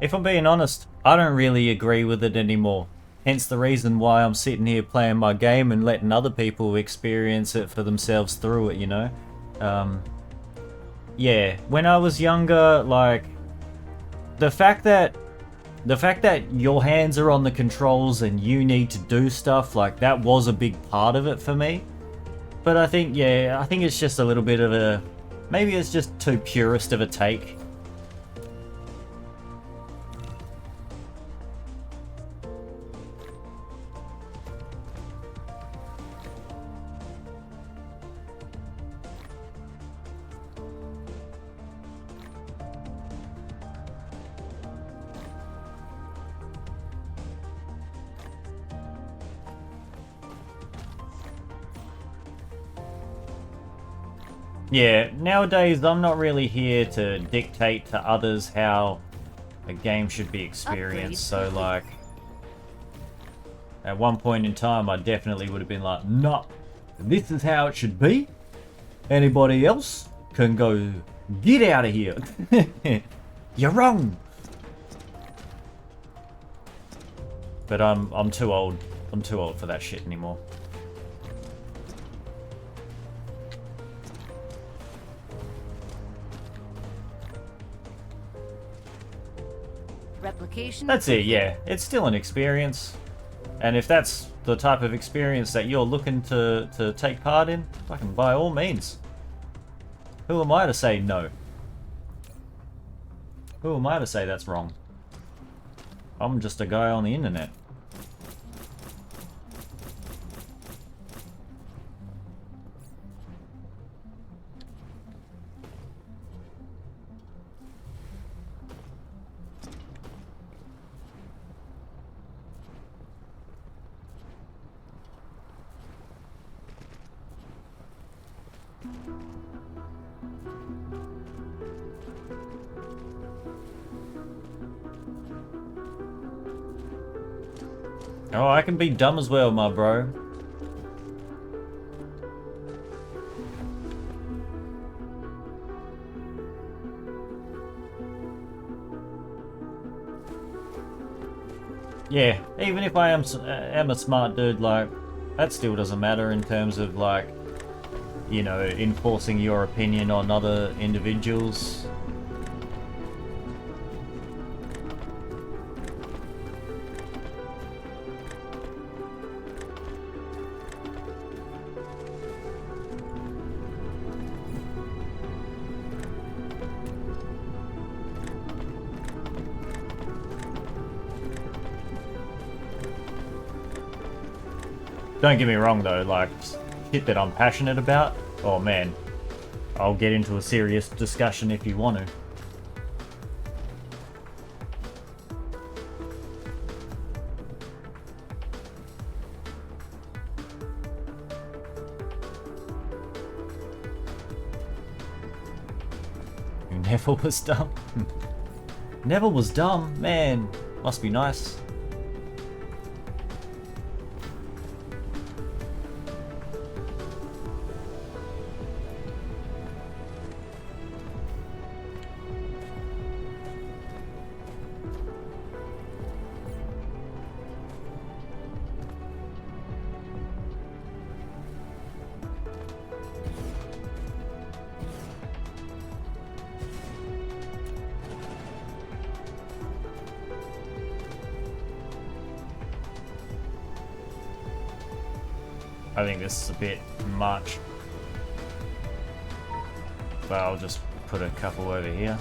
If I'm being honest, I don't really agree with it anymore. Hence the reason why I'm sitting here playing my game and letting other people experience it for themselves through it, you know? Yeah, when I was younger, like, the fact that your hands are on the controls and you need to do stuff, like, that was a big part of it for me. But I think, yeah, I think it's just a little bit of a... maybe it's just too purist of a take. Yeah, nowadays I'm not really here to dictate to others how a game should be experienced, so like... at one point in time I definitely would have been like, no, this is how it should be. Anybody else can go get out of here. You're wrong. But I'm too old. I'm too old for that shit anymore. Replication. That's it, yeah. It's still an experience. And if that's the type of experience that you're looking to take part in, fucking by all means. Who am I to say no? Who am I to say that's wrong? I'm just a guy on the internet. Oh, I can be dumb as well, my bro. Yeah, even if I am a smart dude, like, that still doesn't matter in terms of, like, you know, enforcing your opinion on other individuals. Don't get me wrong though, like, shit that I'm passionate about, oh man, I'll get into a serious discussion if you want to. You never was dumb. Neville was dumb. Man, must be nice. I think this is a bit much. But I'll just put a couple over here.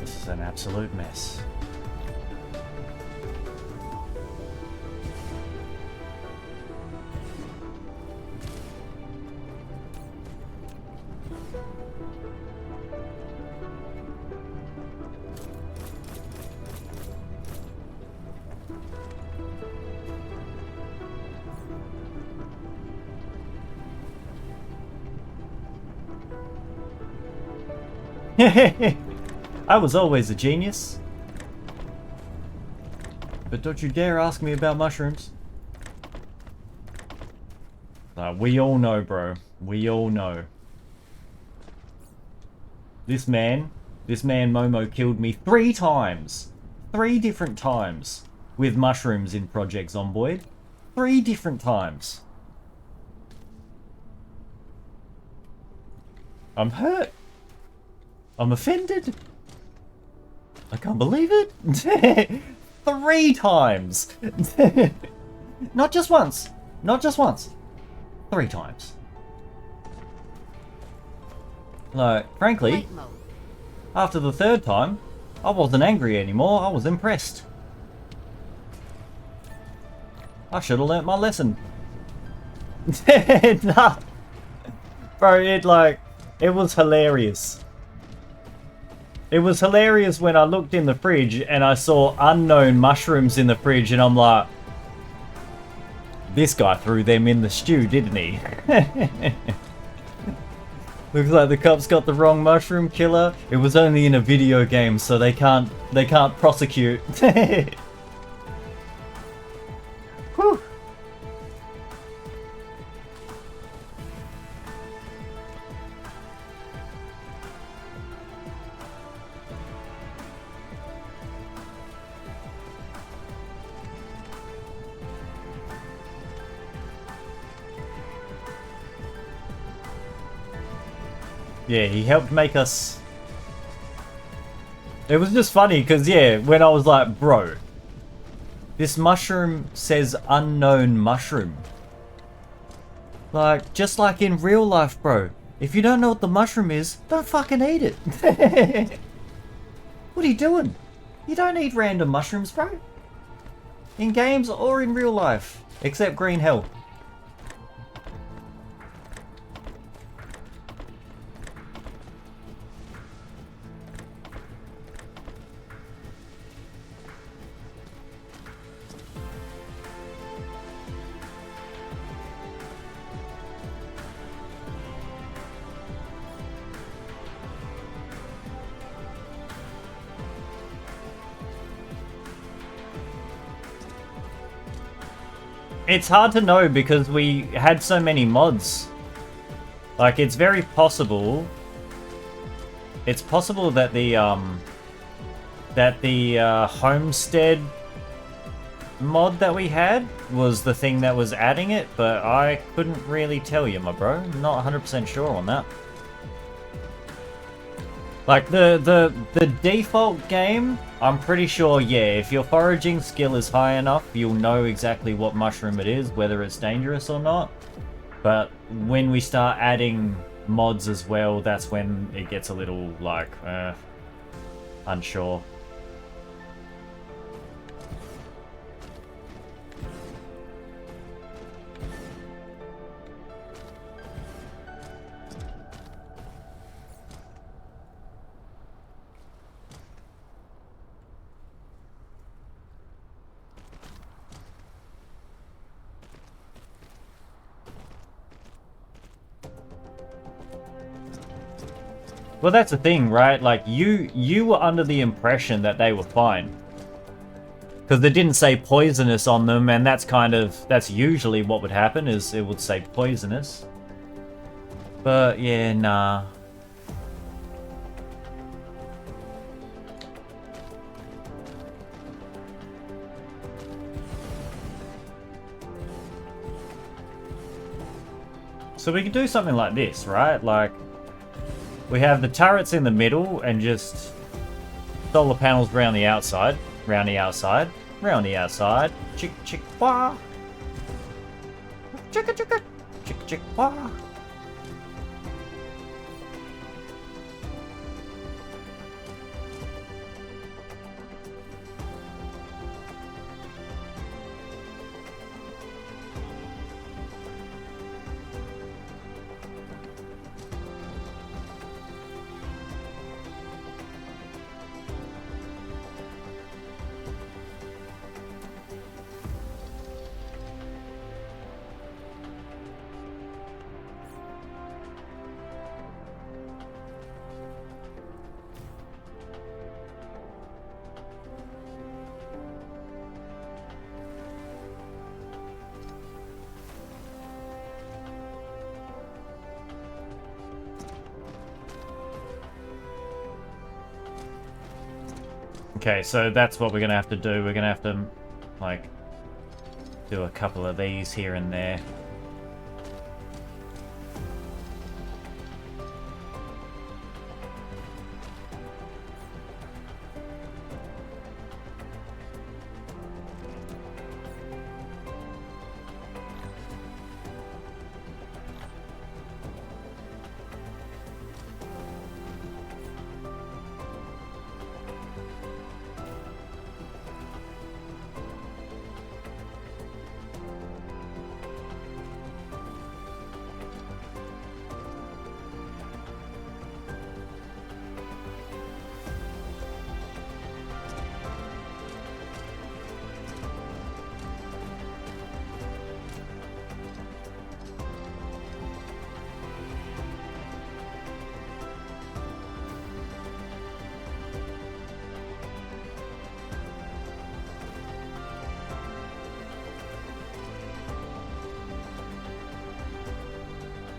This is an absolute mess. I was always a genius. But don't you dare ask me about mushrooms. We all know, bro. We all know. This man Momo killed me 3 times. 3 different times. With mushrooms in Project Zomboid. 3 different times. I'm hurt. I'm offended. I can't believe it. 3 times. Not just once. Not just once. 3 times. Like, frankly, Flight mode. after the 3rd time, I wasn't angry anymore. I was impressed. I should have learnt my lesson. Nah. Bro, it was hilarious. It was hilarious when I looked in the fridge and I saw unknown mushrooms in the fridge and I'm like, this guy threw them in the stew, didn't he? Looks like the cops got the wrong mushroom killer. It was only in a video game, so they can't prosecute. Whew. Yeah, he helped make us... It was just funny, because, yeah, when I was like, bro, this mushroom says unknown mushroom. Like, just like in real life, bro. If you don't know what the mushroom is, don't fucking eat it. What are you doing? You don't eat random mushrooms, bro. In games or in real life. Except Green Hell. It's hard to know because we had so many mods. Like, it's very possible. It's possible that the homestead mod that we had was the thing that was adding it, but I couldn't really tell you, my bro. I'm not 100% sure on that. Like, the default game, I'm pretty sure, yeah, if your foraging skill is high enough, you'll know exactly what mushroom it is, whether it's dangerous or not. But when we start adding mods as well, that's when it gets a little, like, unsure. Well, that's the thing, right? Like, you were under the impression that they were fine. Because they didn't say poisonous on them, and that's usually what would happen, is it would say poisonous. But, yeah, nah. So we could do something like this, right? Like, we have the turrets in the middle and just solar panels around the outside. Round the outside. Round the outside. Chick chick wah. Chicka chicka. Chick chick wah. Okay, so that's what we're gonna have to do. We're gonna have to, like, do a couple of these here and there.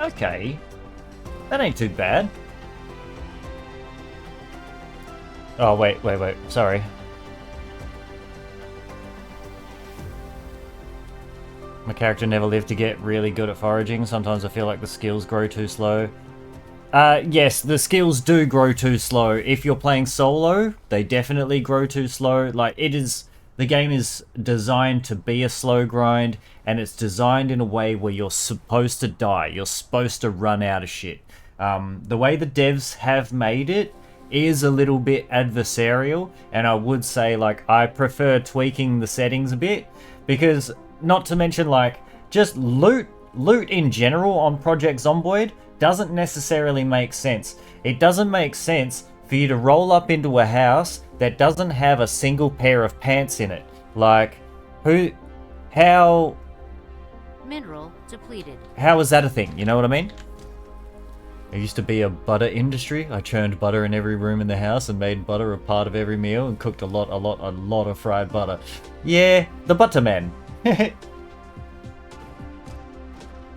Okay. That ain't too bad. Oh, wait. Sorry. My character never lived to get really good at foraging. Sometimes I feel like the skills grow too slow. Yes, the skills do grow too slow. If you're playing solo, they definitely grow too slow. Like, the game is designed to be a slow grind, and it's designed in a way where you're supposed to die. You're supposed to run out of shit. The way the devs have made it is a little bit adversarial, and I would say, like, I prefer tweaking the settings a bit, because, not to mention, like, just loot in general on Project Zomboid doesn't necessarily make sense. It doesn't make sense for you to roll up into a house that doesn't have a single pair of pants in it. Like, how Mineral depleted. How is that a thing? You know what I mean? There used to be a butter industry. I churned butter in every room in the house and made butter a part of every meal and cooked a lot of fried butter. Yeah, the Butterman.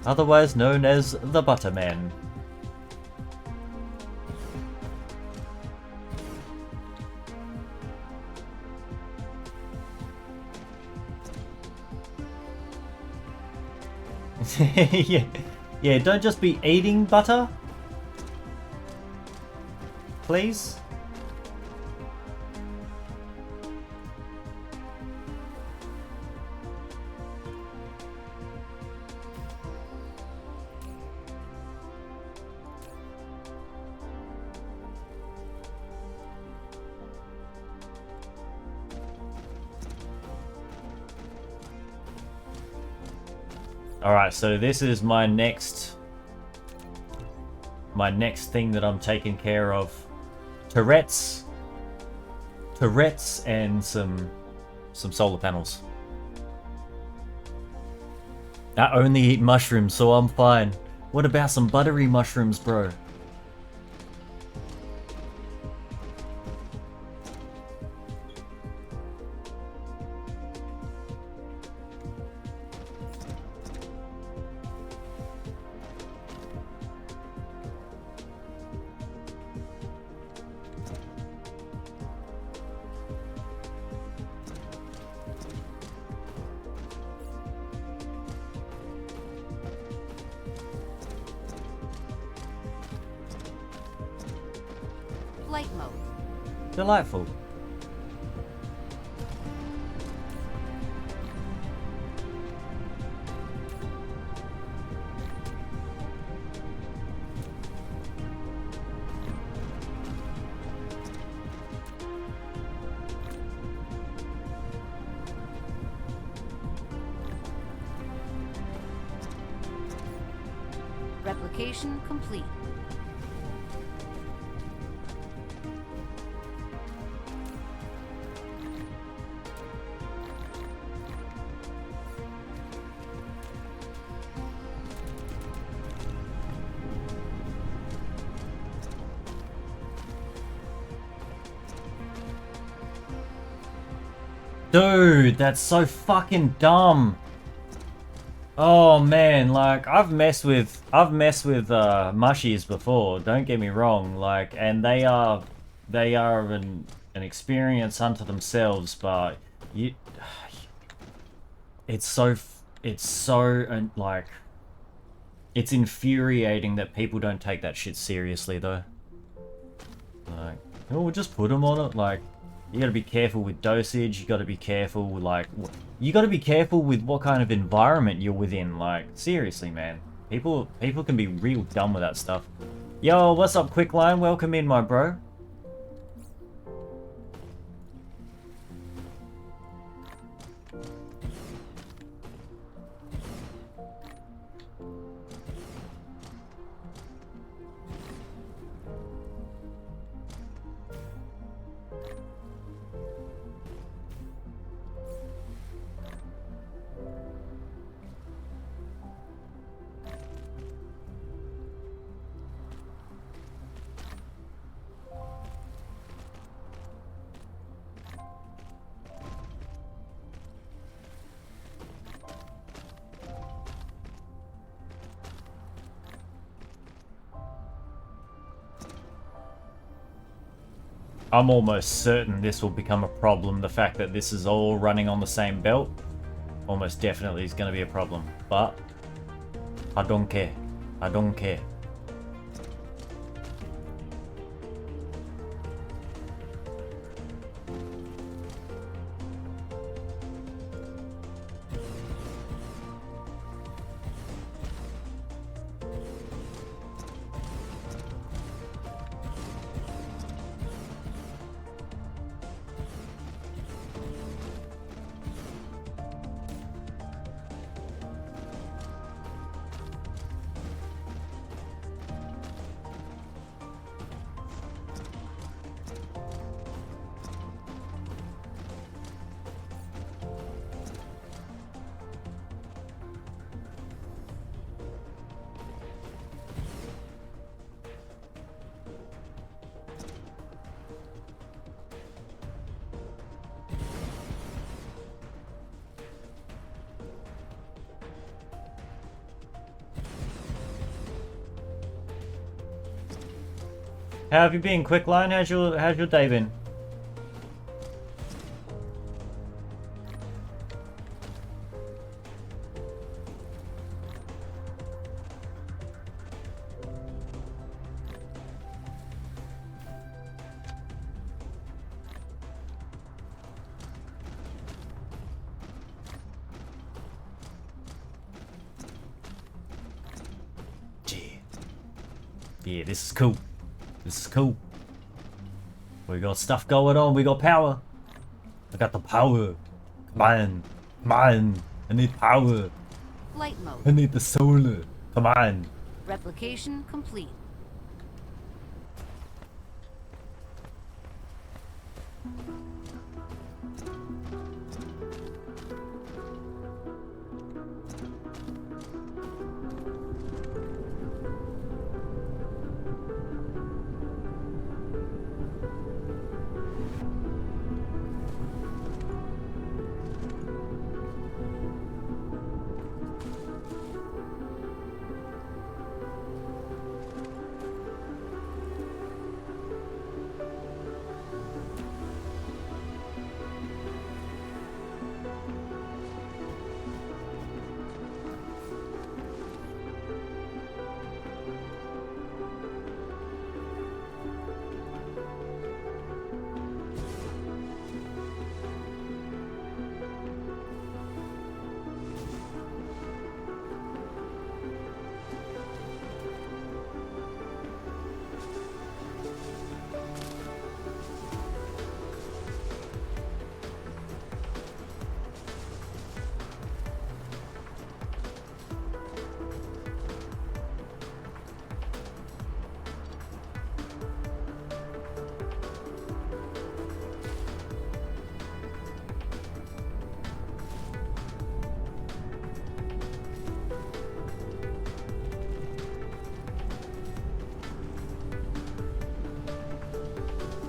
Otherwise known as the Butterman. Yeah, don't just be eating butter. Please. Alright, so this is my next thing that I'm taking care of. Turrets and some solar panels. I only eat mushrooms, so I'm fine. What about some buttery mushrooms, bro? Flight mode. Delightful. Replication complete. Dude, that's so fucking dumb. Oh man, like I've messed with mushies before, don't get me wrong, like, and they are an experience unto themselves, but it's so like, it's infuriating that people don't take that shit seriously though. Like, oh, we'll just put them on it. Like, you gotta be careful with dosage, you gotta be careful with, like, you gotta be careful with what kind of environment you're within. Like, seriously, man. People can be real dumb with that stuff. Yo, what's up, Quicklime? Welcome in, my bro. I'm almost certain this will become a problem. The fact that this is all running on the same belt almost definitely is going to be a problem. But I don't care. I don't care. How have you been, Quicklime? How's your day been? Yeah, this is cool. This is cool. We got stuff going on. We got power. I got the power. Come on. Come on. I need power. Flight mode. I need the solar. Come on. Replication complete.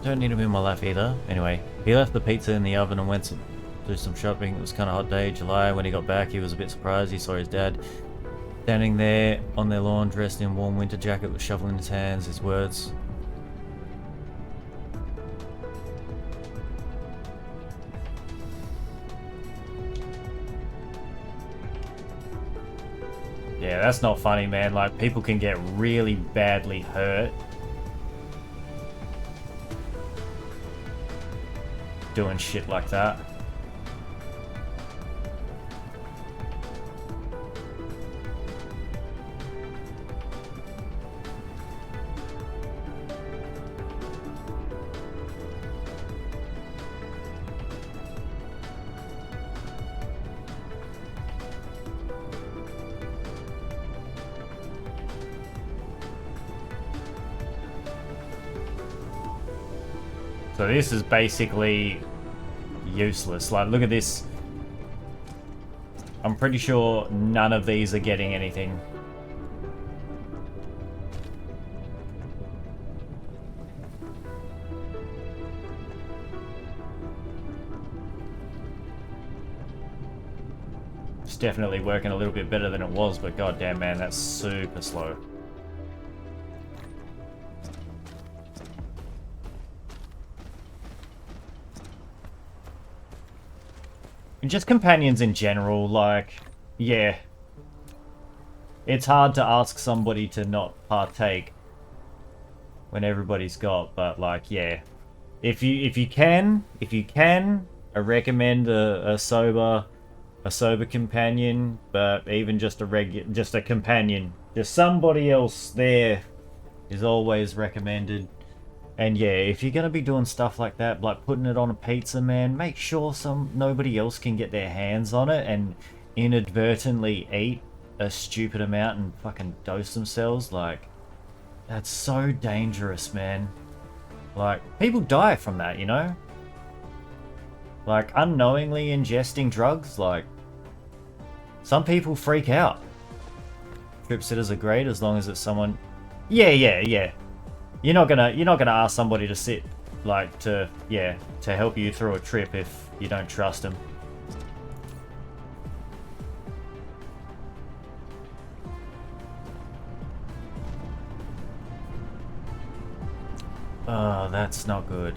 Don't need him in my life either. Anyway, he left the pizza in the oven and went to do some shopping. It was kind of hot day, July. When he got back, he was a bit surprised. He saw his dad standing there on their lawn, dressed in a warm winter jacket with a shovel in his hands. His words. Yeah, that's not funny, man. Like, people can get really badly hurt doing shit like that. So this is basically useless. Like, look at this. I'm pretty sure none of these are getting anything. It's definitely working a little bit better than it was, but goddamn, man, that's super slow. Just companions in general, like, yeah. It's hard to ask somebody to not partake when everybody's got, but like, yeah. If you can, I recommend a sober companion, but even just a companion, just somebody else there is always recommended. And yeah, if you're gonna be doing stuff like that, like putting it on a pizza, man, make sure nobody else can get their hands on it and inadvertently eat a stupid amount and fucking dose themselves. Like, that's so dangerous, man. Like, people die from that, you know? Like, unknowingly ingesting drugs, like, some people freak out. Trip sitters are great as long as it's someone... Yeah. You're not gonna ask somebody to sit, like, to help you through a trip if you don't trust them. Oh, that's not good.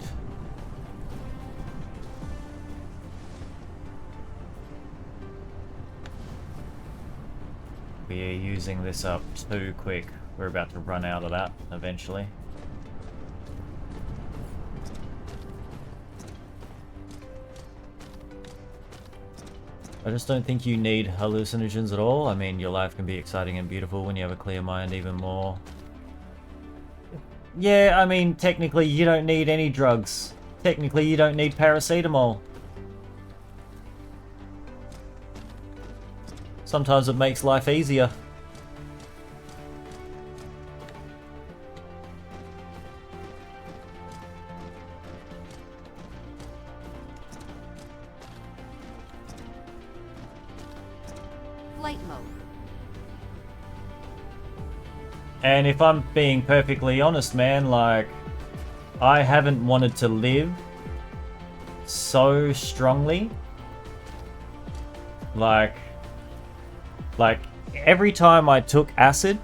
We are using this up too quick. We're about to run out of that eventually. I just don't think you need hallucinogens at all. I mean, your life can be exciting and beautiful when you have a clear mind even more. Yeah, I mean, technically you don't need any drugs. Technically you don't need paracetamol. Sometimes it makes life easier. Flight mode. And if I'm being perfectly honest, man, like, I haven't wanted to live so strongly. Like every time I took acid,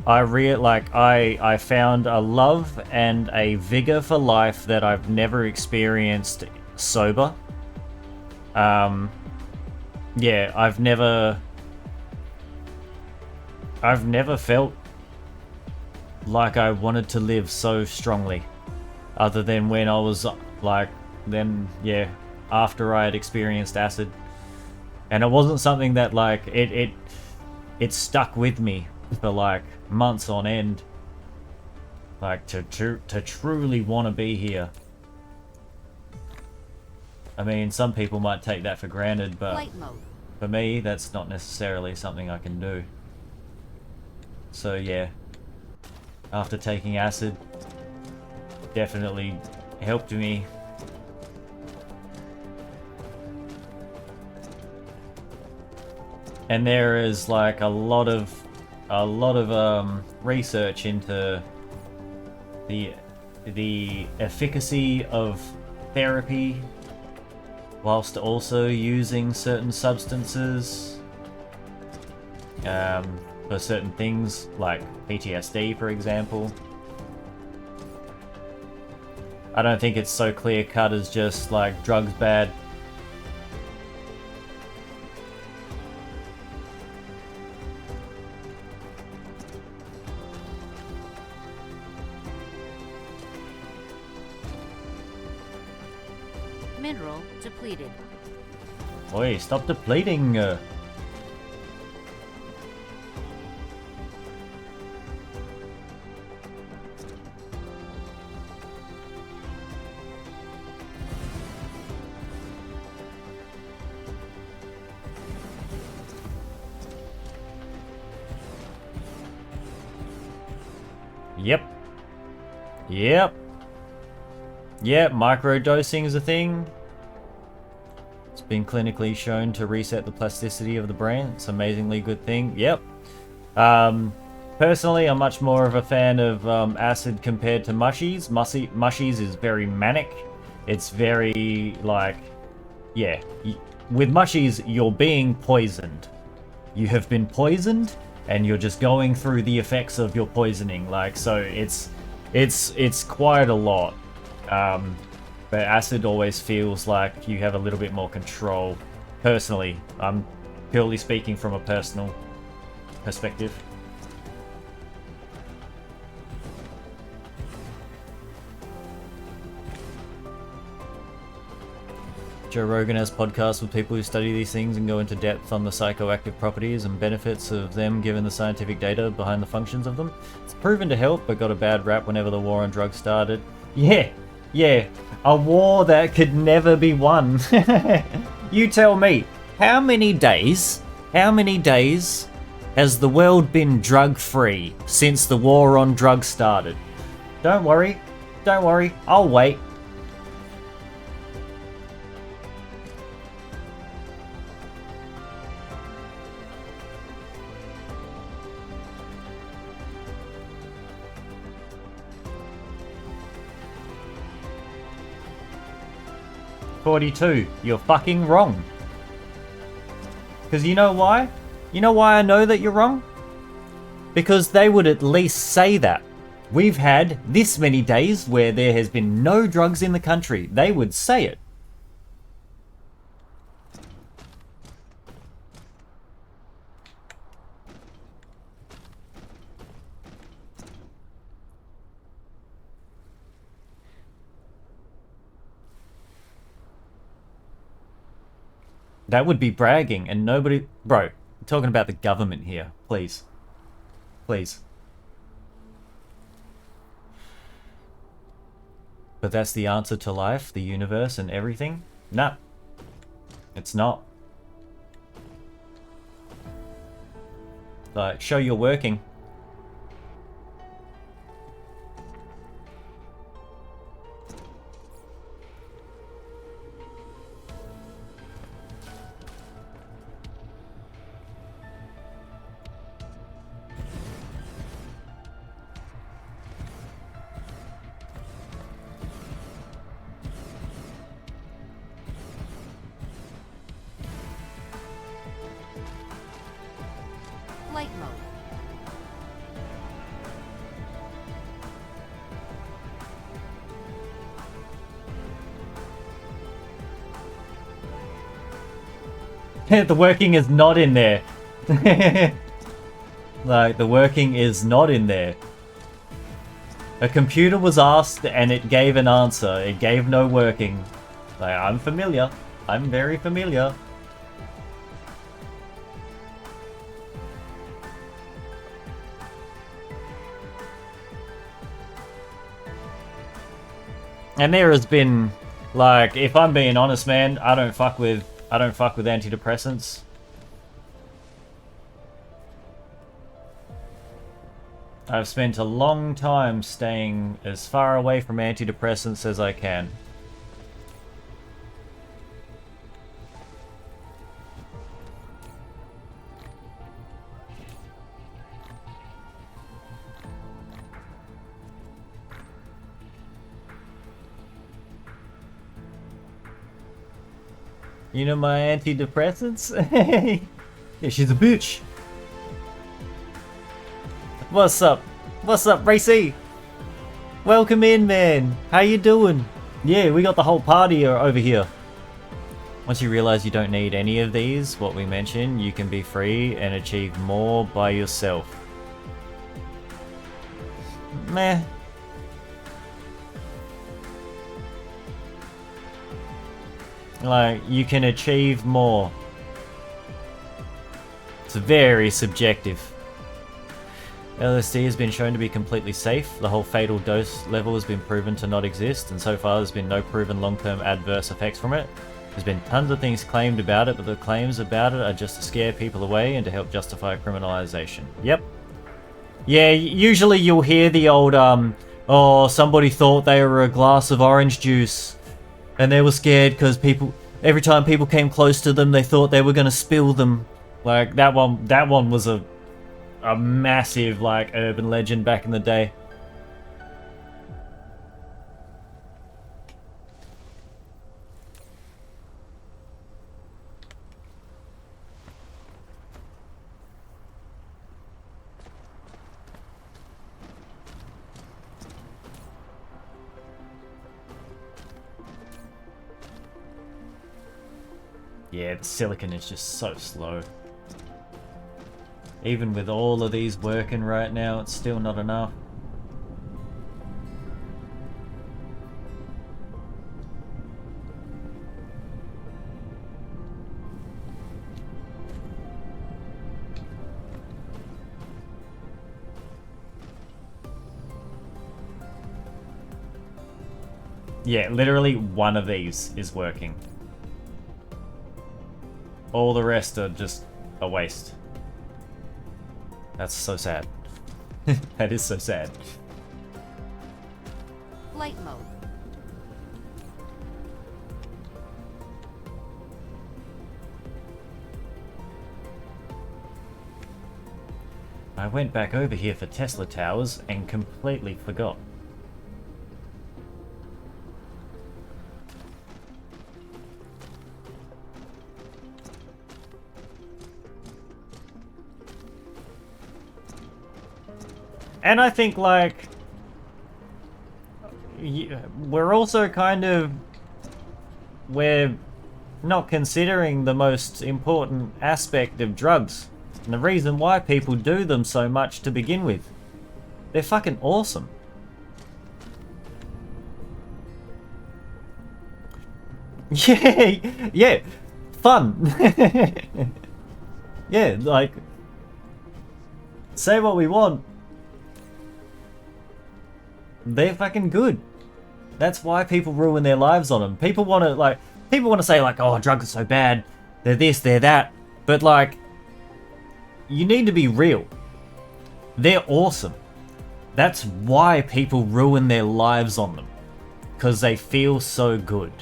I found a love and a vigor for life that I've never experienced sober. Yeah, I've never felt like I wanted to live so strongly, other than when I was like, after I had experienced acid. And it wasn't something that, like, it stuck with me for like months on end, like to truly want to be here. I mean, some people might take that for granted, but for me, that's not necessarily something I can do. So yeah, after taking acid, definitely helped me. And there is like a lot of research into the the efficacy of therapy whilst also using certain substances for certain things, like PTSD, for example. I don't think it's so clear-cut as just, like, drugs bad. Mineral depleted. Oi, stop depleting! Yep. Yep. Yep, microdosing is a thing. It's been clinically shown to reset the plasticity of the brain. It's an amazingly good thing. Yep. Personally, I'm much more of a fan of acid compared to mushies. Mushies is very manic. It's very, like, yeah. With mushies, you're being poisoned. You have been poisoned, and you're just going through the effects of your poisoning. Like, so it's quite a lot. But acid always feels like you have a little bit more control. Personally, I'm purely speaking from a personal perspective. Joe Rogan has podcasts with people who study these things and go into depth on the psychoactive properties and benefits of them given the scientific data behind the functions of them. It's proven to help, but got a bad rap whenever the war on drugs started. Yeah, a war that could never be won. You tell me, how many days has the world been drug-free since the war on drugs started? Don't worry, I'll wait. Pt2, you're fucking wrong. Because you know why? You know why I know that you're wrong? Because they would at least say that. We've had this many days where there has been no drugs in the country. They would say it. That would be bragging, and nobody... Bro, I'm talking about the government here. Please. Please. But that's the answer to life, the universe, and everything? Nah. It's not. Like, show you're working. Flight mode. The working is not in there. Like, the working is not in there. A computer was asked and it gave an answer. It gave no working. Like, I'm familiar. I'm very familiar. And there has been, like, if I'm being honest, man, I don't fuck with antidepressants. I've spent a long time staying as far away from antidepressants as I can. You know my antidepressants? Yeah, she's a bitch. What's up? What's up, Racy? Welcome in, man. How you doing? Yeah, we got the whole party over here. Once you realize you don't need any of these, what we mentioned, you can be free and achieve more by yourself. Meh. Like, you can achieve more. It's very subjective. LSD has been shown to be completely safe. The whole fatal dose level has been proven to not exist, and so far there's been no proven long-term adverse effects from it. There's been tons of things claimed about it, but the claims about it are just to scare people away and to help justify criminalization. Yep. Yeah, usually you'll hear the old, oh, somebody thought they were a glass of orange juice, and they were scared because every time people came close to them, they thought they were going to spill them. Like, that one was a massive, like, urban legend back in the day. Yeah, the silicon is just so slow. Even with all of these working right now, it's still not enough. Yeah, literally one of these is working. All the rest are just a waste. That's so sad. That is so sad. Flight mode. I went back over here for Tesla towers and completely forgot. And I think, like, we're also kind of, we're not considering the most important aspect of drugs. And the reason why people do them so much to begin with. They're fucking awesome. Yeah, yeah, fun. Yeah, like, say what we want. They're fucking good. That's why people ruin their lives on them. People want to say like, oh, drugs are so bad. They're this, they're that. But like, you need to be real. They're awesome. That's why people ruin their lives on them. Because they feel so good.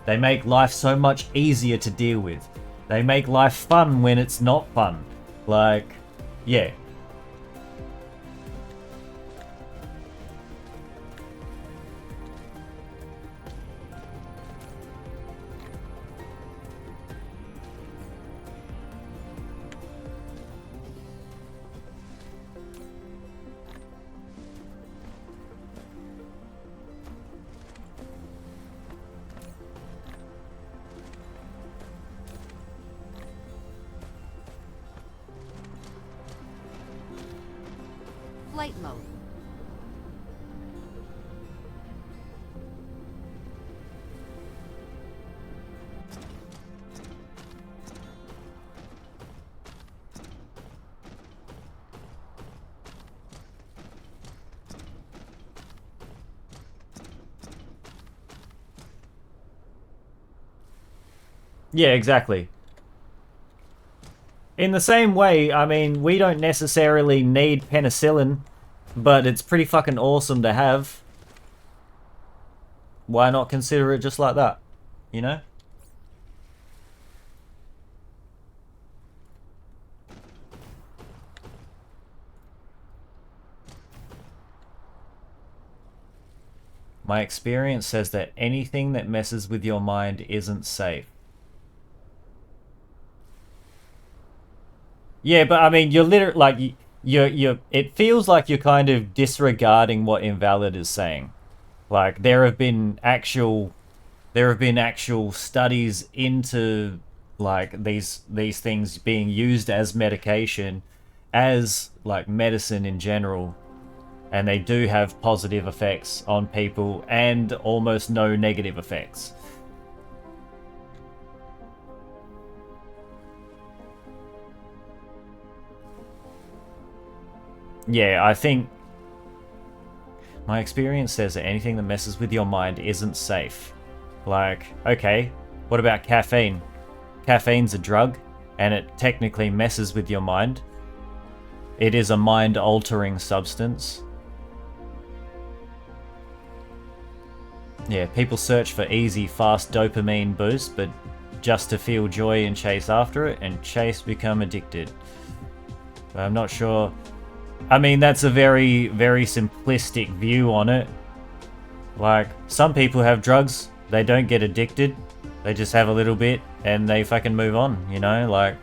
They make life so much easier to deal with. They make life fun when it's not fun. Like, yeah. Flight mode. Yeah, exactly. In the same way, I mean, we don't necessarily need penicillin, but it's pretty fucking awesome to have. Why not consider it just like that? You know? My experience says that anything that messes with your mind isn't safe. Yeah, but I mean, you're literally like you're. It feels like you're kind of disregarding what Invalid is saying. Like there have been actual studies into like these things being used as medication, as like medicine in general, and they do have positive effects on people and almost no negative effects. Yeah, I think my experience says that anything that messes with your mind isn't safe. Like, okay, what about caffeine? Caffeine's a drug, and it technically messes with your mind. It is a mind-altering substance. Yeah, people search for easy, fast dopamine boosts, but just to feel joy and chase after it, and chase become addicted. But I'm not sure. I mean, that's a very, very simplistic view on it. Like, some people have drugs, they don't get addicted, they just have a little bit, and they fucking move on, you know? Like...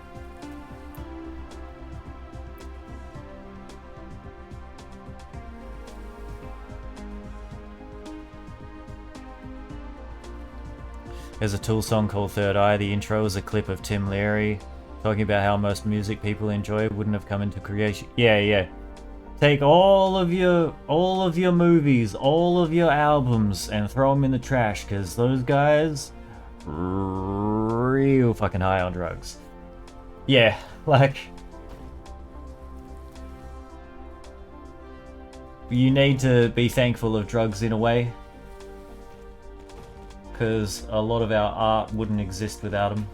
There's a Tool song called Third Eye. The intro is a clip of Tim Leary talking about how most music people enjoy wouldn't have come into creation. Yeah, yeah. Take all of your movies, all of your albums, and throw them in the trash, because those guys real fucking high on drugs. Yeah, like... You need to be thankful of drugs in a way, because a lot of our art wouldn't exist without them.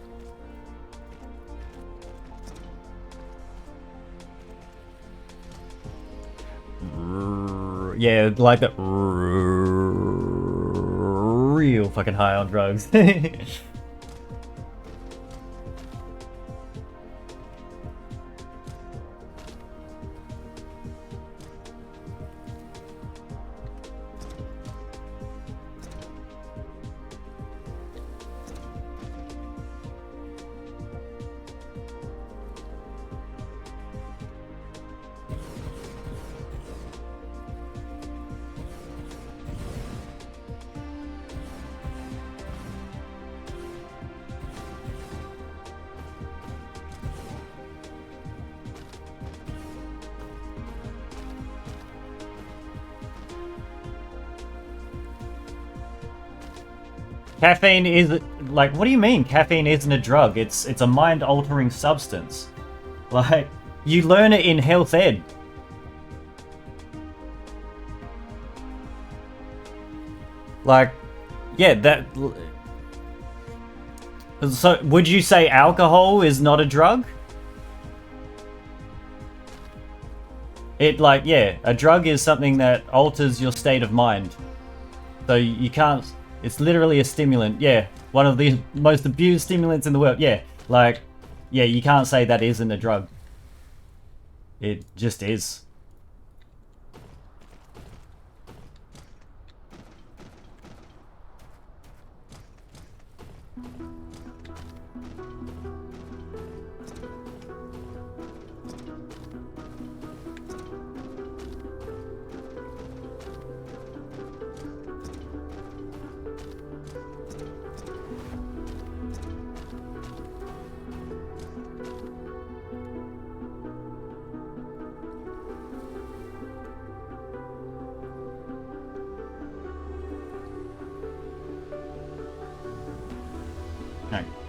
Yeah, like that. Real fucking high on drugs. Caffeine is like, what do you mean? Caffeine isn't a drug. It's a mind-altering substance. Like, you learn it in health ed. Like, yeah, that. So, would you say alcohol is not a drug? It, like, yeah, a drug is something that alters your state of mind. So you can't. It's literally a stimulant, yeah. One of the most abused stimulants in the world, yeah. Like, yeah, you can't say that isn't a drug. It just is.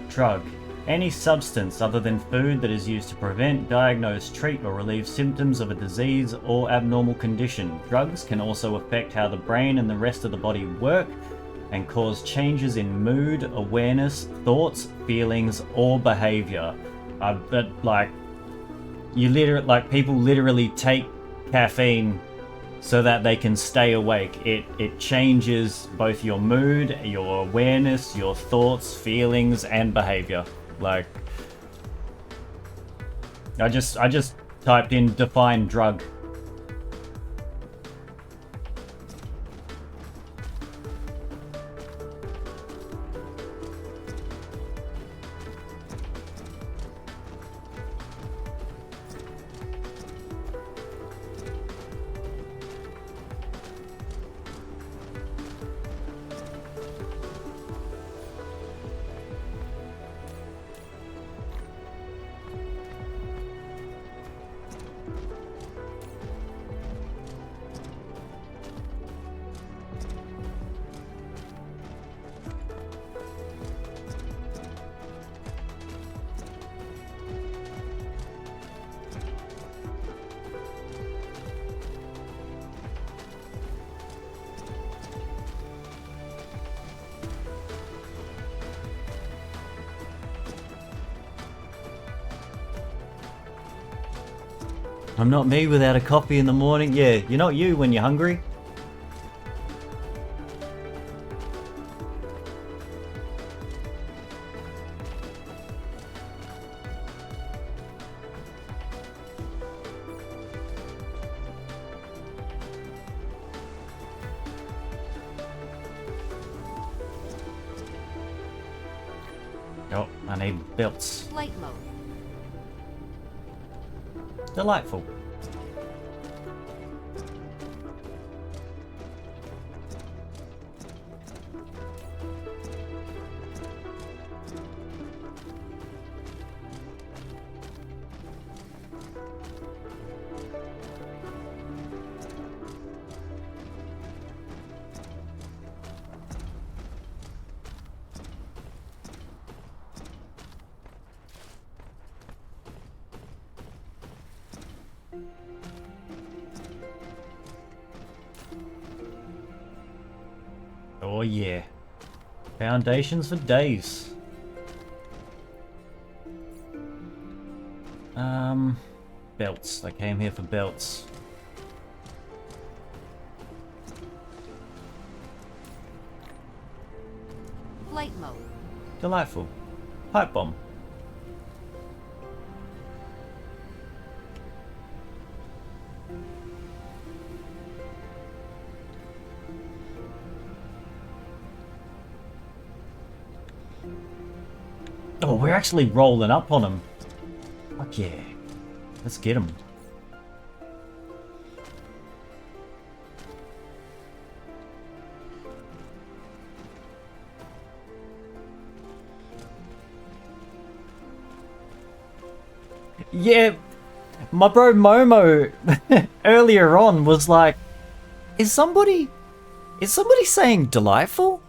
Drug. Any substance other than food that is used to prevent, diagnose, treat, or relieve symptoms of a disease or abnormal condition. Drugs can also affect how the brain and the rest of the body work and cause changes in mood, awareness, thoughts, feelings, or behavior. But like, people literally take caffeine so that they can stay awake. It changes both your mood, your awareness, your thoughts, feelings, and behavior. Like, I just typed in define drug. I'm not me without a coffee in the morning. Yeah, you're not you when you're hungry. Oh, I need belts. Flight mode. Delightful. Oh yeah. Foundations for days. Belts. I came here for belts. Flight mode. Delightful. Pipe bomb. Oh, we're actually rolling up on him. Fuck yeah. Let's get him. Yeah, my bro Momo earlier on was like, is somebody saying delightful?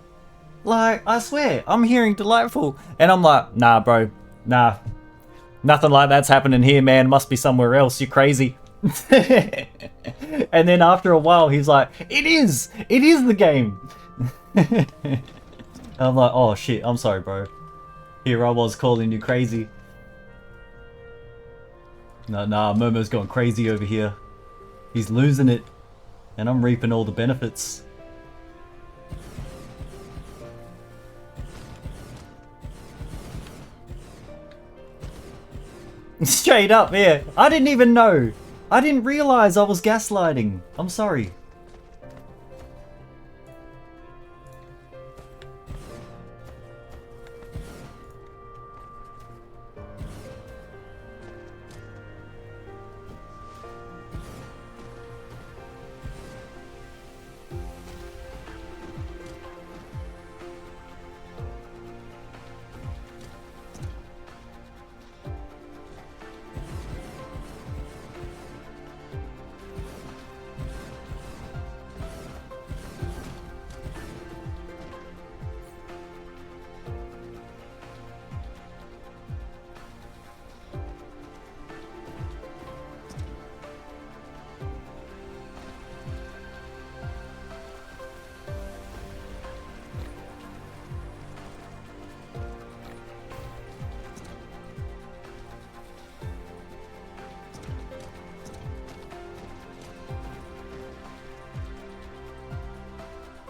Like, I swear, I'm hearing delightful. And I'm like, nah, bro. Nah. Nothing like that's happening here, man. Must be somewhere else. You're crazy. And then after a while, he's like, it is. It is the game. I'm like, oh, shit. I'm sorry, bro. Here I was calling you crazy. Nah, Momo's going crazy over here. He's losing it. And I'm reaping all the benefits. Straight up, yeah. I didn't even know. I didn't realize I was gaslighting. I'm sorry.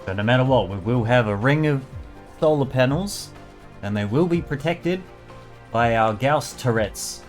So no matter what, we will have a ring of solar panels, and they will be protected by our Gauss turrets.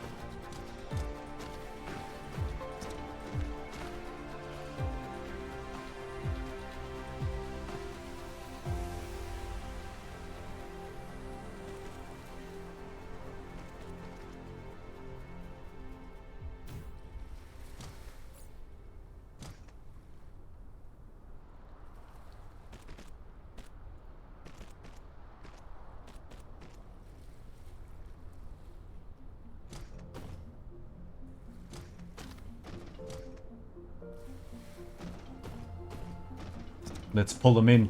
Let's pull them in.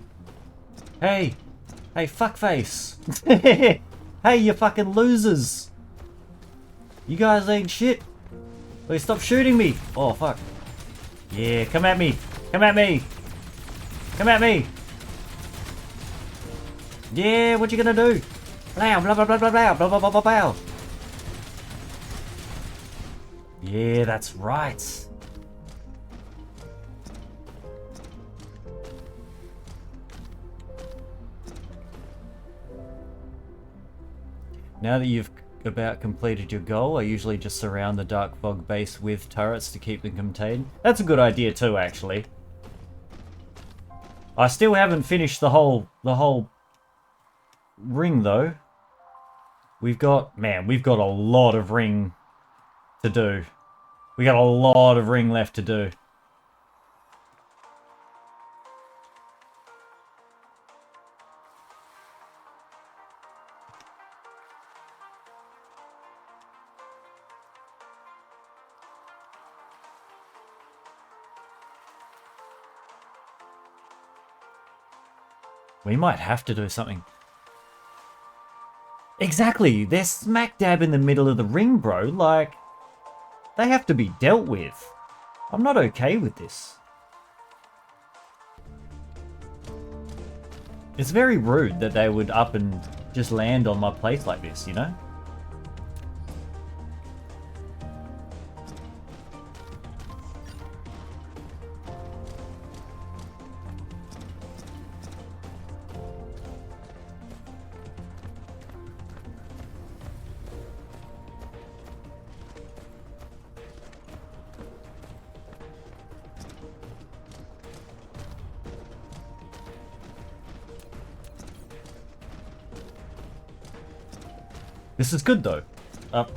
Hey! Hey, fuckface! Hey, you fucking losers! You guys ain't shit! Wait, stop shooting me! Oh, fuck. Yeah, come at me! Come at me! Come at me! Yeah, what you gonna do? Blah, blah, blah, blah, blah, blah, blah, blah, blah, blah. Yeah, that's right. Now that you've about completed your goal, I usually just surround the Dark Fog base with turrets to keep them contained. That's a good idea too, actually. I still haven't finished the whole ring though. We've got a lot of ring to do. We got a lot of ring left to do. We might have to do something. Exactly, they're smack dab in the middle of the ring, bro. Like, they have to be dealt with. I'm not okay with this. It's very rude that they would up and just land on my place like this, you know? This is good though.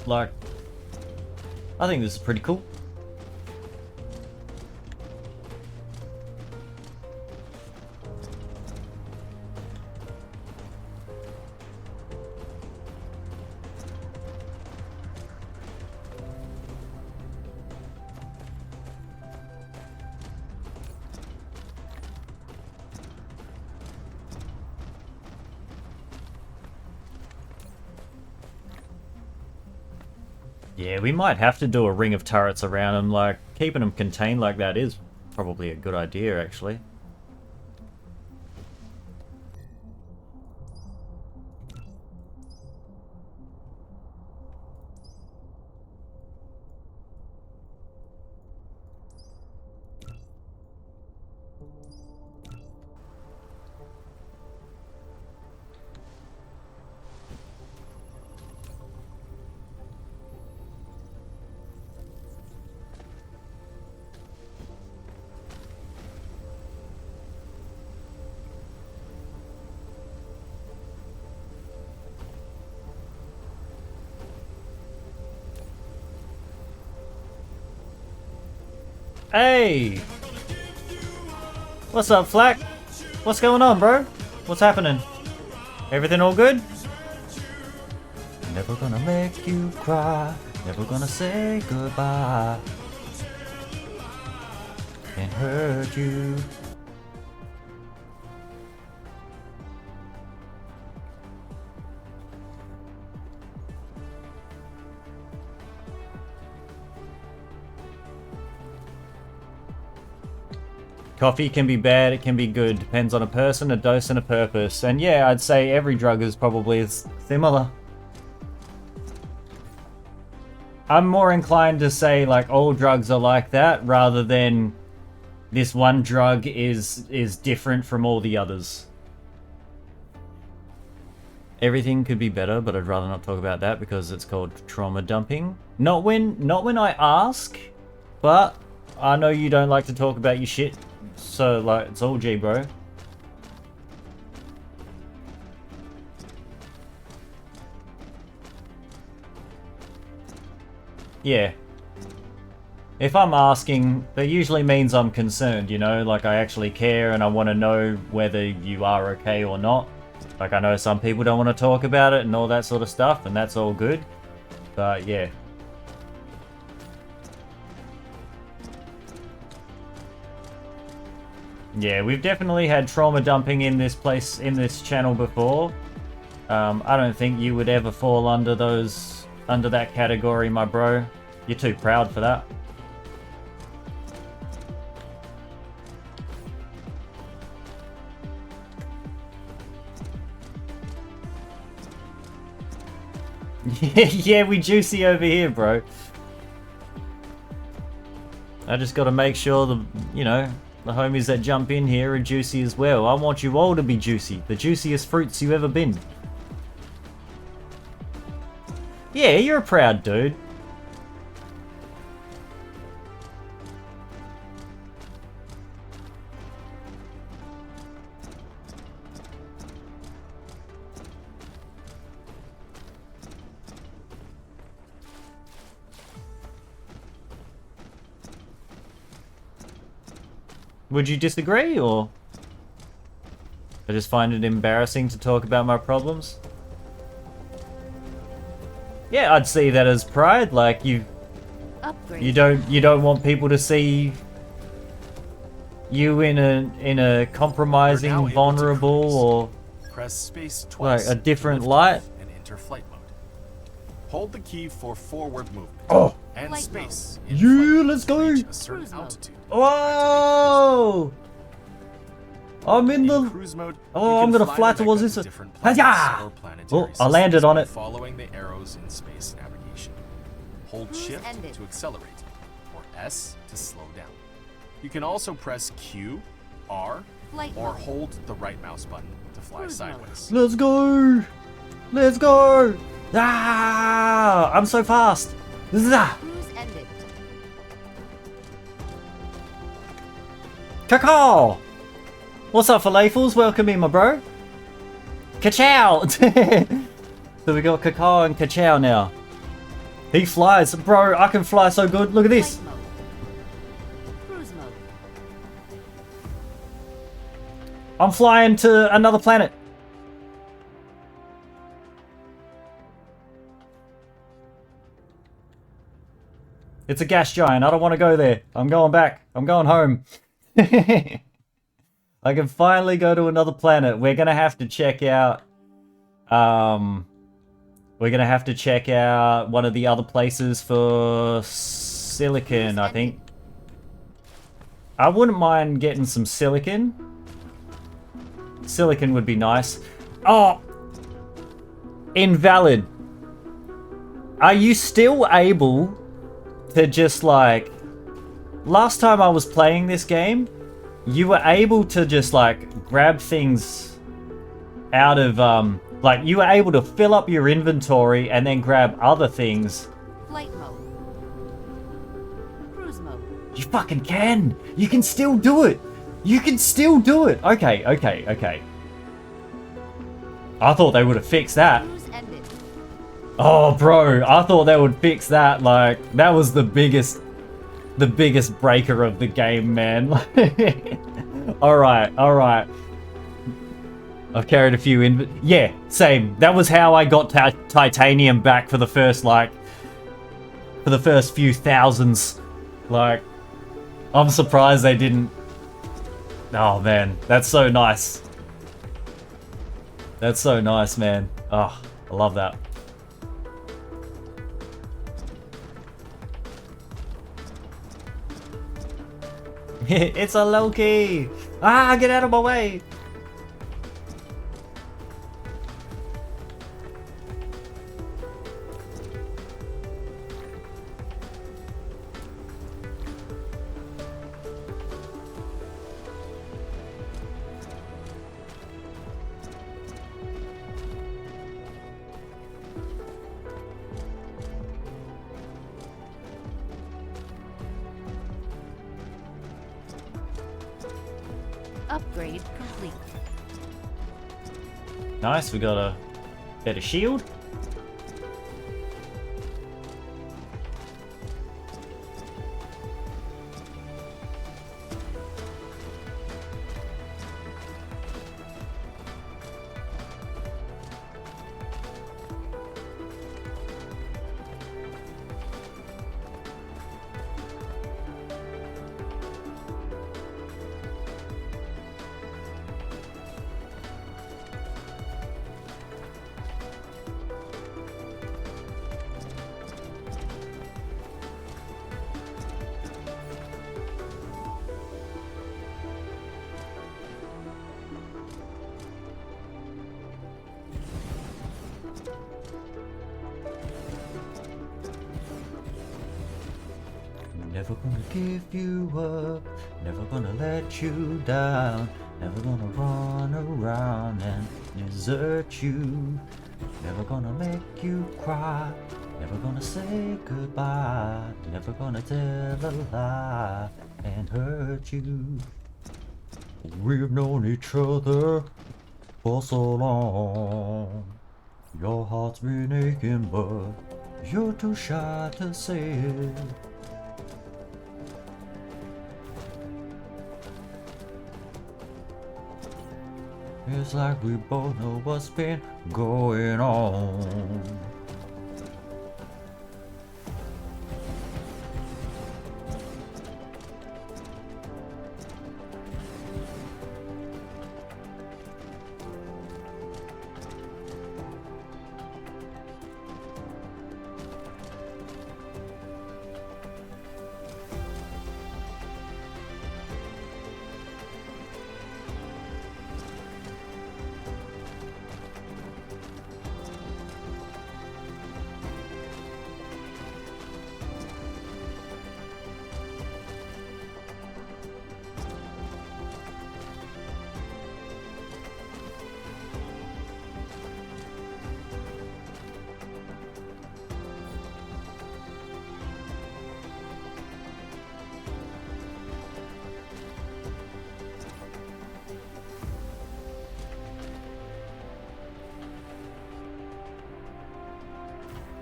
Like, I think this is pretty cool. Yeah, we might have to do a ring of turrets around them. Like, keeping them contained like that is probably a good idea, actually. Hey! What's up, Flack? What's going on, bro? What's happening? Everything all good? Never gonna make you cry. Never gonna say goodbye. Can't hurt you. Coffee can be bad, it can be good. Depends on a person, a dose, and a purpose. And yeah, I'd say every drug is probably similar. I'm more inclined to say like all drugs are like that rather than this one drug is different from all the others. Everything could be better, but I'd rather not talk about that because it's called trauma dumping. Not when I ask, but I know you don't like to talk about your shit. So, like, it's all G, bro. Yeah. If I'm asking, that usually means I'm concerned, you know? Like, I actually care and I want to know whether you are okay or not. Like, I know some people don't want to talk about it and all that sort of stuff, and that's all good. But, yeah. Yeah, we've definitely had trauma dumping in this place, in this channel before. I don't think you would ever fall under that category, my bro. You're too proud for that. Yeah, we juicy over here, bro. I just got to make sure the homies that jump in here are juicy as well. I want you all to be juicy. The juiciest fruits you ever been. Yeah, you're a proud dude. Would you disagree, or? I just find it embarrassing to talk about my problems. Yeah, I'd see that as pride. Like you don't want people to see you in a compromising, vulnerable, or press space twice like a different light. And enter flight mode. Hold the key for forward movement. Oh, and Flight space. yeah, let's go. Reach a certain altitude. Whoa! I'm in the. Cruise mode, Oh, I'm gonna fly towards this. Hiya! Oh, I landed on it. Following the arrows in space navigation. Hold Cruise Shift ended. to accelerate, or S to slow down. You can also press Q, R, Flight or mode. hold the right mouse button to fly Cruise mode. sideways. Let's go! Let's go! Ah! I'm so fast. Zah! Cruise ended. Cacao! What's up, falafels? Welcome in, my bro. Ka-chow! So we got Cacao and Ka-chow now. He flies. Bro, I can fly so good. Look at this. Flight mode. Cruise mode. I'm flying to another planet. It's a gas giant. I don't want to go there. I'm going back. I'm going home. I can finally go to another planet. We're gonna have to check out we're gonna have to check out one of the other places for silicon, I think. I wouldn't mind getting some silicon. Silicon would be nice. Oh! Invalid. Are you still able to just like... Last time I was playing this game, you were able to just like grab things out of like you were able to fill up your inventory and then grab other things. Flight mode. Cruise mode. You fucking can. You can still do it. You can still do it. Okay. I thought they would have fixed that. Cruise ended. Oh, bro, I thought they would fix that. Like, that was the biggest breaker of the game, man. Alright. I've carried a few in. Yeah, same. That was how I got titanium back for the first few thousands. Like, I'm surprised they didn't. Oh, man, that's so nice. That's so nice, man. Oh, I love that. It's a Loki! Ah, get out of my way! Upgrade complete. Nice, we got a better shield. Never gonna give you up, never gonna let you down, never gonna run around and desert you, never gonna make you cry, never gonna say goodbye, never gonna tell a lie and hurt you. We've known each other for so long. Your heart's been aching, but you're too shy to say it. It's like we both know what's been going on.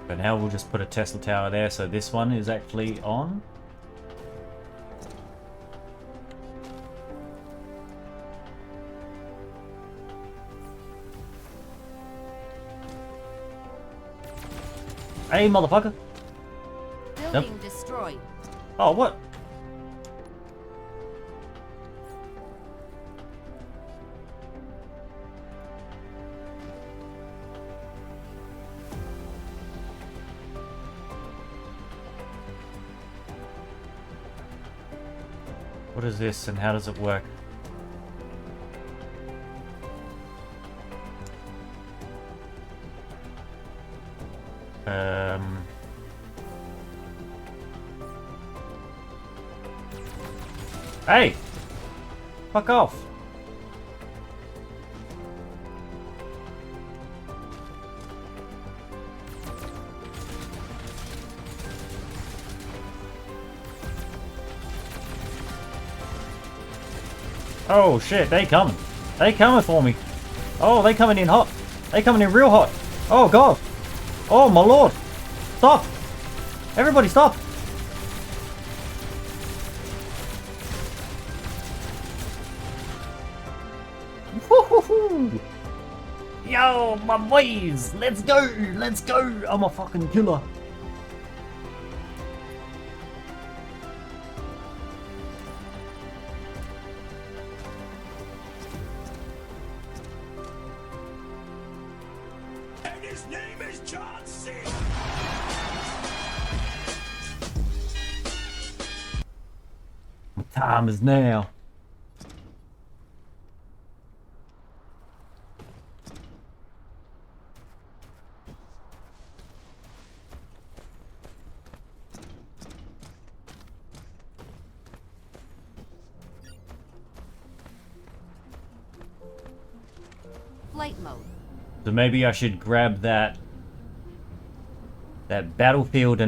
But now we'll just put a Tesla tower there, so this one is actually on. Hey, motherfucker! Building destroyed. Oh, what? What is this and how does it work? Hey! Fuck off! Oh shit, they coming. They coming for me. Oh, they coming in hot. They coming in real hot. Oh god. Oh my lord. Stop. Everybody stop. Woohoo! Yo, my boys. Let's go. Let's go. I'm a fucking killer. Time is now. Flight mode. So maybe I should grab that battlefield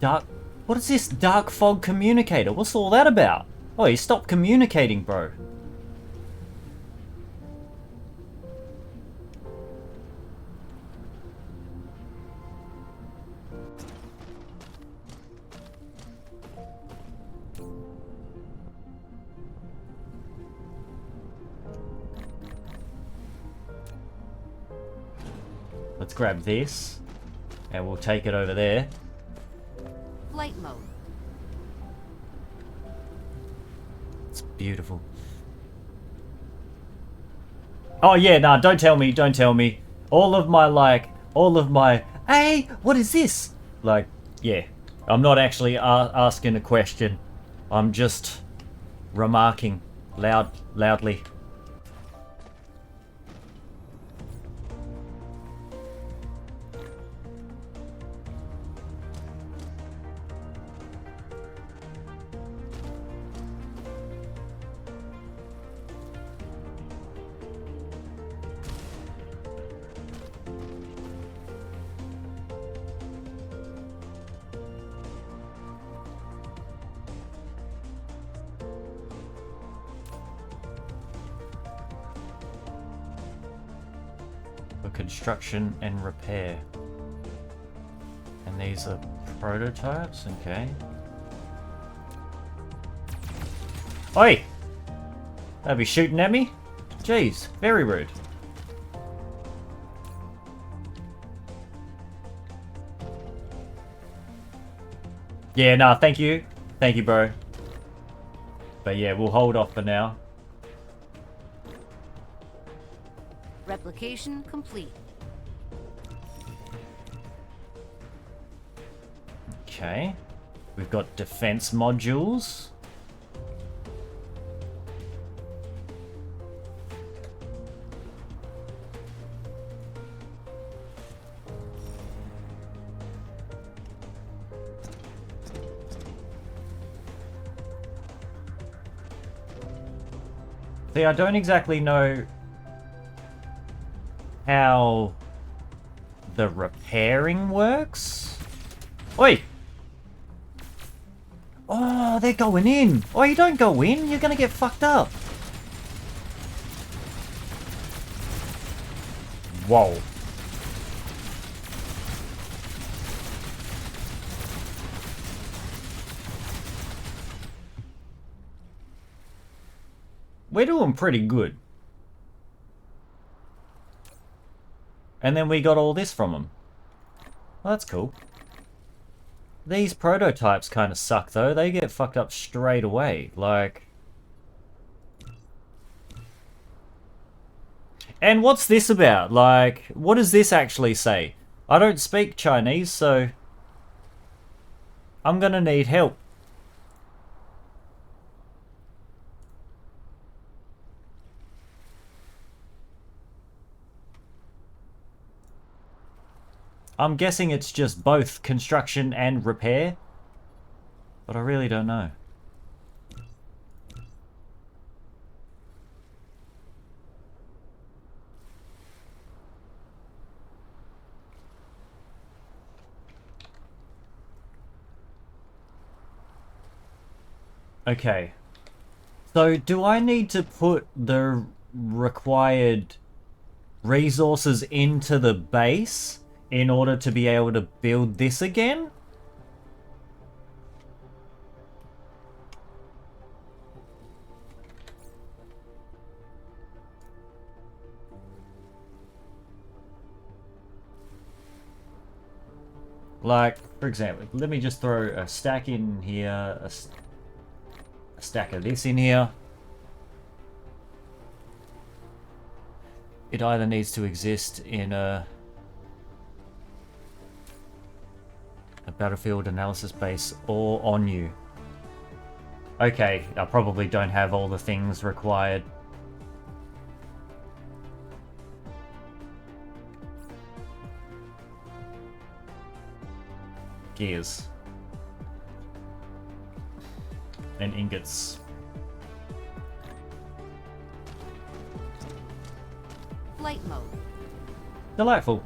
dark. What is this dark fog communicator? What's all that about? Oh, you stopped communicating, bro. Let's grab this and we'll take it over there. Flight mode. It's beautiful. Oh yeah, nah, don't tell me, don't tell me. All of my, hey, what is this? Like, yeah, I'm not actually asking a question. I'm just remarking loudly. construction and repair. And these are prototypes, okay. Oi! They'll be shooting at me? Jeez, very rude. Yeah, nah, thank you. Thank you, bro. But yeah, we'll hold off for now. Replication complete. Okay. We've got defense modules. See, I don't exactly know how the repairing works. Oi! Oh, they're going in. Oh, you don't go in. You're gonna get fucked up. Whoa. We're doing pretty good. And then we got all this from them. Well, that's cool. These prototypes kind of suck, though. They get fucked up straight away. Like... And what's this about? Like, what does this actually say? I don't speak Chinese, so... I'm gonna need help. I'm guessing it's just both construction and repair, but I really don't know. Okay. So, do I need to put the required resources into the base in order to be able to build this again? Like, for example, let me just throw a stack in here, a stack of this in here. It either needs to exist in a battlefield analysis base or on you. Okay, I probably don't have all the things required. Gears. And ingots. Flight mode. Delightful.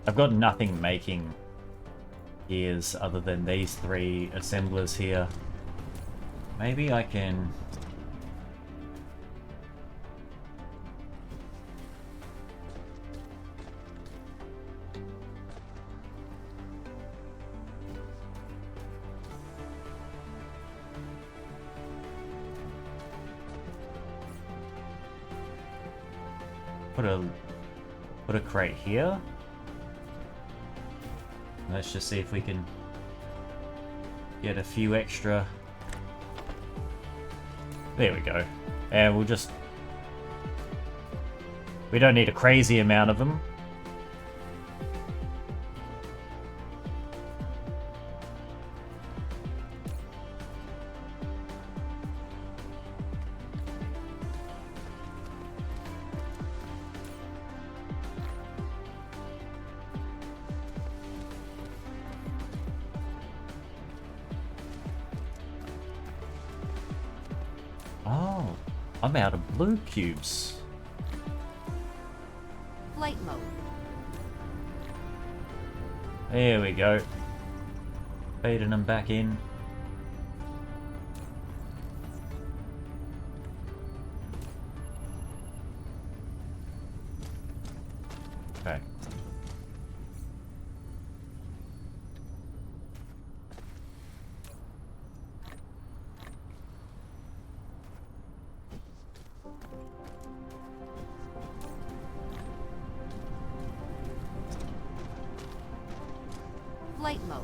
I've got nothing making gears other than these three assemblers here. Maybe I can... Put a crate here. Let's just see if we can get a few extra. There we go. And we'll just... We don't need a crazy amount of them. I'm out of blue cubes. Flight mode. There we go. Feeding them back in. Okay. Flight mode.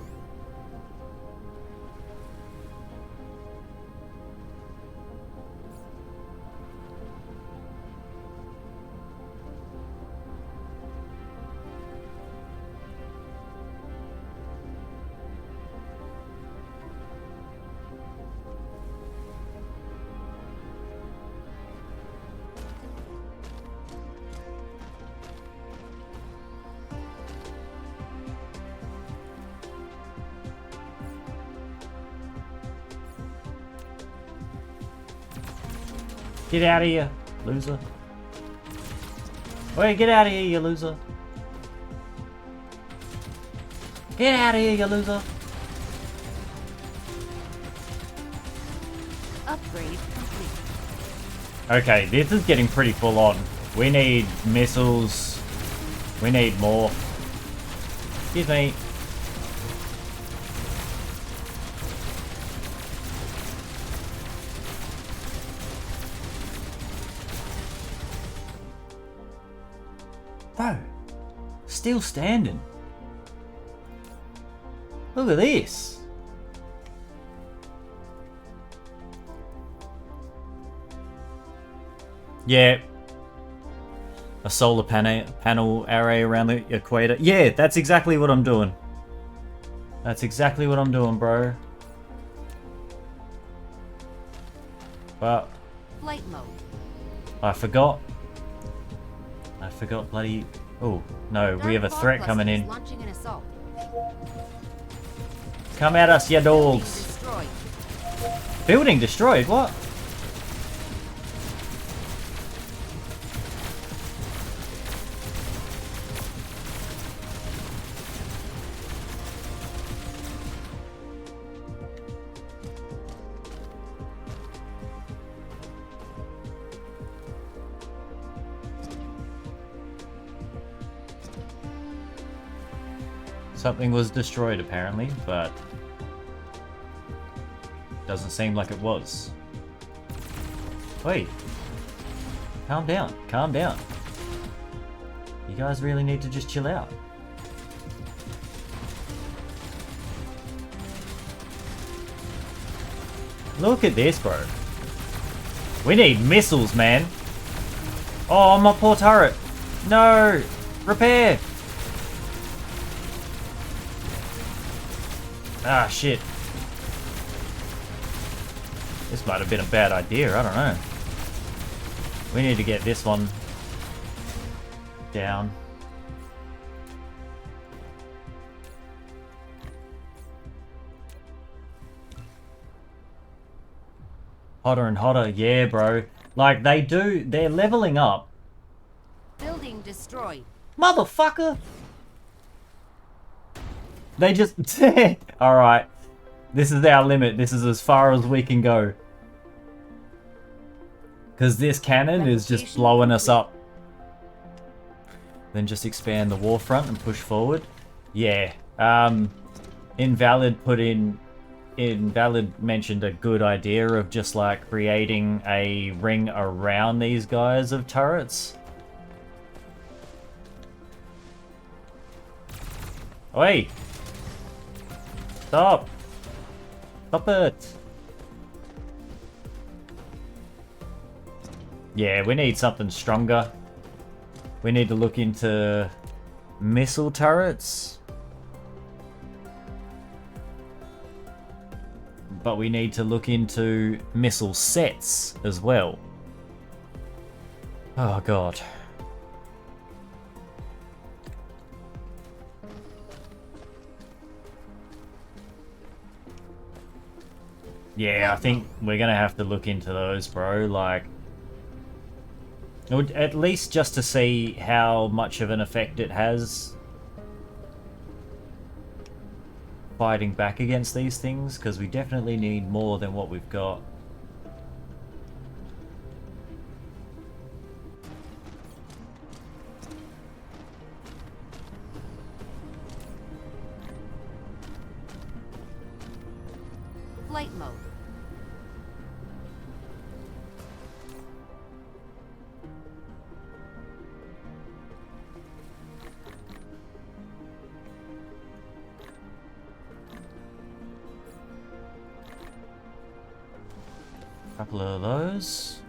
Get out of here, loser. Wait, get out of here, you loser. Get out of here, you loser. Upgrade complete. Okay, this is getting pretty full on. We need missiles. We need more. Excuse me. Bro, still standing. Look at this. Yeah. A solar panel array around the equator. Yeah, that's exactly what I'm doing. That's exactly what I'm doing, bro. But Flight mode. I forgot bloody... Oh, no, we have a threat coming in. Launching an assault. Come at us, ya Building dogs. destroyed. Building destroyed? What? Something was destroyed apparently, but doesn't seem like it was. Wait. Calm down. Calm down. You guys really need to just chill out. Look at this, bro. We need missiles, man. Oh, my poor turret. No. Repair. Ah, shit. This might have been a bad idea, I don't know. We need to get this one down. Hotter and hotter, yeah, bro. Like, they're leveling up. Building destroyed. Motherfucker! They just... Alright. This is our limit. This is as far as we can go. Because this cannon is just blowing us up. Then just expand the war front and push forward. Yeah. Invalid mentioned a good idea of just like creating a ring around these guys of turrets. Oi! Stop! Stop it! Yeah, we need something stronger. We need to look into missile turrets. But we need to look into missile sets as well. Oh god. Yeah, I think we're gonna have to look into those, bro. Like, Or at least just to see how much of an effect it has fighting back against these things, because we definitely need more than what we've got. Flight mode. Couple of those.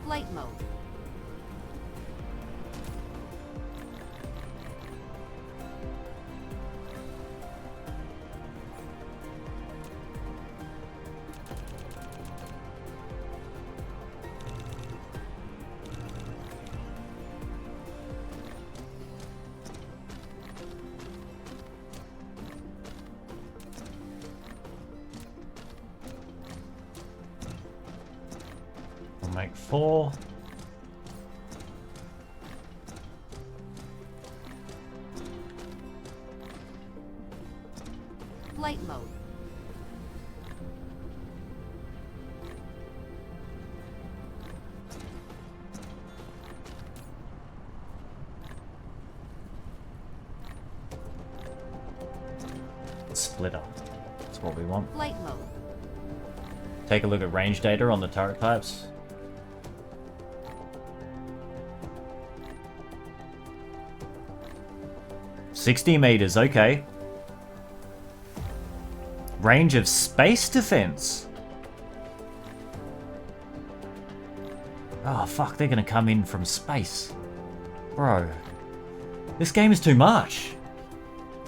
Flight mode. We'll make 4. Flight mode. Splitter. That's what we want. Flight mode. Take a look at range data on the turret types. $60 meters, okay. Range of space defense. Oh fuck, they're gonna come in from space. Bro. This game is too much.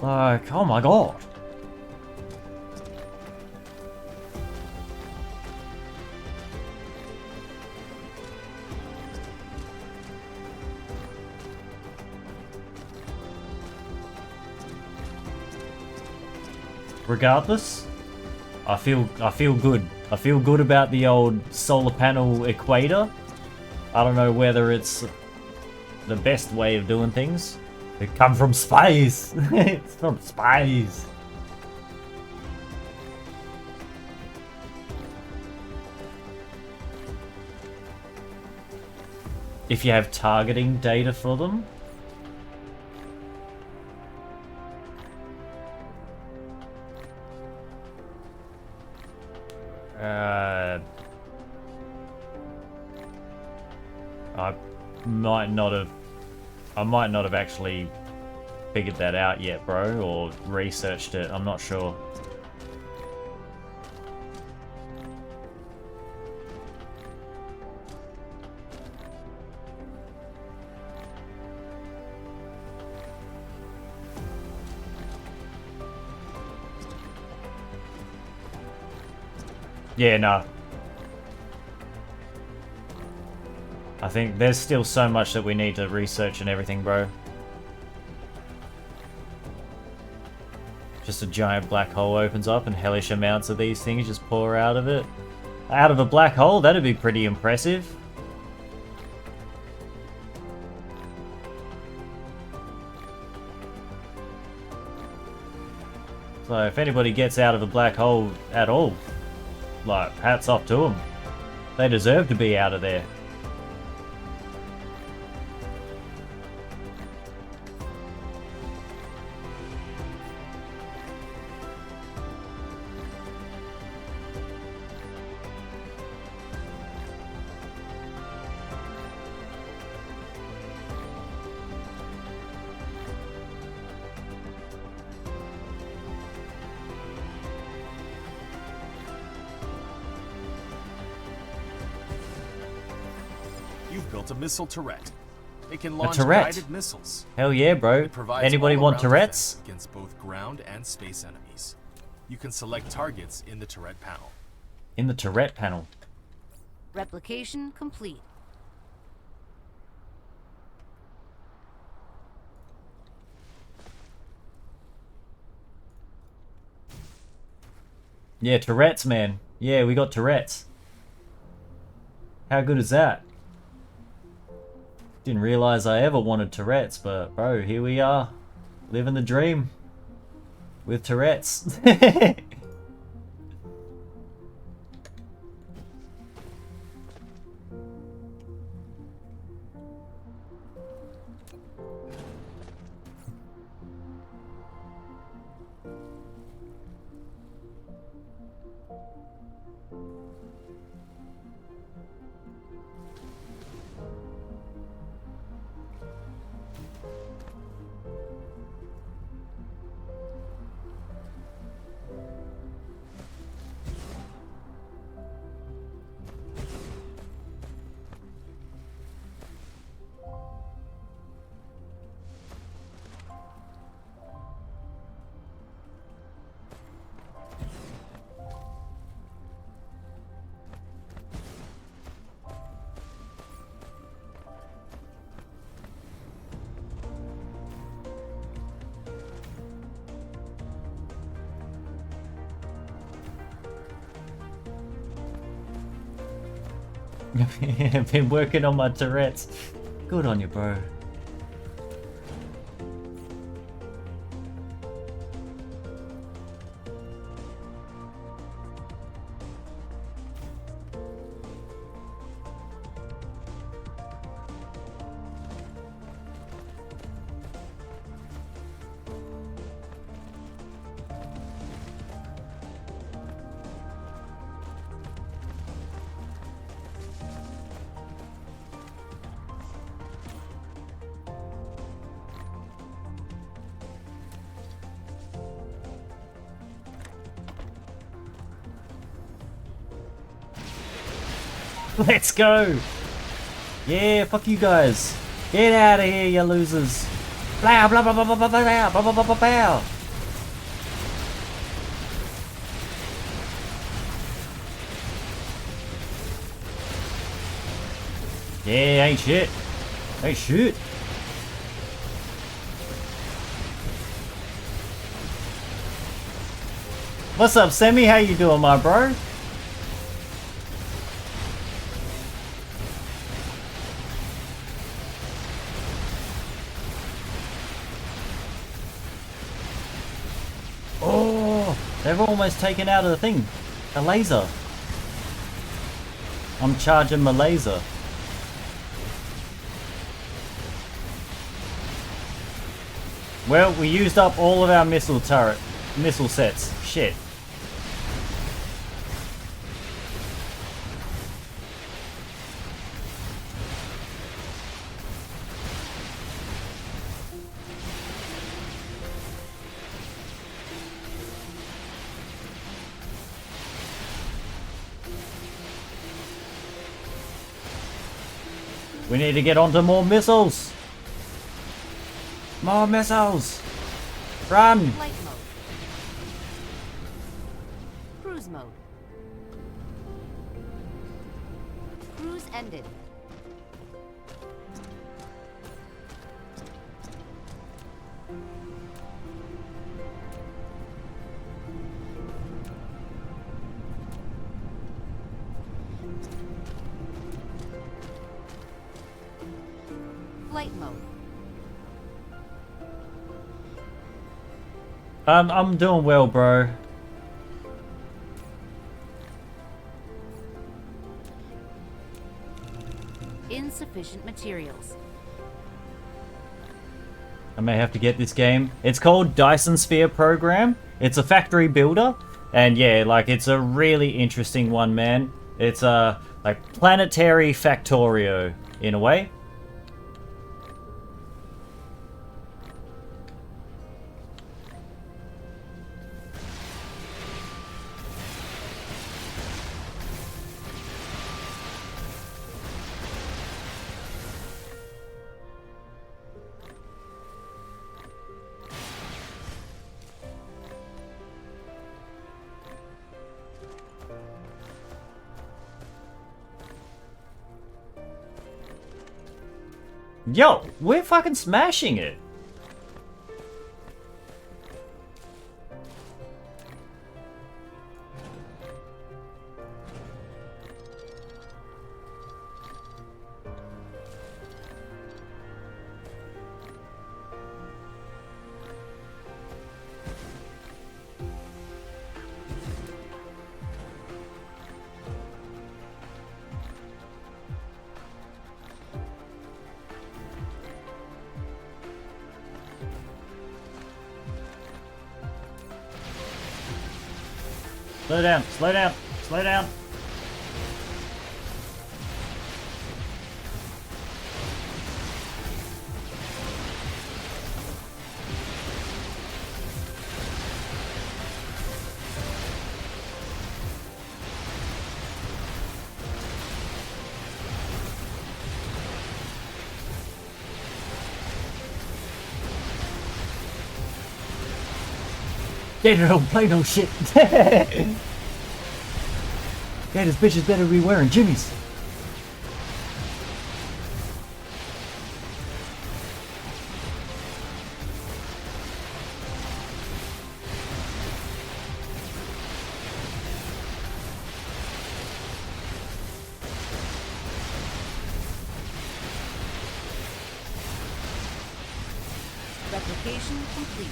Like, oh my god. Regardless, I feel good. I feel good about the old solar panel equator. I don't know whether it's the best way of doing things. It come from space. It's from space. If you have targeting data for them. I might not have actually figured that out yet, bro, or researched it. I'm not sure. Yeah, no. I think there's still so much that we need to research and everything, bro. Just a giant black hole opens up and hellish amounts of these things just pour out of it. Out of a black hole? That'd be pretty impressive. So if anybody gets out of a black hole at all, like, hats off to them. They deserve to be out of there. You've built a missile turret. It can launch turret? guided missiles. Hell yeah, bro. It provides Anybody want all-around turrets? defense against both ground and space enemies. You can select targets in the turret panel. In the turret panel. Replication complete. Yeah, Tourette's, man. Yeah, we got Tourette's. How good is that? Didn't realize I ever wanted Tourette's, but bro, here we are. Living the dream. With Tourette's. I've been working on my Tourette's. Good on you, bro. Let's go! Yeah, fuck you guys. Get out of here, you losers. Blah blah blah blah blah blah blah blah blah blah blah blah. Yeah, ain't shit. Ain't shit. What's up, Semi? How you doing, my bro? They've almost taken out of the thing. A laser. I'm charging my laser. Well, we used up all of our missile sets. Shit. We need to get onto more missiles. More missiles. Run. Flight mode. Cruise mode. Cruise ended. Flight mode. I'm doing well, bro. Insufficient materials. I may have to get this game. It's called Dyson Sphere Program. It's a factory builder. And yeah, like it's a really interesting one, man. It's a like planetary Factorio in a way. Yo, we're fucking smashing it. Slow down, slow down, slow down. Gator don't play no shit. Gator's bitches better be wearing jimmies. Replication complete.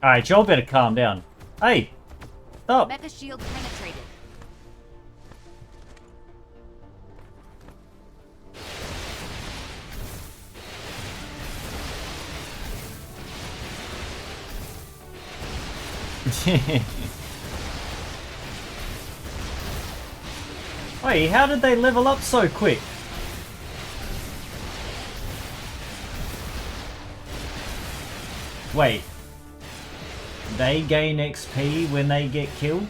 Alright, y'all better calm down. Hey! Stop! Mecha shield penetrated. Wait, how did they level up so quick? Wait. They gain XP when they get killed?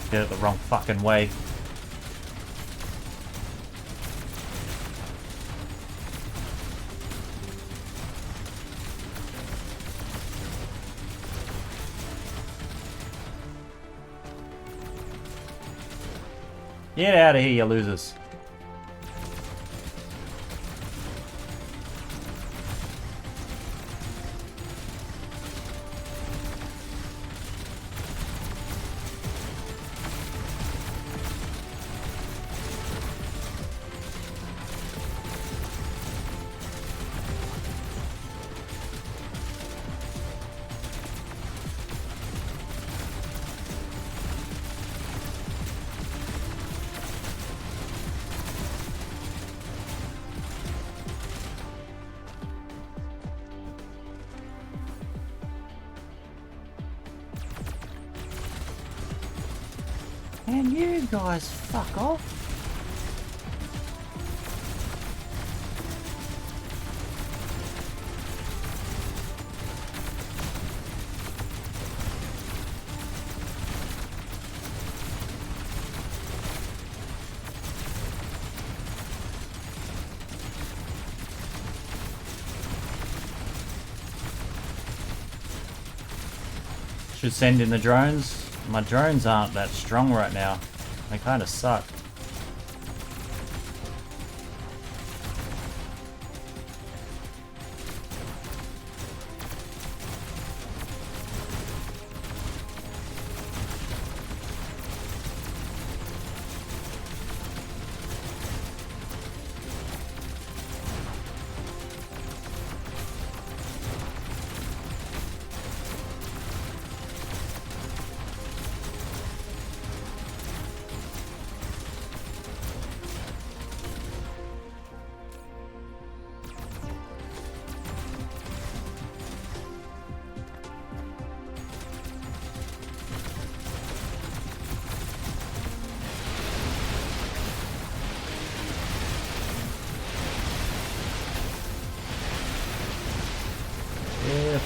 Did it the wrong fucking way. Get out of here, you losers. Man, you guys fuck off. Should send in the drones. My drones aren't that strong right now. They kind of suck.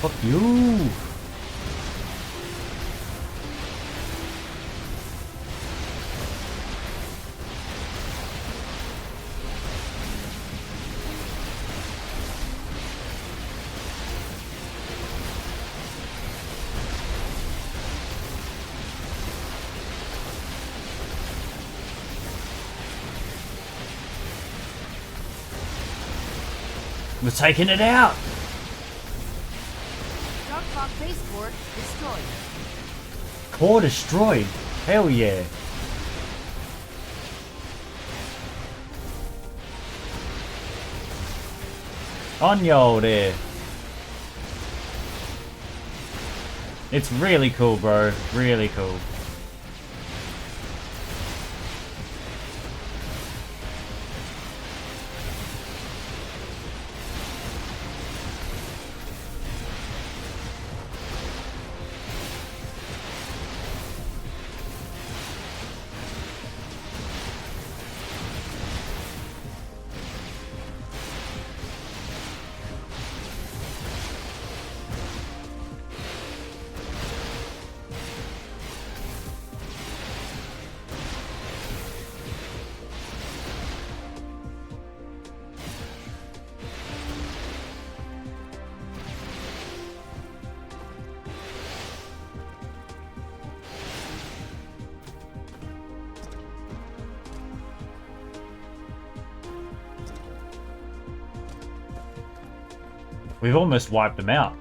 Fuck you! We're taking it out! Dark Fog base core destroyed. Core destroyed! Hell yeah! On yo there! It's really cool, bro. Really cool. We've almost wiped them out.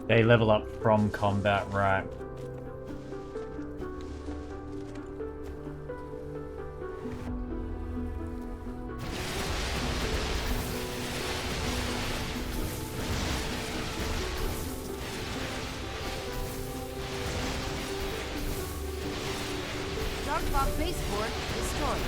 They level up from combat, right? Dark Fog base core destroyed.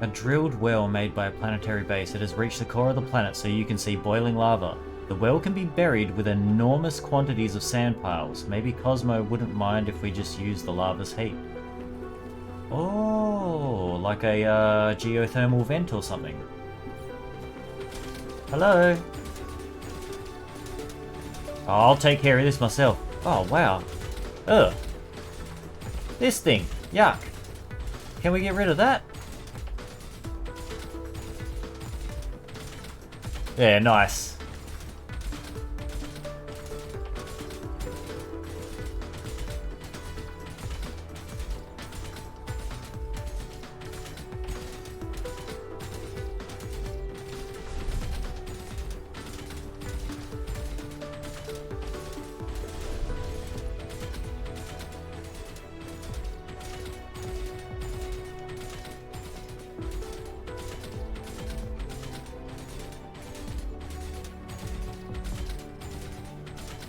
A drilled well made by a planetary base. It has reached the core of the planet so you can see boiling lava. The well can be buried with enormous quantities of sand piles. Maybe Cosmo wouldn't mind if we just used the lava's heat. Oh, like a geothermal vent or something. Hello? Oh, I'll take care of this myself. Oh, wow. Ugh. This thing. Yuck. Can we get rid of that? Yeah, nice.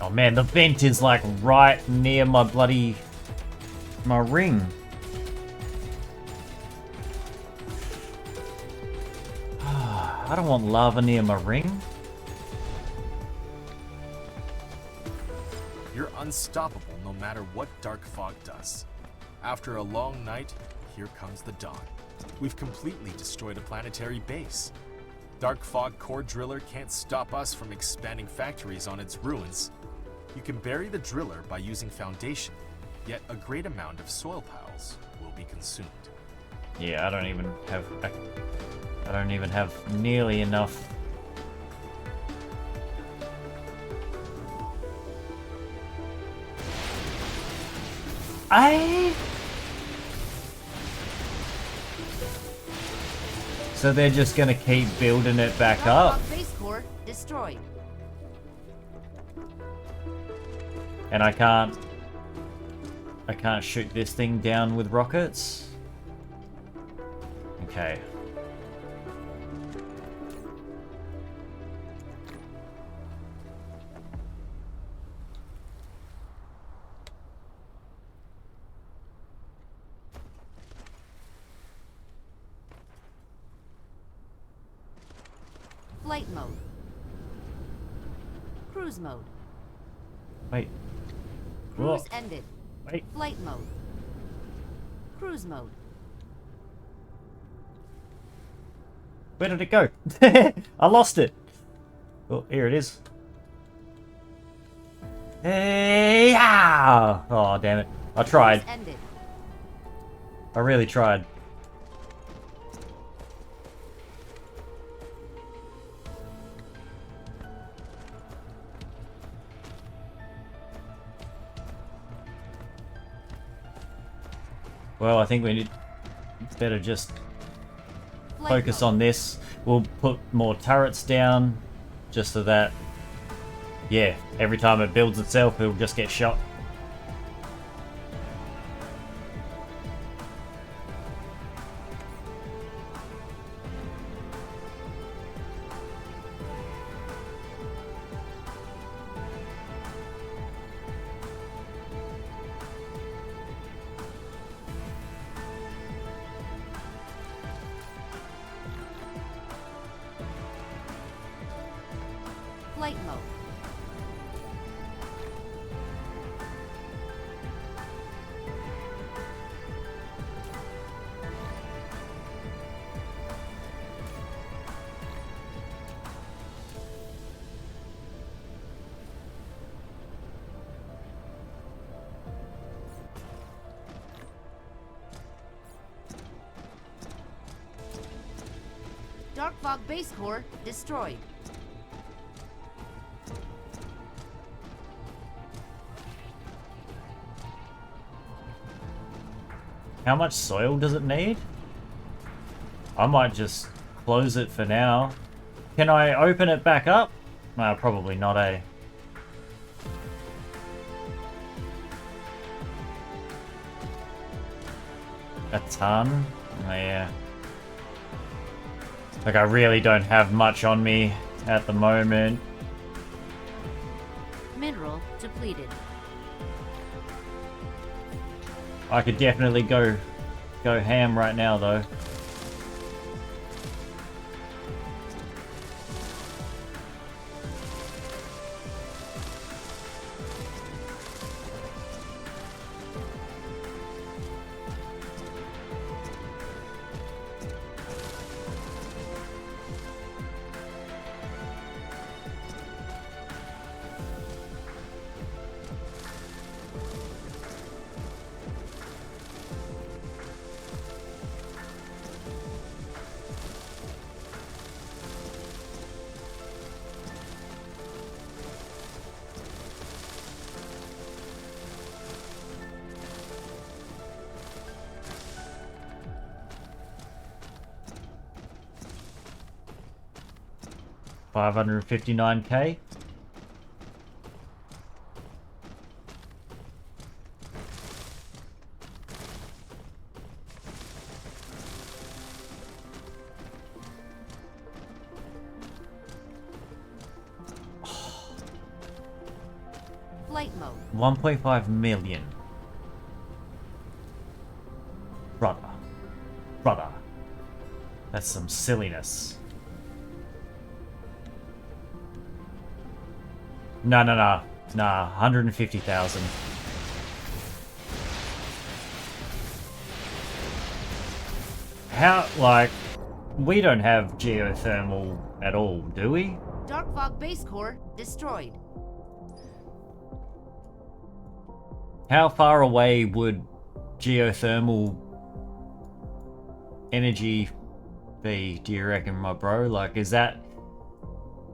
Oh man, the vent is like right near my ring. I don't want lava near my ring. You're unstoppable no matter what Dark Fog does. After a long night, here comes the dawn. We've completely destroyed a planetary base. Dark Fog Core Driller can't stop us from expanding factories on its ruins. You can bury the driller by using foundation, yet a great amount of soil piles will be consumed. Yeah, I don't even have nearly enough. So they're just gonna keep building it back Dark up? Fog base core destroyed. And I can't shoot this thing down with rockets? Okay. Flight mode. Cruise mode. Wait. Cruise Whoa. ended. Wait. Flight mode. Cruise mode. Where did it go? I lost it. Oh, here it is. Hey, ah! Oh, damn it. I tried. Cruise ended. I really tried. Well, I think we need... It's better just Flight focus mode. on this. We'll put more turrets down, just so that... Yeah, every time it builds itself, it'll just get shot. Flight mode. Dark Fog base core destroyed. How much soil does it need? I might just close it for now. Can I open it back up? No, probably not, eh? A ton? Oh, yeah. Like, I really don't have much on me at the moment. Mineral depleted. I could definitely go ham right now, though. $559K. Flight mode. 1.5 million. Brother. That's some silliness. No. Nah, 150,000. How, like, we don't have geothermal at all, do we? Dark Fog base core destroyed. How far away would geothermal energy be, do you reckon, my bro? Like, is that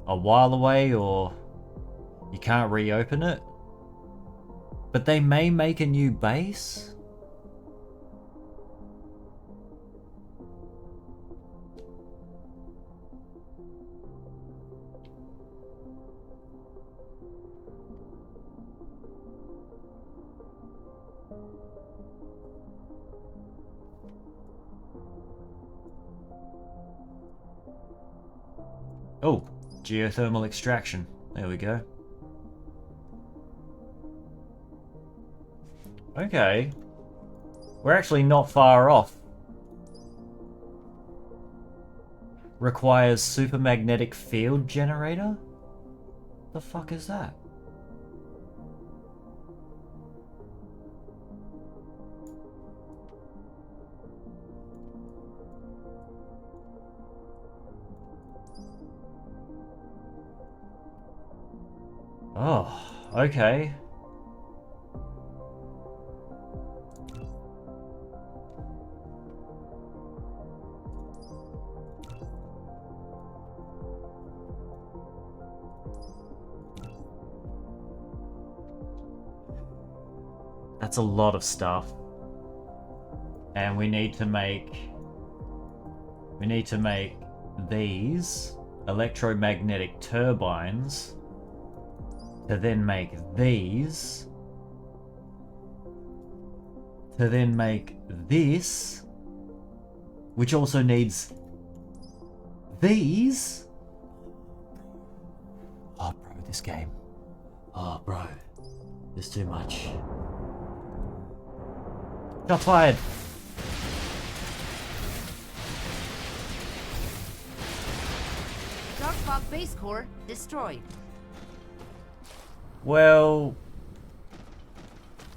a while away, or you can't reopen it? But they may make a new base? Oh, geothermal extraction. There we go. Okay. We're actually not far off. Requires supermagnetic field generator? The fuck is that? Oh, okay. That's a lot of stuff. And we need to make these electromagnetic turbines to then make these, to then make this, which also needs these. Oh, bro, this game. Oh, bro, there's too much. Shots fired. Dark Fog base core destroyed. Well,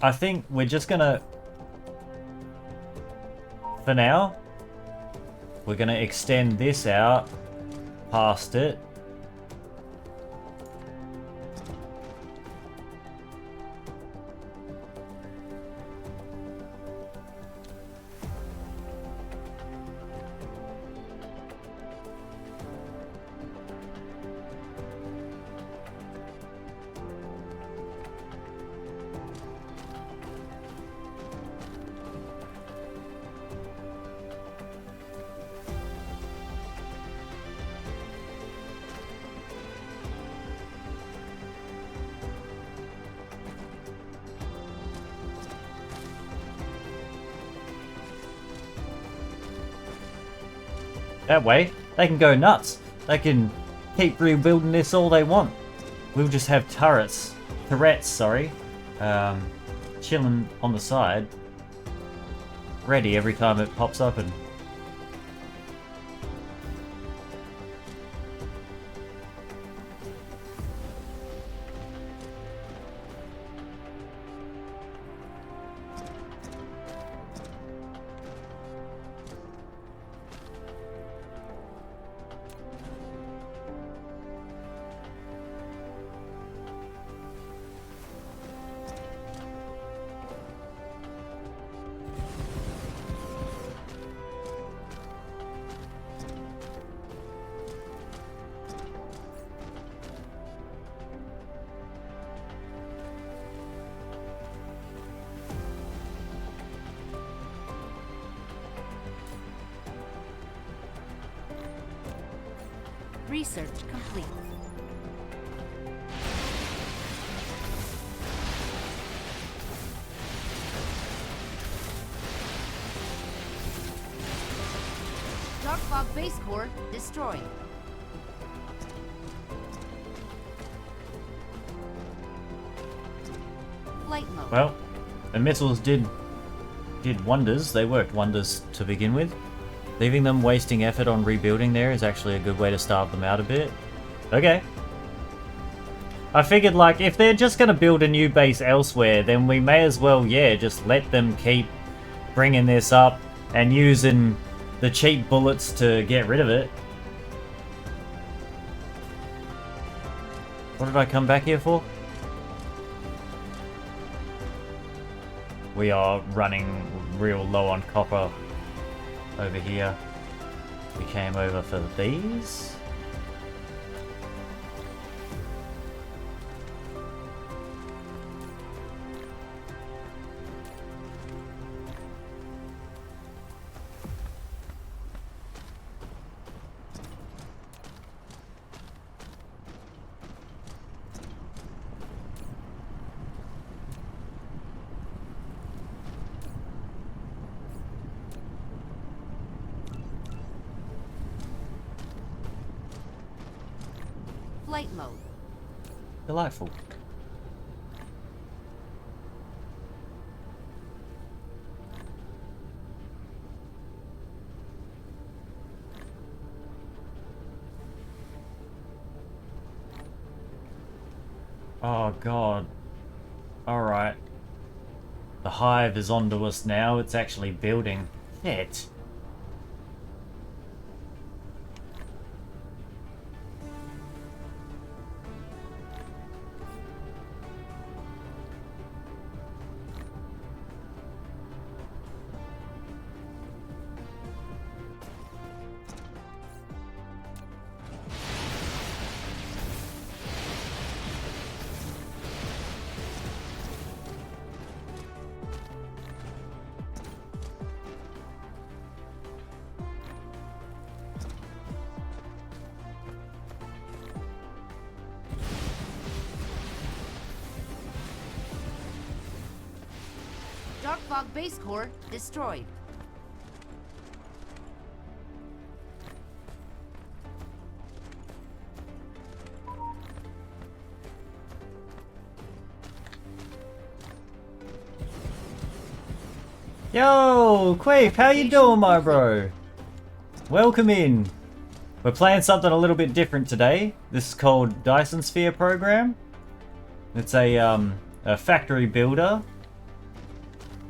I think we're just gonna, for now, we're gonna extend this out past it. That way, they can go nuts. They can keep rebuilding this all they want. We'll just have turrets, chilling on the side, ready every time it pops up and... Research complete. Dark Fog base core destroyed. Flight mode. Well, the missiles did wonders. They worked wonders to begin with. Leaving them wasting effort on rebuilding there is actually a good way to starve them out a bit. Okay. I figured, like, if they're just going to build a new base elsewhere, then we may as well, yeah, just let them keep bringing this up and using the cheap bullets to get rid of it. What did I come back here for? We are running real low on copper over here. We came over for these. flight mode. Delightful. Oh god. Alright. The hive is onto us now. It's actually building. Shit. Dark Fog base core destroyed. Yo, Quape, how you doing, my bro? Welcome in. We're playing something a little bit different today. This is called Dyson Sphere Program. It's a factory builder.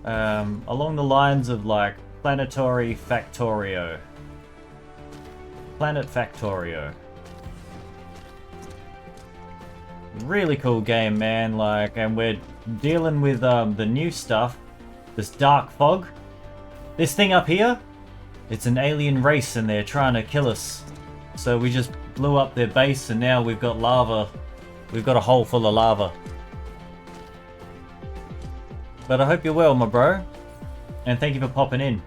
Along the lines of like Planetary Factorio. Planet Factorio. Really cool game, man. Like, and we're dealing with the new stuff. This dark fog. This thing up here, it's an alien race and they're trying to kill us. So we just blew up their base and now we've got lava. We've got a hole full of lava. But I hope you're well, my bro. And thank you for popping in.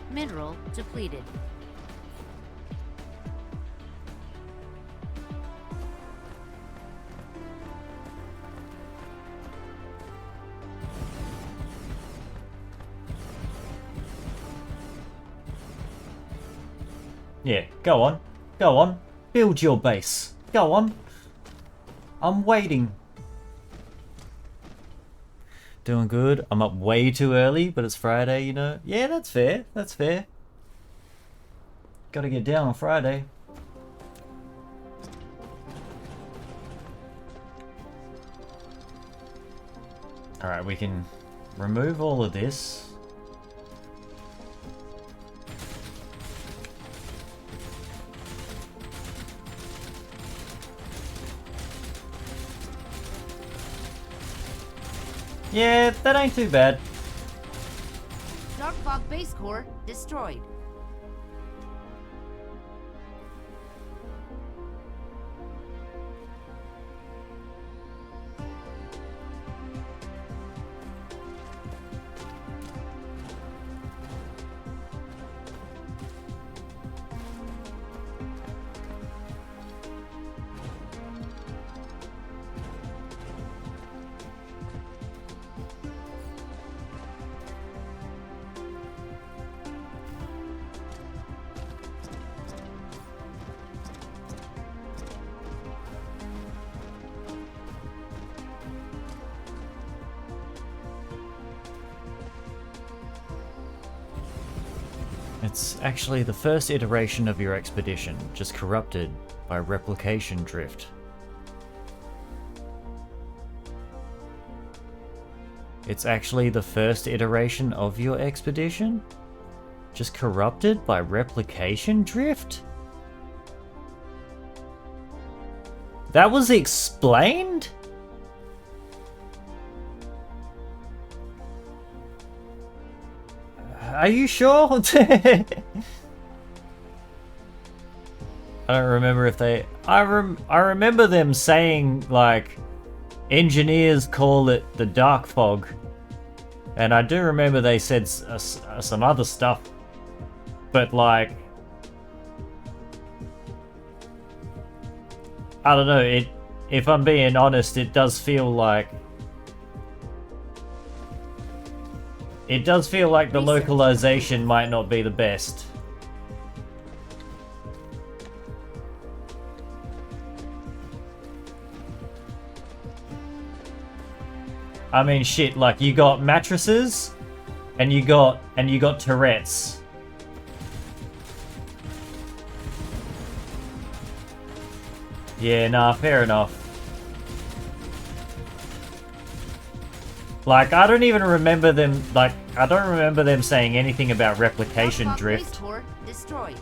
Mineral depleted. Yeah, go on. Go on. Build your base. Go on. I'm waiting. Doing good. I'm up way too early, but it's Friday, you know. Yeah, that's fair. That's fair. Gotta get down on Friday. Alright, we can remove all of this. Yeah, that ain't too bad. Dark Fog base core destroyed. It's actually the first iteration of your expedition, just corrupted by replication drift. It's actually the first iteration of your expedition, just corrupted by replication drift? That was explained? Are you sure? I don't remember if they... I remember them saying, like, engineers call it the dark fog. And I do remember they said some other stuff. But, like... I don't know, if I'm being honest, it does feel like the localization might not be the best. I mean, shit, like you got mattresses and you got Tourette's. Yeah, nah, fair enough. Like, I don't even remember them, like, I don't remember them saying anything about replication drift. Core destroyed.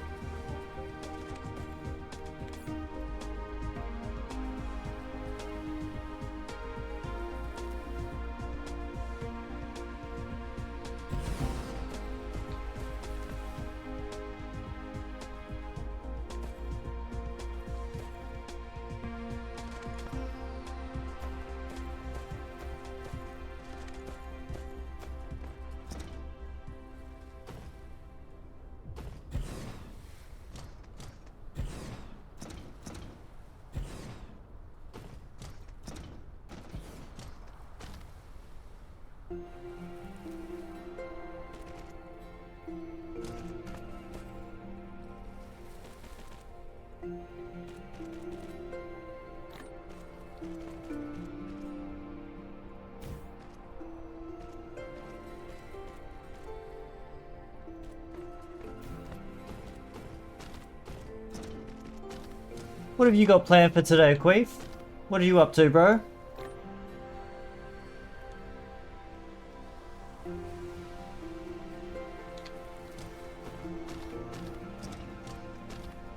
What have you got planned for today, Queef? What are you up to, bro?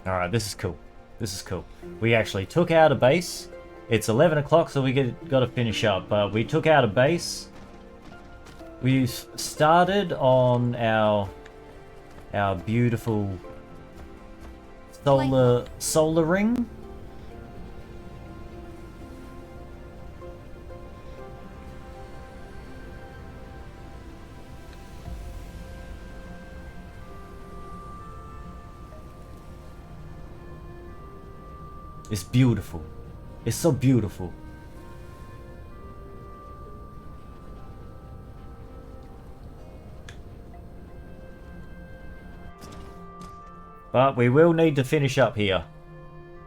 Alright, this is cool. This is cool. We actually took out a base. It's 11 o'clock, so we got to finish up. We took out a base. We've started on our beautiful solar ring. It's beautiful. It's so beautiful. But we will need to finish up here.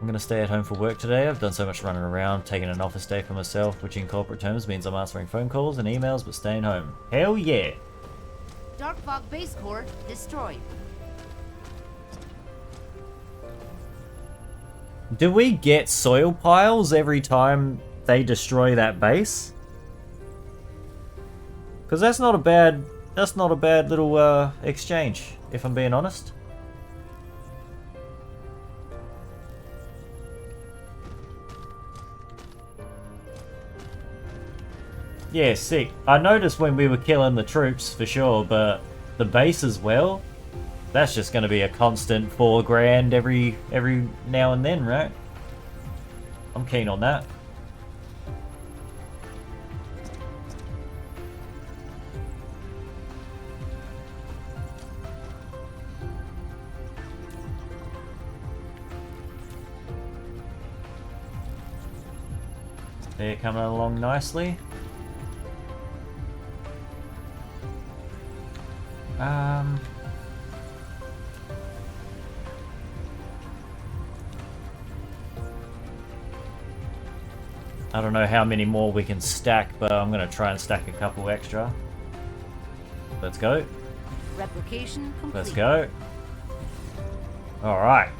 I'm going to stay at home for work today. I've done so much running around, taking an office day for myself, which in corporate terms means I'm answering phone calls and emails but staying home. Hell yeah! Dark Fog base core destroyed. Do we get soil piles every time they destroy that base? Because that's not a bad little exchange, if I'm being honest. Yeah, sick. I noticed when we were killing the troops for sure, but the base as well. That's just going to be a constant 4 grand every now and then, right? I'm keen on that. They're coming along nicely. I don't know how many more we can stack, but I'm going to try and stack a couple extra. Let's go. Replication complete. Let's go. Alright.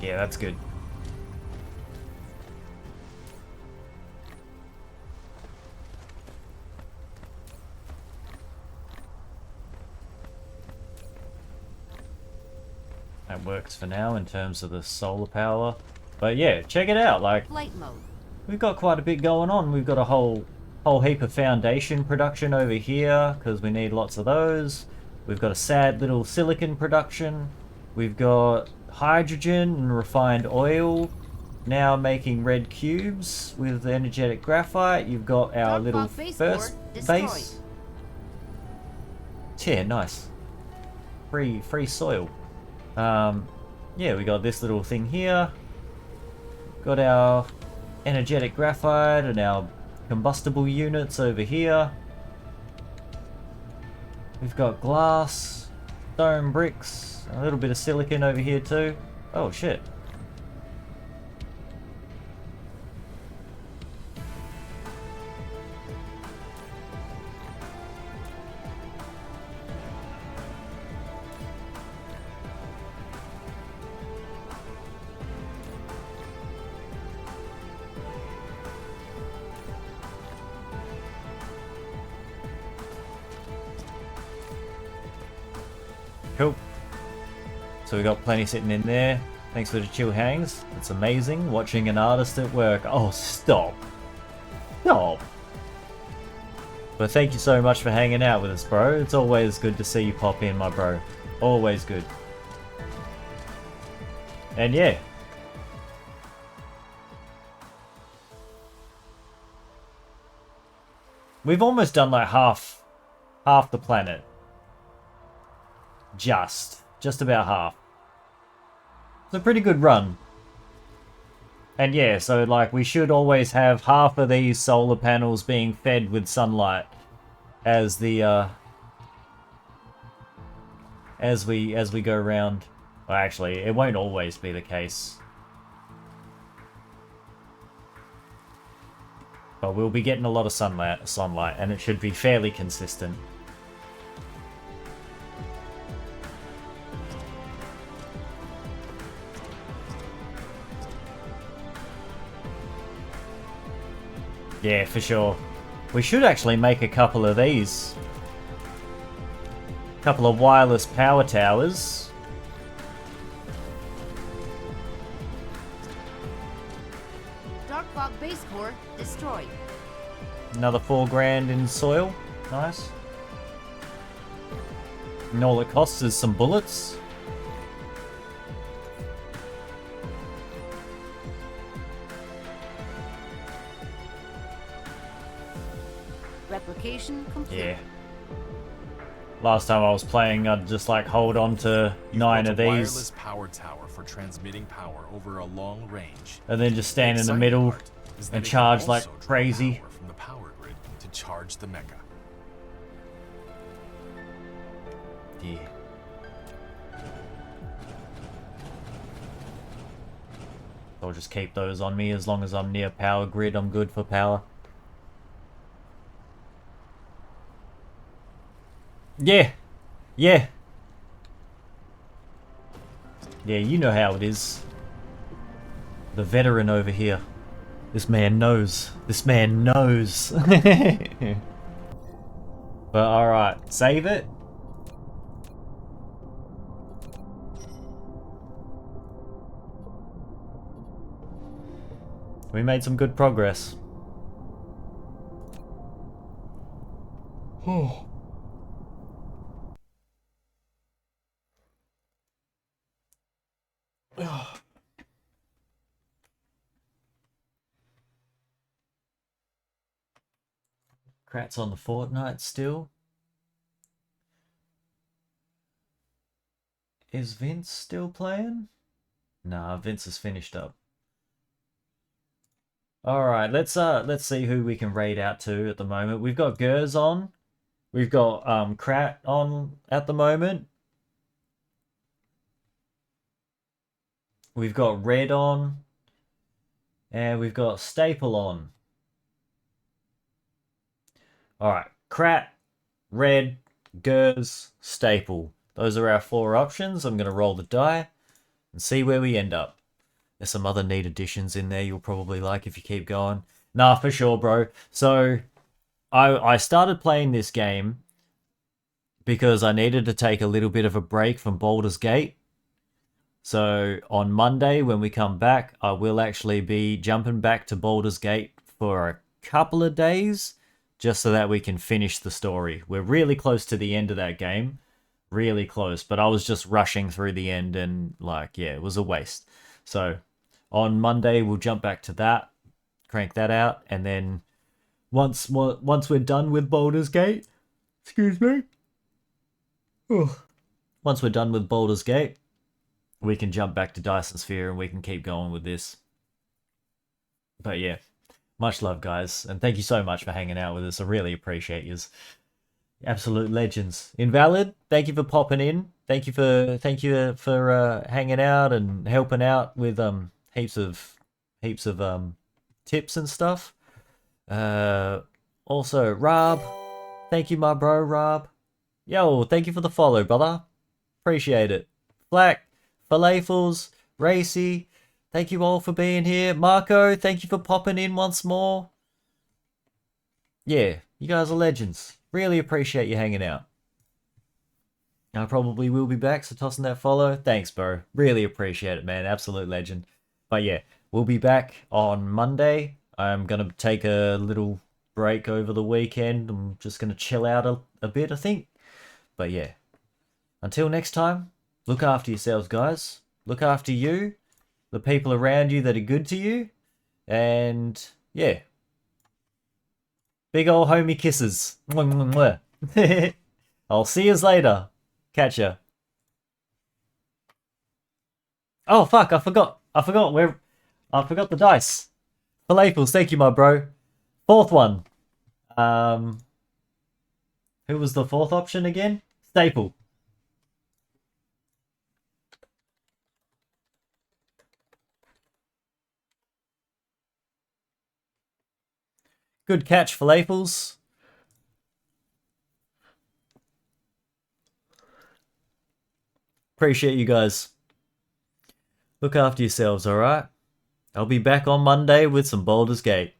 Yeah, that's good. That works for now in terms of the solar power. But yeah, check it out. Like, Flight mode. we've got quite a bit going on. We've got a whole heap of foundation production over here because we need lots of those. We've got a sad little silicon production. We've got hydrogen and refined oil. Now making red cubes with energetic graphite. You've got our Dark little fog base first core destroyed. base. Yeah, nice. Free soil. Yeah, we got this little thing here. Got our energetic graphite and our combustible units over here. We've got glass, stone bricks, a little bit of silicon over here too. Oh shit. Cool. So we got plenty sitting in there. Thanks for the chill hangs. It's amazing watching an artist at work. Oh, stop. Stop. But thank you so much for hanging out with us, bro. It's always good to see you pop in, my bro. Always good. And yeah. We've almost done like half the planet. Just about half. It's a pretty good run. And yeah, so like we should always have half of these solar panels being fed with sunlight as the as we go around. Well, actually, it won't always be the case. But we'll be getting a lot of sunlight and it should be fairly consistent. Yeah, for sure. We should actually make a couple of these. A couple of wireless power towers. Dark fog base core destroyed. Another 4 grand in soil. Nice. And all it costs is some bullets. Replication complete. Yeah. Last time I was playing, I'd just like hold on to You've 9 built of a these. wireless power tower for transmitting power over a long range. And then just stand in the exciting middle part is that and it can charge like also draw crazy. power from the power grid to charge the mecha. Yeah. I'll just keep those on me as long as I'm near power grid. I'm good for power. Yeah. Yeah. Yeah, you know how it is. The veteran over here. This man knows. This man knows. But alright, save it. We made some good progress. Oh. Krat's on the Fortnite still. Is Vince still playing? Nah, Vince is finished up. Alright, let's see who we can raid out to at the moment. We've got Gers on. We've got Krat on at the moment. We've got Red on. And we've got Staple on. Alright, Krat, Red, Gers, Staple. Those are our 4 options. I'm going to roll the die and see where we end up. There's some other neat additions in there you'll probably like if you keep going. Nah, for sure, bro. So, I started playing this game because I needed to take a little bit of a break from Baldur's Gate. So, on Monday when we come back, I will actually be jumping back to Baldur's Gate for a couple of days, just so that we can finish the story. We're really close to the end of that game, really close, but I was just rushing through the end and like, yeah, it was a waste. So on Monday we'll jump back to that, crank that out, and then once we're done with Baldur's Gate, excuse me. Once we're done with Baldur's Gate, we can jump back to Dyson Sphere and we can keep going with this. But yeah, much love, guys, and thank you so much for hanging out with us. I really appreciate yous. Absolute legends. Invalid, thank you for popping in. Thank you for hanging out and helping out with heaps of tips and stuff. Also, Rob, thank you, my bro, Rob. Yo, thank you for the follow, brother. Appreciate it. Flack, Falafels, Racy, thank you all for being here. Marco, thank you for popping in once more. Yeah, you guys are legends. Really appreciate you hanging out. I probably will be back, so tossing that follow. Thanks, bro. Really appreciate it, man. Absolute legend. But yeah, we'll be back on Monday. I'm going to take a little break over the weekend. I'm just going to chill out a bit, I think. But yeah, until next time, look after yourselves, guys. Look after you, the people around you that are good to you. And yeah, big ol' homie kisses. I'll see yous later. Catch ya. Oh fuck, I forgot the dice. Falafels, thank you, my bro. Fourth one. Who was the fourth option again? Staple. Good catch, Falafels. Appreciate you guys. Look after yourselves, alright? I'll be back on Monday with some Baldur's Gate.